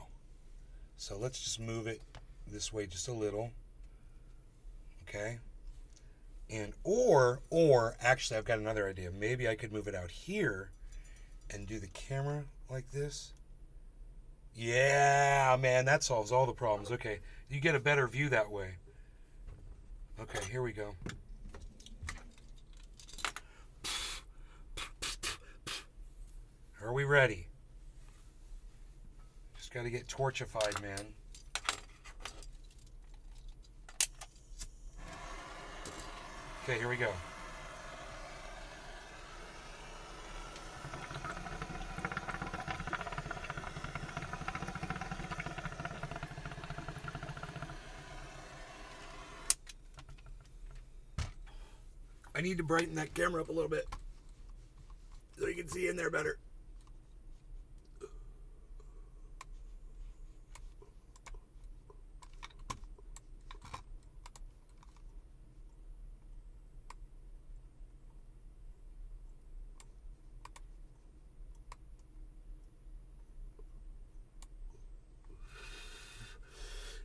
So let's just move it this way just a little. Okay. And or actually I've got another idea. Maybe I could move it out here and do the camera like this. Yeah, man, that solves all the problems. Okay, you get a better view that way. Okay, here we go. Are we ready? Just got to get torchified, man. Okay, here we go. I need to brighten that camera up a little bit so you can see in there better.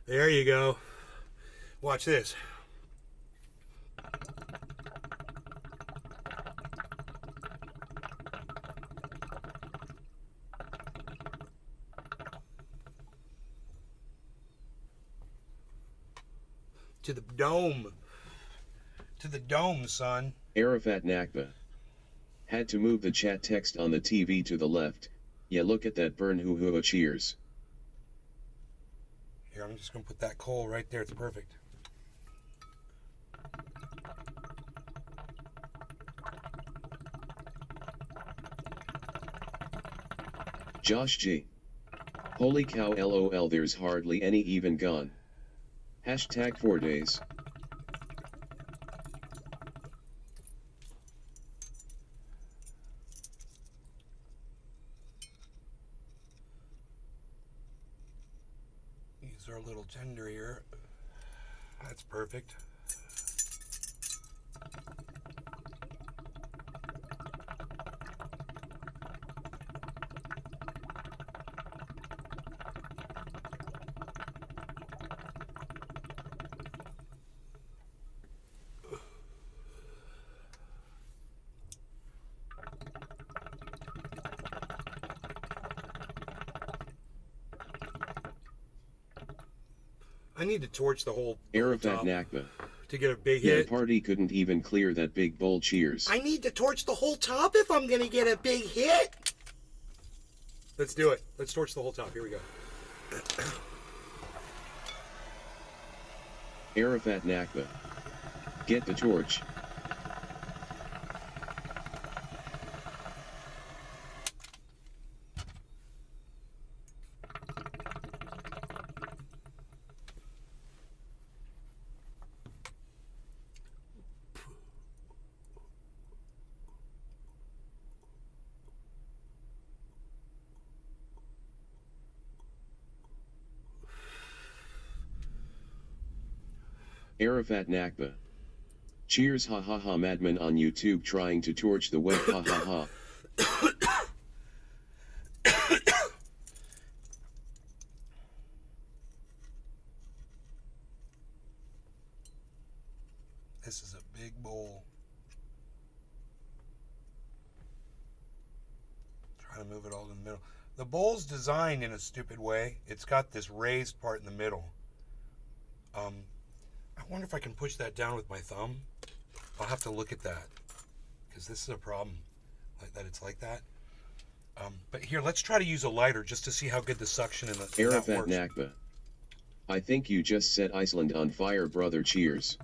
There you go. Watch this. To the dome. To the dome, son. Arafat Nakba. Had to move the chat text on the TV to the left. Yeah, look at that burn, hoo hoo, cheers. Here, I'm just going to put that coal right there. It's perfect. Josh G. Holy cow, lol, there's hardly any even gone. Hashtag 4 days. These are a little tender here. That's perfect. I need to torch the whole Arafat top Nakba. to get a big Yeah, hit. party couldn't even clear that big bowl, cheers. I need to torch the whole top if I'm going to get a big hit. Let's do it. Let's torch the whole top. Here we go. Arafat Nakba. Get the torch. Arafat Nakba. Cheers, ha ha ha, madman on YouTube trying to torch the web, ha ha ha. This is a big bowl. Trying to move it all in the middle. The bowl's designed in a stupid way. It's got this raised part in the middle. I wonder if I can push that down with my thumb. I'll have to look at that because this is a problem, like that. It's like that. But here, let's try to use a lighter just to see how good the suction in the Arafat Nakba. I think you just set Iceland on fire, brother. Cheers.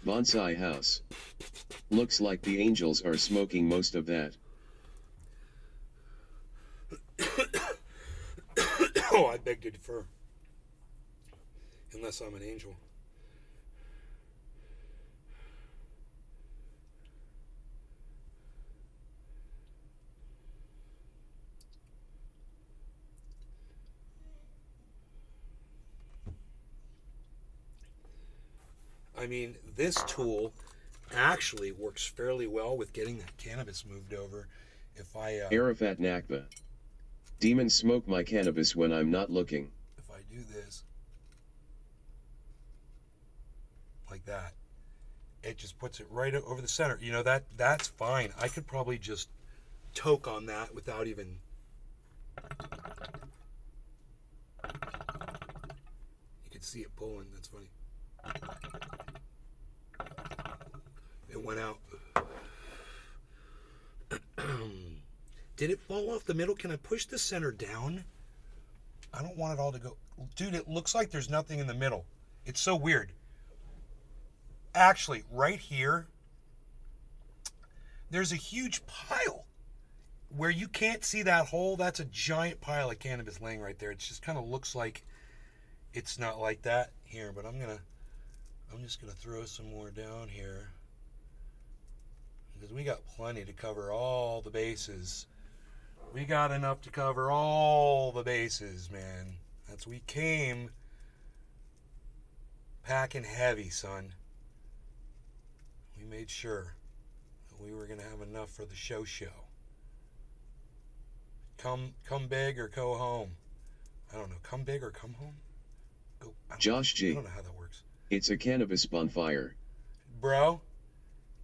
Bonsai house. Looks like the angels are smoking most of that. Oh, I beg to differ. Unless I'm an angel. I mean, this tool actually works fairly well with getting that cannabis moved over. If I Arafat Nakba. Demons smoke my cannabis when I'm not looking. if I do this like that, it just puts it right over the center. You know, that's fine. I could probably just toke on that without even. You could see it pulling. That's funny. It went out. Did it fall off the middle? Can I push the center down? I don't want it all to go. Dude, it looks like there's nothing in the middle. It's so weird. Actually, right here, there's a huge pile where you can't see that hole. That's a giant pile of cannabis laying right there. It just kind of looks like it's not like that here, but I'm just gonna throw some more down here because we got plenty to cover all the bases. We got enough to cover all the bases, man. We came packing heavy, son. We made sure that we were gonna have enough for the show. Come big or go home. I don't know. Come big or come home. Josh G. I don't know how that works. It's a cannabis bonfire. Bro,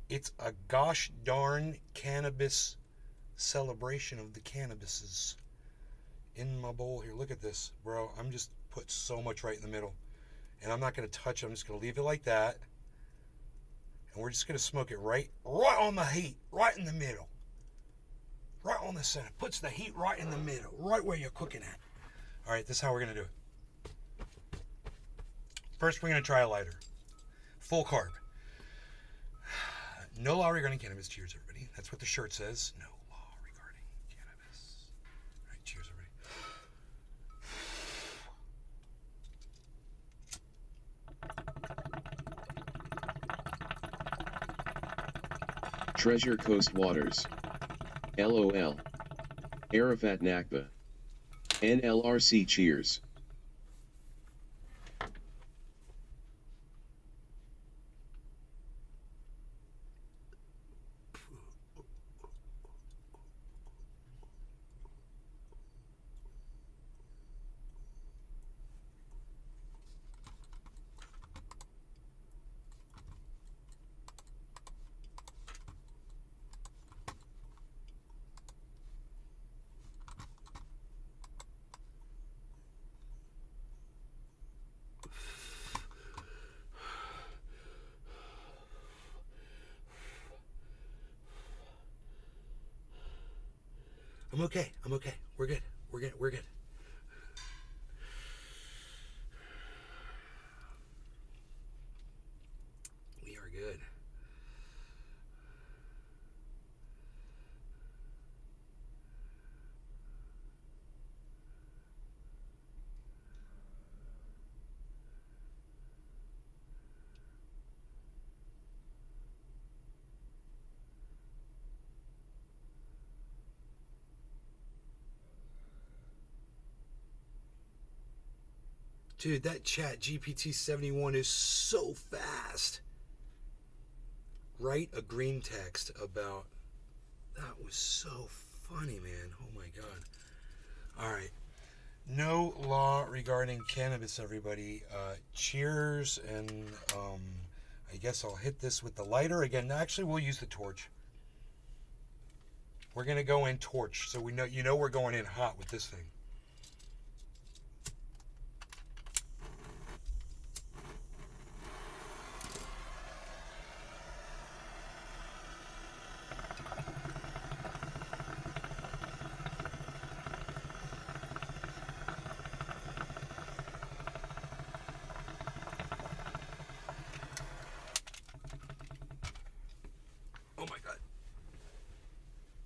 it's a gosh darn cannabis celebration of the cannabises in my bowl here. Look at this, bro. I'm just put so much right in the middle, and I'm not going to touch it. I'm just going to leave it like that, and we're just going to smoke it right on the heat, right in the middle, right on the center. Puts the heat right in the middle, right where you're cooking at. All right, this is how we're going to do it. First, we're going to try a lighter, full carb. No law regarding cannabis. Cheers, everybody. That's what the shirt says. No law regarding cannabis. All right, cheers, everybody. Treasure Coast Waters. LOL. Arafat Nakba. NLRC cheers. I'm okay. We're good. We're good. We are good. Dude, that chat GPT-71 is so fast. Write a green text about... That was so funny, man. Oh my god. Alright. No law regarding cannabis, everybody. Cheers, and I guess I'll hit this with the lighter. Again, actually, we'll use the torch. We're going to go in torch, so we know, we're going in hot with this thing.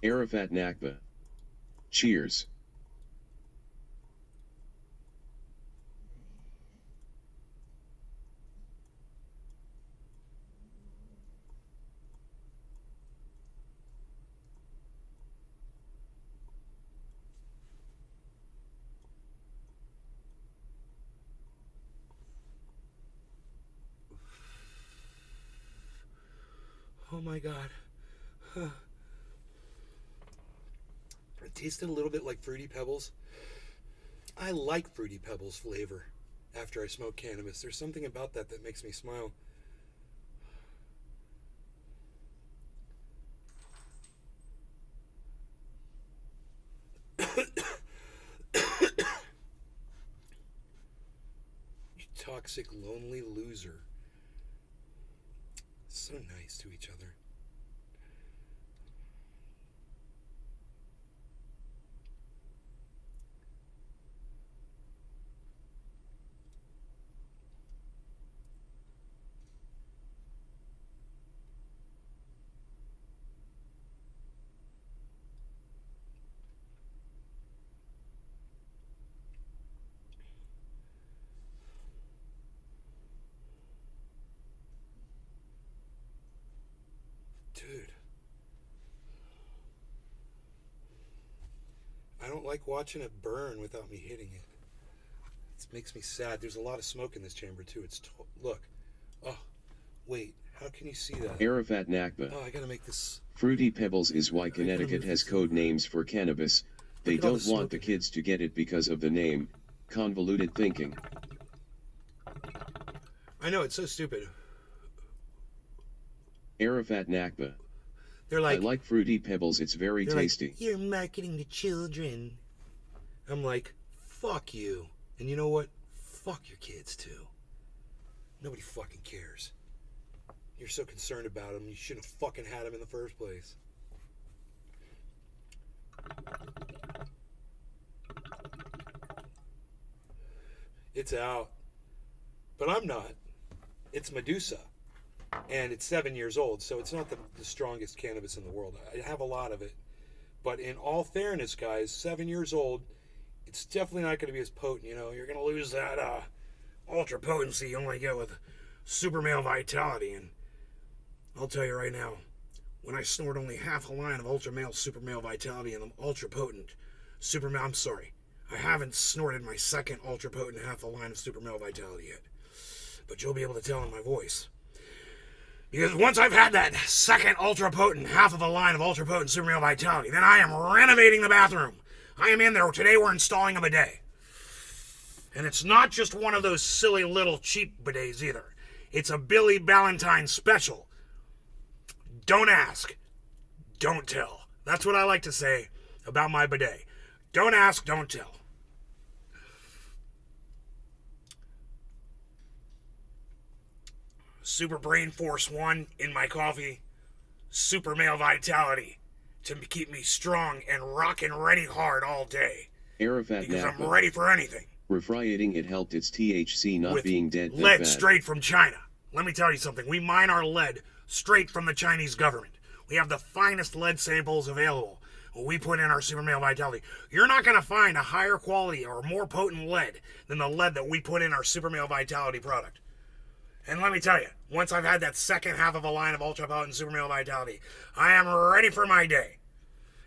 Arafat Nakba. Cheers. Oh my god. It tasted a little bit like Fruity Pebbles. I like Fruity Pebbles flavor after I smoke cannabis. There's something about that that makes me smile. You toxic, lonely loser. So nice to each other. Dude. I don't like watching it burn without me hitting it. It makes me sad. There's a lot of smoke in this chamber too. Look. Oh, wait. How can you see that? Arafat Nakba. Oh, I gotta make this. Fruity Pebbles is why Connecticut has code names for cannabis. They Look at all don't the want the smoke. kids to get it because of the name. Convoluted thinking. I know, it's so stupid. Arafat Nakba. They're like, I like Fruity Pebbles, it's very they're tasty. like, you're marketing to children. I'm like, fuck you. And you know what? Fuck your kids too. Nobody fucking cares. You're so concerned about them, you shouldn't have fucking had them in the first place. It's out. But I'm not. It's Medusa. And it's 7 years old, so it's not the strongest cannabis in the world. I have a lot of it. But in all fairness, guys, 7 years old, it's definitely not going to be as potent. You know, you're going to lose that ultra potency you only get with super male vitality. And I'll tell you right now, when I snort only half a line of ultra male super male vitality and I'm ultra potent super male, I'm sorry, I haven't snorted my second ultra potent half a line of super male vitality yet. But you'll be able to tell in my voice. Because once I've had that second ultra potent half of a line of ultra potent super male vitality, then I am renovating the bathroom. I am in there. Today we're installing a bidet. And it's not just one of those silly little cheap bidets either. It's a Billy Ballantyne special. Don't ask. Don't tell. That's what I like to say about my bidet. Don't ask, don't tell. Super Brain Force 1 in my coffee. Super Male Vitality to keep me strong and rockin' ready hard all day. Arafat Because I'm Nakba. ready for anything. Refrieting it helped its THC not With being dead that lead bad. straight from China. Let me tell you something. We mine our lead straight from the Chinese government. We have the finest lead samples available. We put in our Super Male Vitality. You're not going to find a higher quality or more potent lead than the lead that we put in our Super Male Vitality product. And let me tell you, once I've had that second half of a line of Ultra Potent Super Male Vitality, I am ready for my day.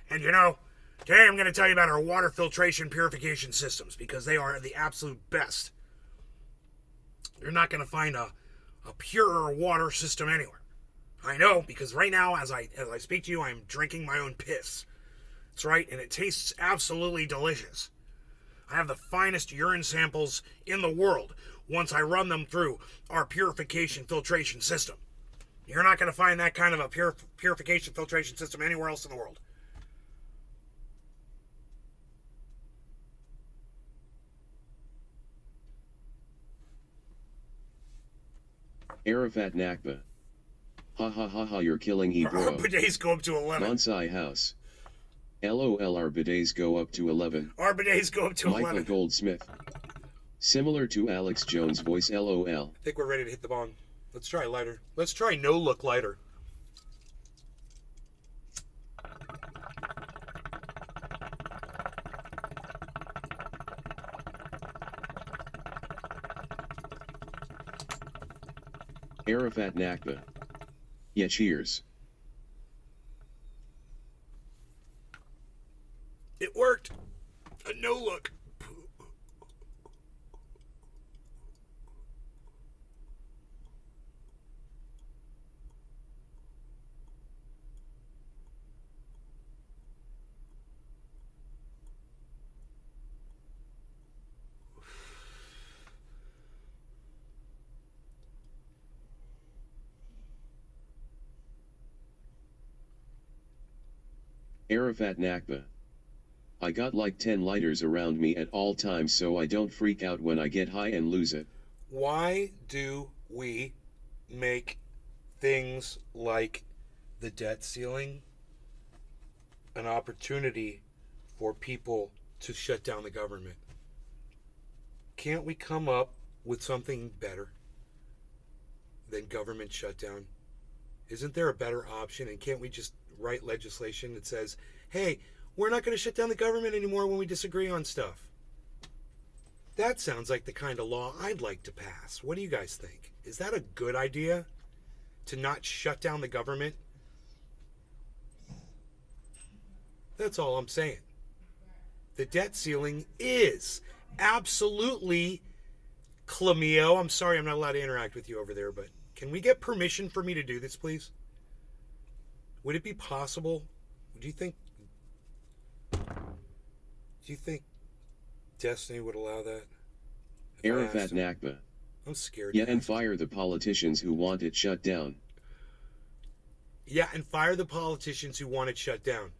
And you know, today I'm going to tell you about our water filtration purification systems because they are the absolute best. You're not going to find a purer water system anywhere. I know, because right now, as I speak to you, I'm drinking my own piss. That's right, and it tastes absolutely delicious. I have the finest urine samples in the world once I run them through our purification filtration system. You're not going to find that kind of a purification filtration system anywhere else in the world. Arafat Nakba. Ha ha ha ha, you're killing Our Ebro. bidets go up to 11. Monsai House. LOL, our bidets go up to 11. Our bidets go up to Michael 11. Goldsmith. Similar to Alex Jones' voice, LOL. I think we're ready to hit the bong. Let's try lighter. Let's try no look lighter. Arafat Nakba. Yeah, cheers. It worked. A no look. Arafat Nakba. I got like 10 lighters around me at all times so I don't freak out when I get high and lose it. Why do we make things like the debt ceiling an opportunity for people to shut down the government? Can't we come up with something better than government shutdown? Isn't there a better option? And can't we just write legislation that says, hey, we're not going to shut down the government anymore when we disagree on stuff? That sounds like the kind of law I'd like to pass. What do you guys think? Is that a good idea? To not shut down the government? That's all I'm saying. The debt ceiling is absolutely Clamio. I'm sorry I'm not allowed to interact with you over there, but can we get permission for me to do this, please? Would it be possible? Do you think Destiny would allow that? If I asked Arafat him? Nakba. I'm scared. Yeah, to and ask him. fire the politicians who want it shut down. Yeah, and fire the politicians who want it shut down.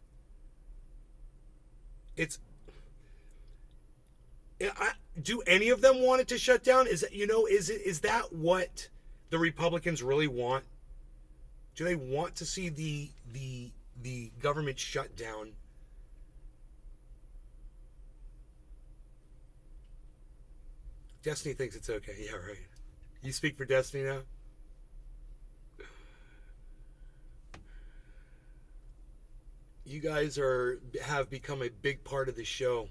Do any of them want it to shut down? Is that what the Republicans really want? Do they want to see the government shut down? Destiny thinks it's okay. Yeah, right. You speak for Destiny now? You guys have become a big part of the show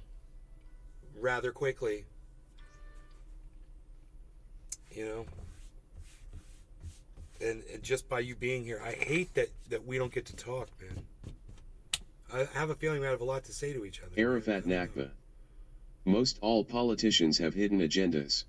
rather quickly. You know? And just by you being here, I hate that we don't get to talk, man. I have a feeling we have a lot to say to each other. Arafat Nakba. Most all politicians have hidden agendas.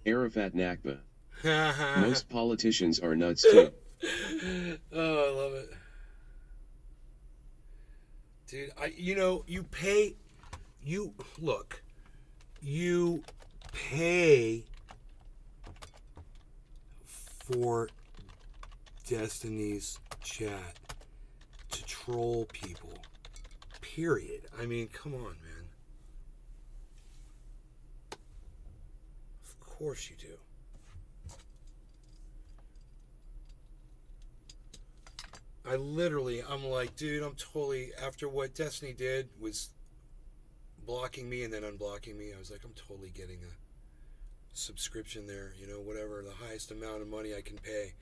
Arafat Nakba. Most politicians are nuts too. Oh, I love it. Dude, you pay for Destiny's chat to troll people. Period. I mean, come on, man. Of course you do. I'm like, dude, I'm totally, after what Destiny did was blocking me and then unblocking me, I was like, I'm totally getting a subscription there, whatever, the highest amount of money I can pay.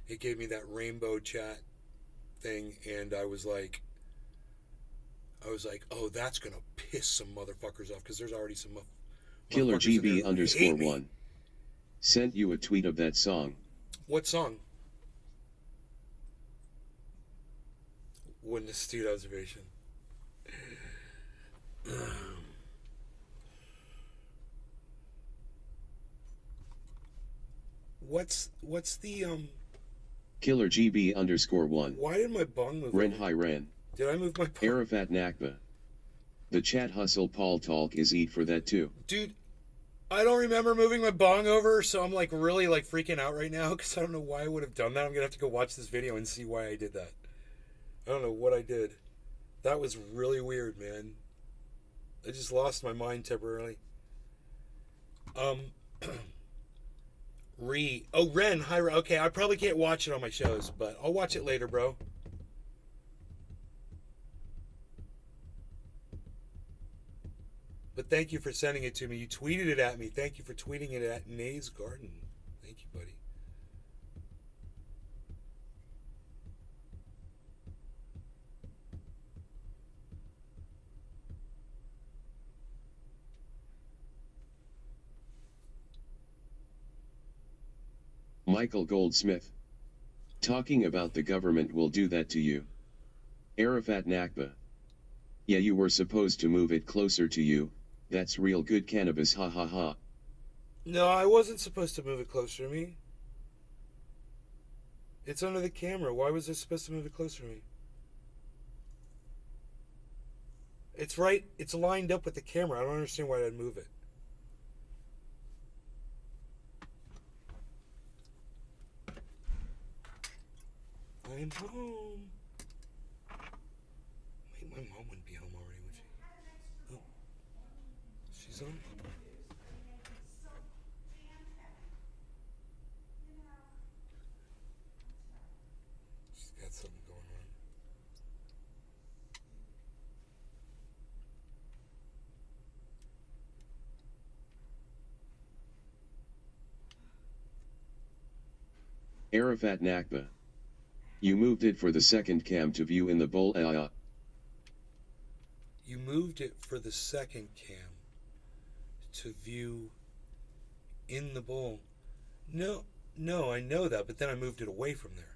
It gave me that rainbow chat thing, and I was like, oh, that's gonna piss some motherfuckers off, because there's already some Killer motherfuckers in there GB who underscore hate me. 1. Sent you a tweet of that song. What song? What an astute observation. What's the Killer GB underscore 1. why did my bong move? Ren Hi Ren. Did I move my bong? Arafat Nakba. The chat hustle Paul talk is eat for that too. Dude, I don't remember moving my bong over, so I'm like really like freaking out right now because I don't know why I would have done that. I'm gonna have to go watch this video and see why I did that. I don't know what I did. That was really weird, man. I just lost my mind temporarily. Ren, hi Ren. Okay, I probably can't watch it on my shows, but I'll watch it later, bro. But thank you for sending it to me. You tweeted it at me. Thank you for tweeting it at Nay's Garden. Thank you, buddy. Michael Goldsmith. Talking about the government will do that to you. Arafat Nakba. Yeah, you were supposed to move it closer to you. That's real good cannabis, ha ha ha. No, I wasn't supposed to move it closer to me. It's under the camera. Why was I supposed to move it closer to me? It's right. It's lined up with the camera. I don't understand why I'd move it. I'm home. Wait, my mom wouldn't be home already, would she? Oh, she's on. She's got something going on. Arafat Nakba. You moved it for the second cam to view in the bowl. You moved it for the second cam to view in the bowl. No, I know that, but then I moved it away from there.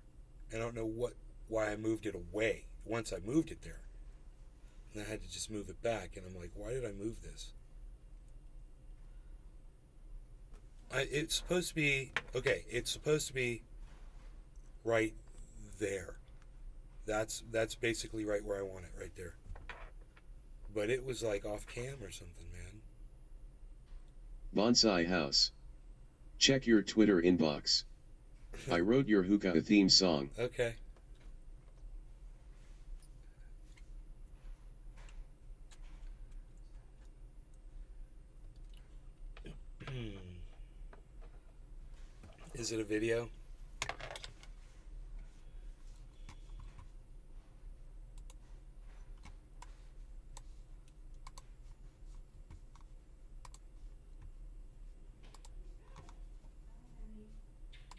I don't know why I moved it away once I moved it there. And I had to just move it back, and I'm like, why did I move this? It's supposed to be, okay, it's supposed to be right there. That's basically right where I want it, right there. But it was like off cam or something, man. Bonsai House. Check your Twitter inbox. I wrote your hookah theme song. Okay. Is it a video?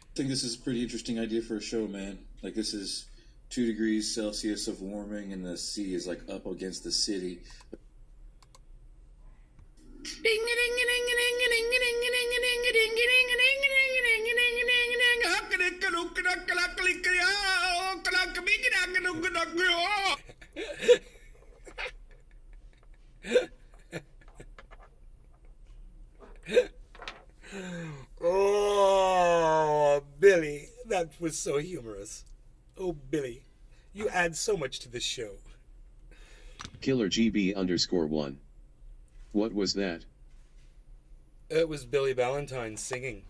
I think this is a pretty interesting idea for a show, man. Like, this is 2 degrees Celsius of warming, and the sea is like up against the city. Oh, Billy, that was so humorous. Oh, Billy, you add so much to this show. Killer GB_1. What was that? It was Billy Valentine singing.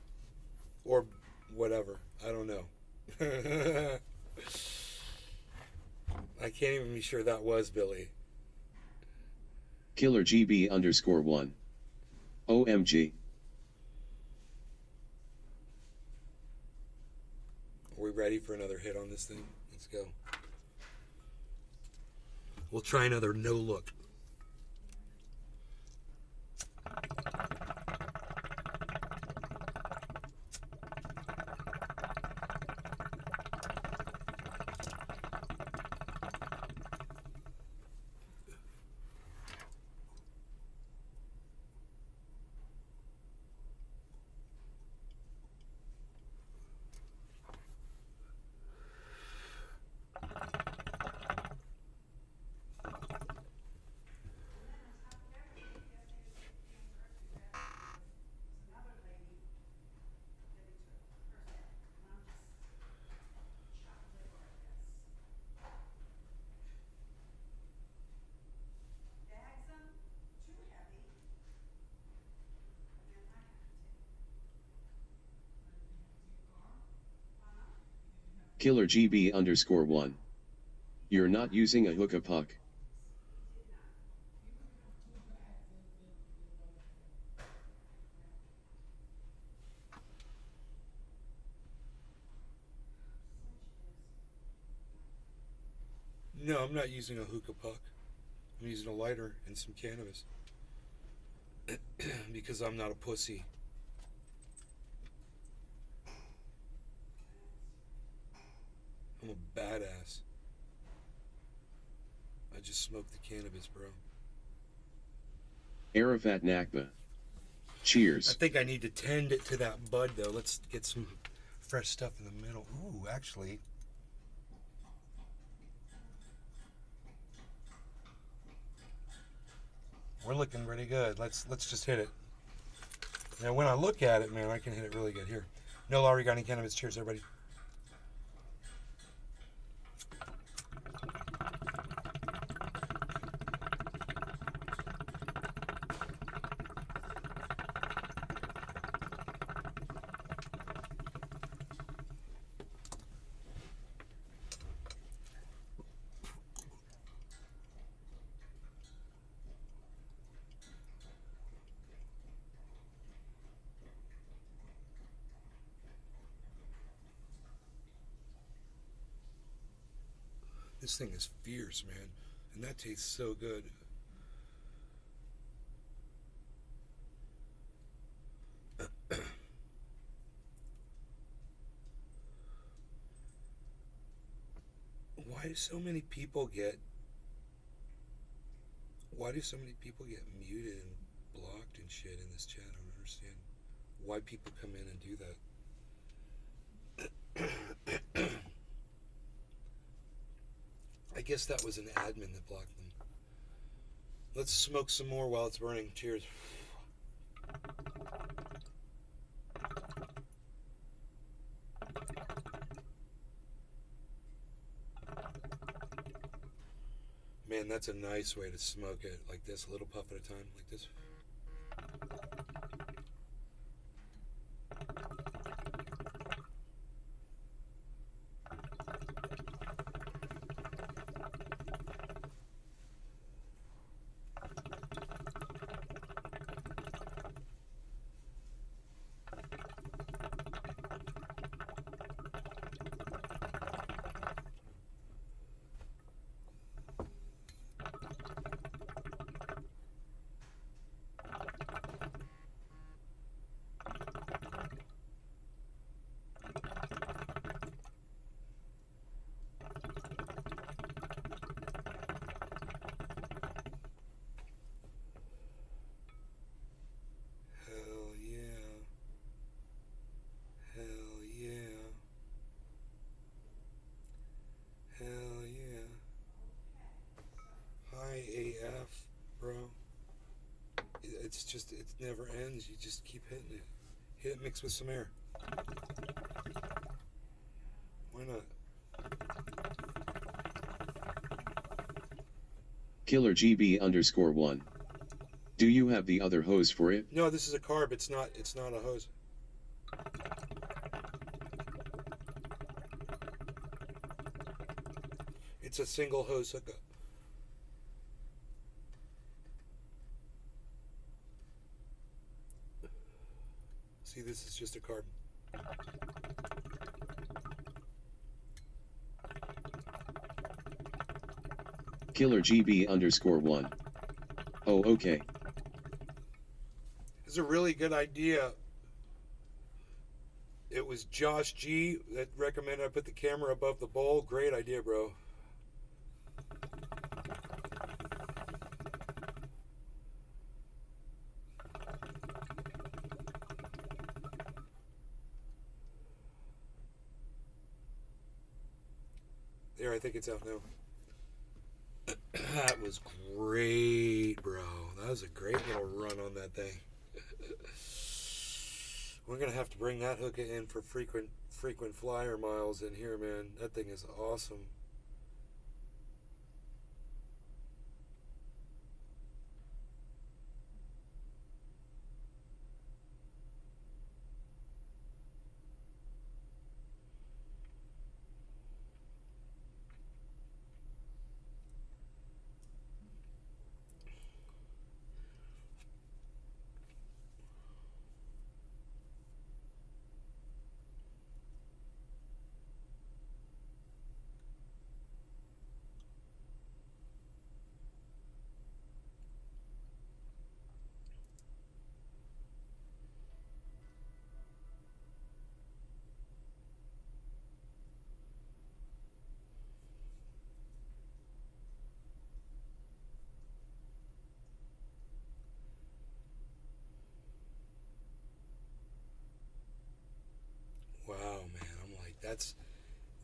Or whatever. I don't know. I can't even be sure that was Billy. Killer GB_1. OMG. Are we ready for another hit on this thing? Let's go. We'll try another no look. Killer GB_1. You're not using a hookah puck. No, I'm not using a hookah puck. I'm using a lighter and some cannabis. Because I'm not a pussy. I'm a badass. I just smoked the cannabis, bro. Arafat Nakba. I Cheers. think I need to tend it to that bud, though. Let's get some fresh stuff in the middle. Ooh, actually. We're looking pretty good. Let's just hit it. Now, when I look at it, man, I can hit it really good. Here. No Lowry got any cannabis. Cheers, everybody. This thing is fierce, man. And that tastes so good. Why do so many people get muted and blocked and shit in this chat? I don't understand why people come in and do that. I guess that was an admin that blocked them. Let's smoke some more while it's burning. Cheers. Man, that's a nice way to smoke it, like this, a little puff at a time, like this. AF, bro. It's just, it never ends. You just keep hitting it. Hit it mixed with some air. Why not? Killer GB_1. Do you have the other hose for it? No, this is a carb. It's not a hose. It's a single hose hookup. See, this is just a carb. Killer GB_1. Oh, okay. It's a really good idea. It was Josh G that recommended I put the camera above the bowl. Great idea, bro. There, I think it's out now. That was great, bro. That was a great little run on that thing. We're gonna have to bring that hookah in for frequent flyer miles in here, man. That thing is awesome.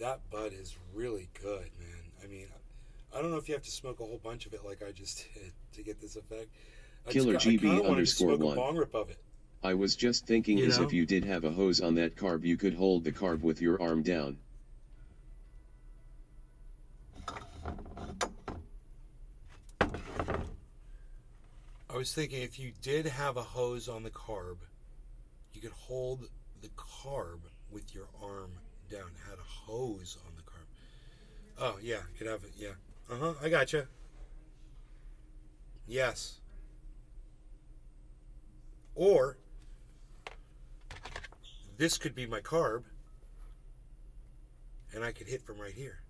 That bud is really good, man. I mean, I don't know if you have to smoke a whole bunch of it like I just did to get this effect. Killer I kinda GB wanted to underscore smoke a one. bong rip of it. I was just thinking You as know? if you did have a hose on that carb, you could hold the carb with your arm down. I was thinking if you did have a hose on the carb, you could hold the carb with your arm down. Had a hose on the carb. Oh, yeah, could have it, yeah. Uh-huh, I gotcha. Yes. Or, this could be my carb, and I could hit from right here.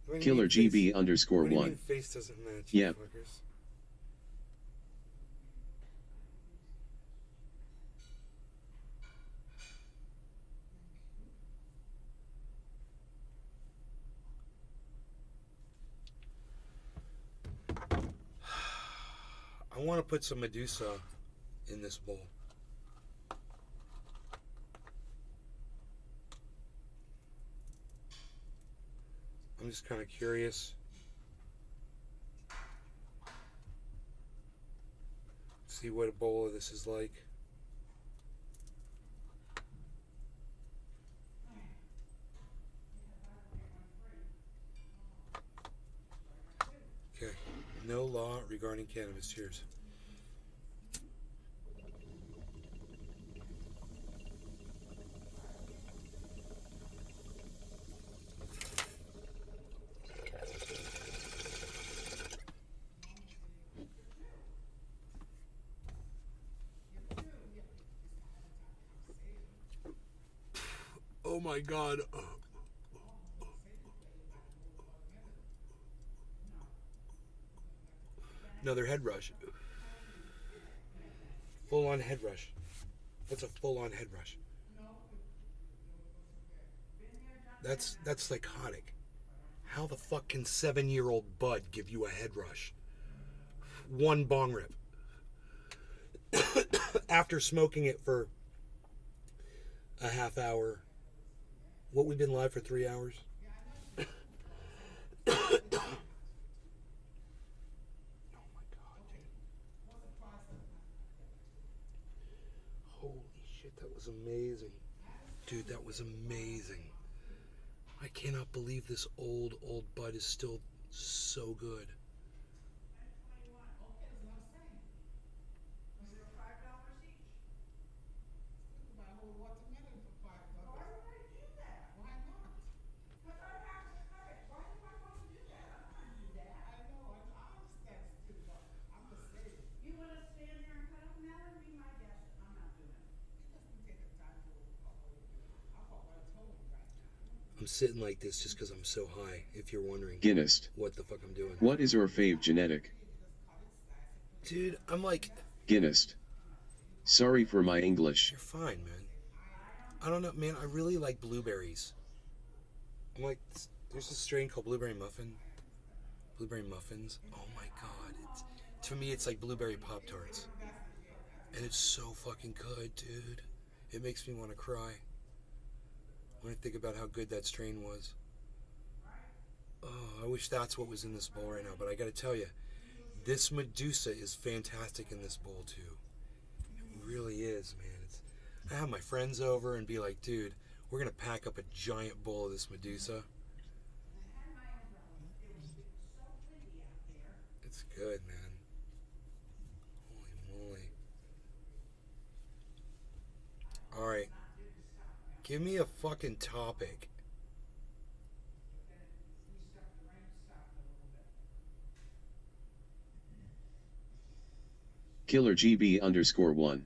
What do you Killer mean face- GB underscore what do you one. mean face doesn't match, Yep. you fuckers? I want to put some Medusa in this bowl. I'm just kind of curious. See what a bowl of this is like. Okay. No law regarding cannabis. Cheers. Oh my God. Another head rush. Full on head rush. That's a full on head rush. That's psychotic. How the fuck can 7-year-old bud give you a head rush? One bong rip. After smoking it for a half hour. What, we've been live for 3 hours? Oh my God, dude. Holy shit, that was amazing. Dude, that was amazing. I cannot believe this old bud is still so good. I'm sitting like this just because I'm so high, if you're wondering Guinness. what the fuck I'm doing. What is your fave genetic? Dude, I'm like, Guinness. Sorry for my English. you're fine, man. I don't know, man, I really like blueberries. I'm like, there's a strain called blueberry muffin. Blueberry muffins. Oh my God. To me, it's like blueberry Pop-Tarts. And it's so fucking good, dude. It makes me want to cry when I think about how good that strain was. Oh, I wish that's what was in this bowl right now. But I gotta tell you, this Medusa is fantastic in this bowl too. It really is, man. I have my friends over and be like, dude, we're gonna pack up a giant bowl of this Medusa. It's good, man. Holy moly. Alright. Give me a fucking topic. Killer GB underscore one.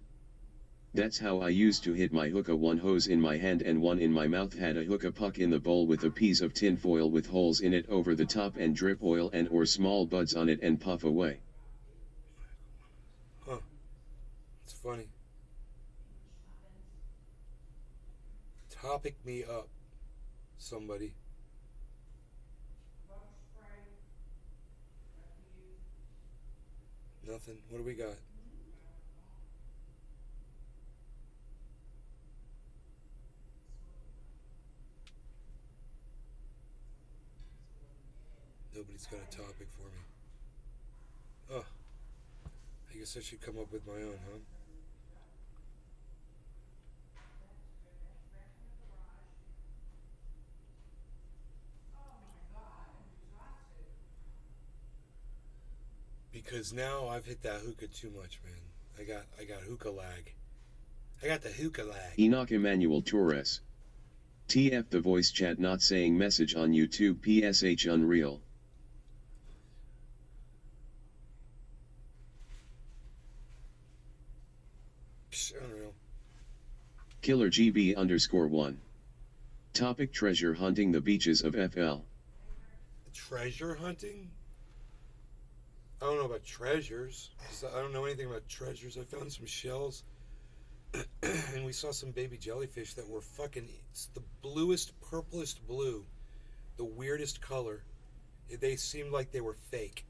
That's how I used to hit my hookah. One hose in my hand and one in my mouth. Had a hookah puck in the bowl with a piece of tin foil with holes in it over the top and drip oil and or small buds on it and puff away. Huh. It's funny. Topic me up, somebody. Nothing. What do we got? Nobody's got a topic for me. Oh, I guess I should come up with my own, huh? Because now I've hit that hookah too much, man. I got hookah lag. I got the hookah lag. Enoch Emmanuel Torres. TF the voice chat not saying message on YouTube PSH Unreal. Psh, unreal. Killer GB _1. Topic treasure hunting the beaches of FL. Treasure hunting? I don't know about treasures. 'Cause I don't know anything about treasures. I found some shells. And we saw some baby jellyfish that were fucking... It's the bluest, purplest blue. The weirdest color. They seemed like they were fake.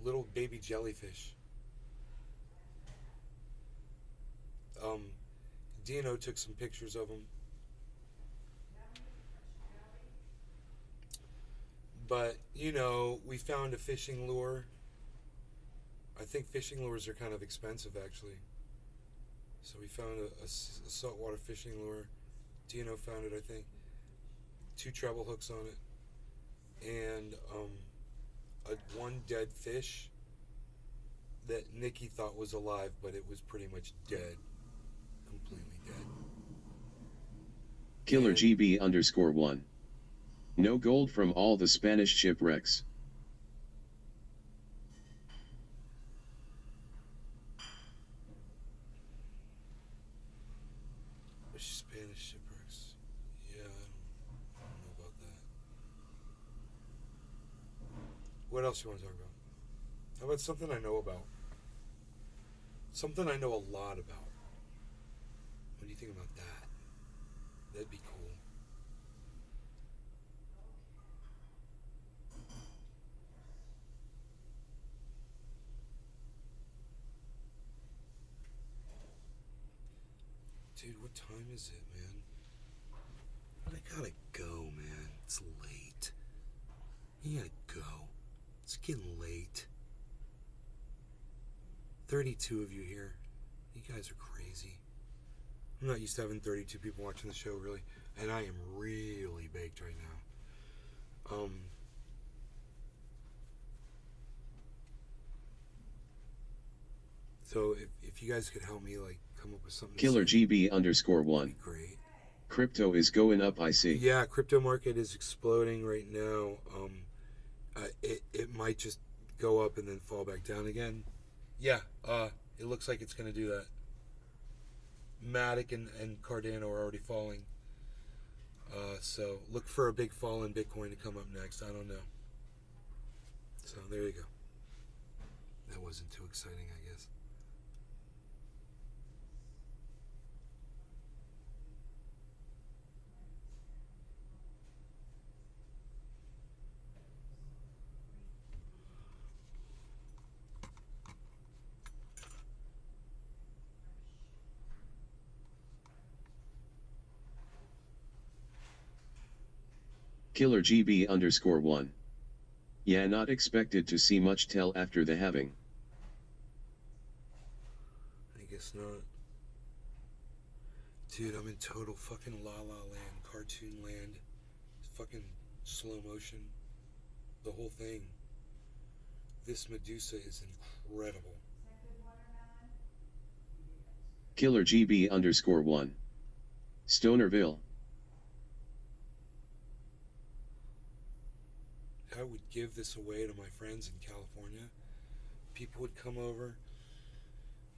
Little baby jellyfish. Dino took some pictures of them. But, you know, we found a fishing lure. I think fishing lures are kind of expensive, actually. So we found a saltwater fishing lure. Dino found it, I think. 2 treble hooks on it. And one dead fish that Nikki thought was alive, but it was pretty much dead. Completely dead. Killer GB _1. No gold from all the Spanish shipwrecks. Spanish shipwrecks. Yeah, I don't know about that. What else you want to talk about? How about something I know about? Something I know a lot about. What do you think about that? That'd be cool. Dude, what time is it, man? I gotta go, man. It's late. You gotta go. It's getting late. 32 of you here. You guys are crazy. I'm not used to having 32 people watching the show, really. And I am really baked right now. So if you guys could help me, like, come up with something. Killer GB that'd _1. be great. Crypto is going up, I see. Yeah, crypto market is exploding right now. It might just go up and then fall back down again. Yeah, it looks like it's going to do that. Matic and Cardano are already falling. So look for a big fall in Bitcoin to come up next. I don't know. So there you go. That wasn't too exciting, I guess. Killer GB _1. Yeah, not expected to see much till after the halving. I guess not. Dude, I'm in total fucking La La Land, cartoon land. Fucking slow motion. The whole thing. This Medusa is incredible. Killer GB _1. Stonerville. I would give this away to my friends in California. People would come over.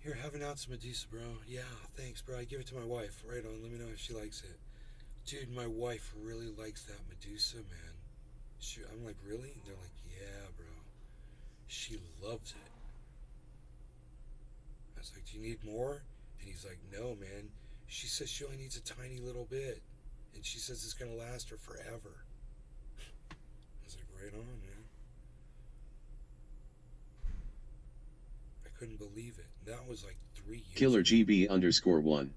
Here, have an ounce of Medusa, bro. Yeah, thanks, bro. I give it to my wife. Right on. Let me know if she likes it. Dude, my wife really likes that Medusa, man. I'm like, really? And they're like, yeah, bro. She loves it. I was like, do you need more? And he's like, no, man. She says she only needs a tiny little bit. And she says it's going to last her forever. I was like, right on, man. I couldn't believe it. That was like 3 years Killer ago. GB _1.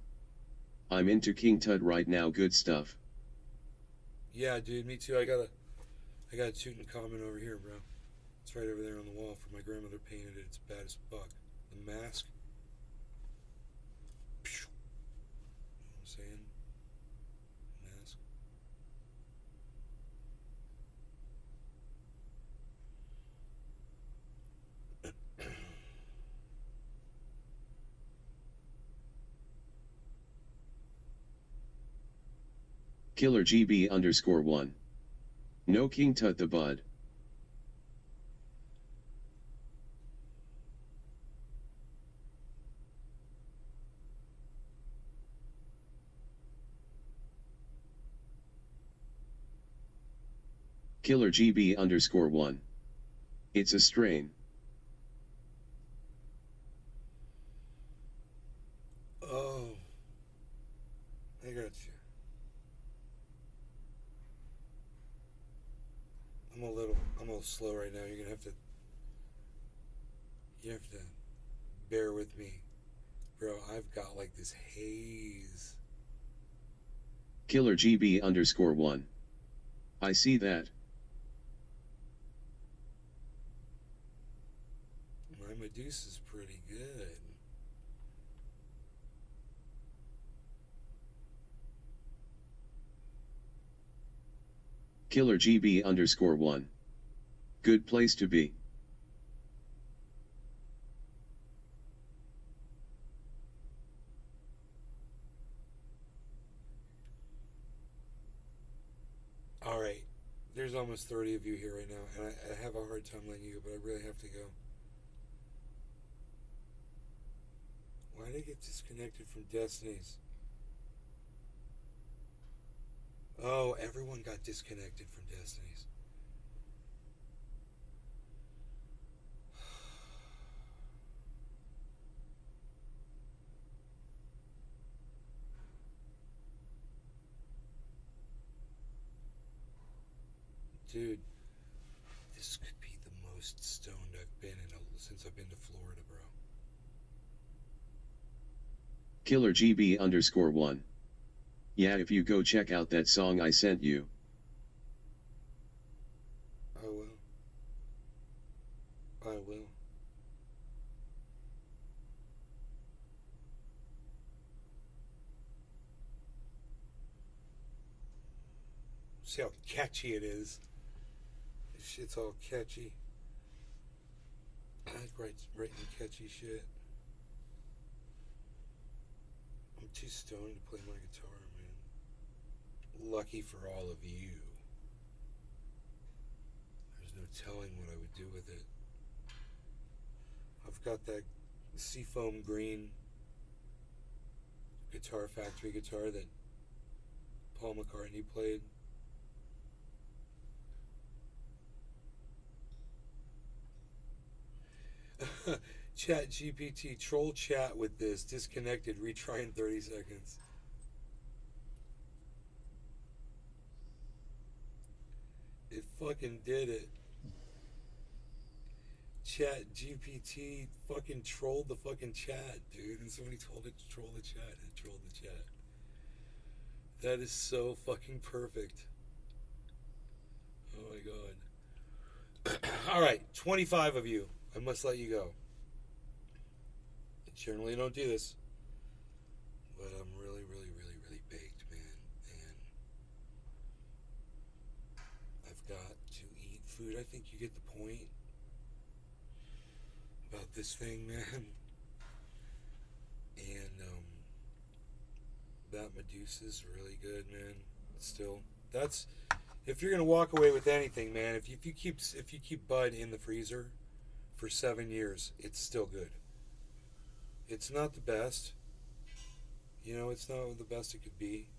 I'm into King Tut right now, good stuff. Yeah, dude, me too. I got Tutankhamun over here, bro. It's right over there on the wall. For my grandmother painted it. It's bad as fuck. The mask. Pew. You know what I'm saying? Mask. Killer GB _1. No King Tut the Bud. Killer GB _1. It's a strain. Oh. I got you. I'm a little slow right now. You're gonna have to bear with me. Bro, I've got like this haze. Killer GB _1. I see that. My Medusa's pretty good. Killer GB _1. Good place to be. Alright. There's almost 30 of you here right now, and I have a hard time letting you go, but I really have to go. Why did I get disconnected from Destinies? Oh, everyone got disconnected from Destinies. Dude, this could be the most stoned I've been since I've been to Florida, bro. Killer GB _1. Yeah, if you go check out that song I sent you. I will. I will. See how catchy it is. This shit's all catchy. I like writing catchy shit. I'm too stoned to play my guitar, man. Lucky for all of you. There's no telling what I would do with it. I've got that Seafoam Green Guitar Factory guitar that Paul McCartney played. Chat GPT, troll chat with this. Disconnected, retry in 30 seconds. It fucking did it. Chat GPT fucking trolled the fucking chat, dude. And somebody told it to troll the chat, and it trolled the chat. That is so fucking perfect. Oh my god. Alright, 25 of you. I must let you go. I generally don't do this, but I'm really, really, really, really baked, man. And I've got to eat food. I think you get the point about this thing, man. And that Medusa's really good, man. Still, that's if you're gonna walk away with anything, man. If you keep Bud in the freezer for 7 years, it's still good. It's not the best. You know, it's not the best it could be.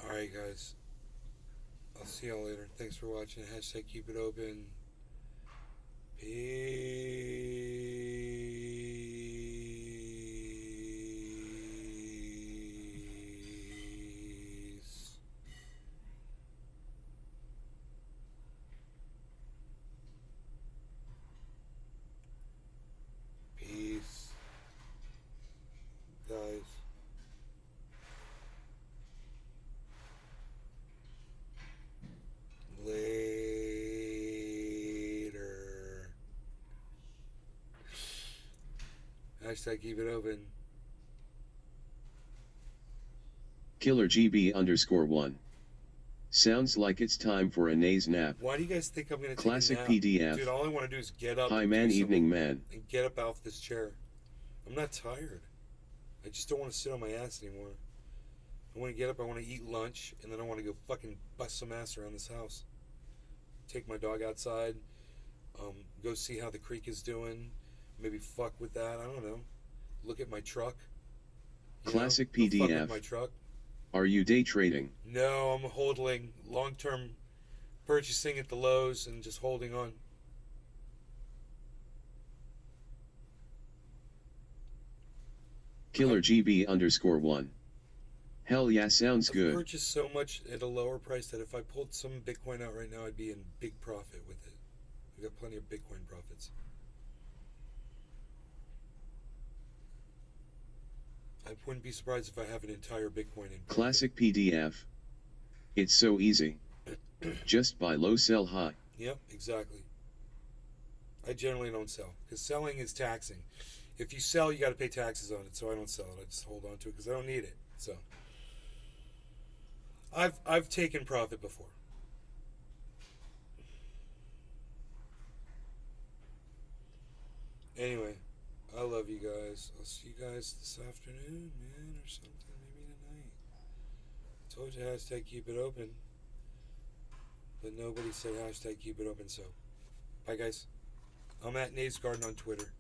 Alright, guys. I'll see y'all later. Thanks for watching. Hashtag keep it open. Peace. Peace. Guys. Later. Hashtag keep it open. Killer GB _1. Sounds like it's time for a naze nap. Why do you guys think I'm gonna Classic take a nap? PDF. Dude, all I want to do is get up. Hi and man, do evening something man. and get up off this chair. I'm not tired. I just don't want to sit on my ass anymore. I want to get up. I want to eat lunch, and then I want to go fucking bust some ass around this house. Take my dog outside. Go see how the creek is doing. Maybe fuck with that. I don't know. Look at my truck. You Classic know? Go fuck with PDF. my truck. Are you day trading? No, I'm holding long-term purchasing at the Lowe's and just holding on. Killer GB _1. Hell yeah, sounds I've good. purchased so much at a lower price that if I pulled some Bitcoin out right now, I'd be in big profit with it. I've got plenty of Bitcoin profits. I wouldn't be surprised if I have an entire Bitcoin in profit. Classic PDF. It's so easy. Just buy low, sell high. Yep, exactly. I generally don't sell because selling is taxing. If you sell, you got to pay taxes on it, so I don't sell it. I just hold on to it because I don't need it. So I've taken profit before. Anyway, I love you guys. I'll see you guys this afternoon, man, or something, maybe tonight. I told you hashtag keep it open, but nobody said hashtag keep it open, so bye guys. I'm at Naves Garden on Twitter.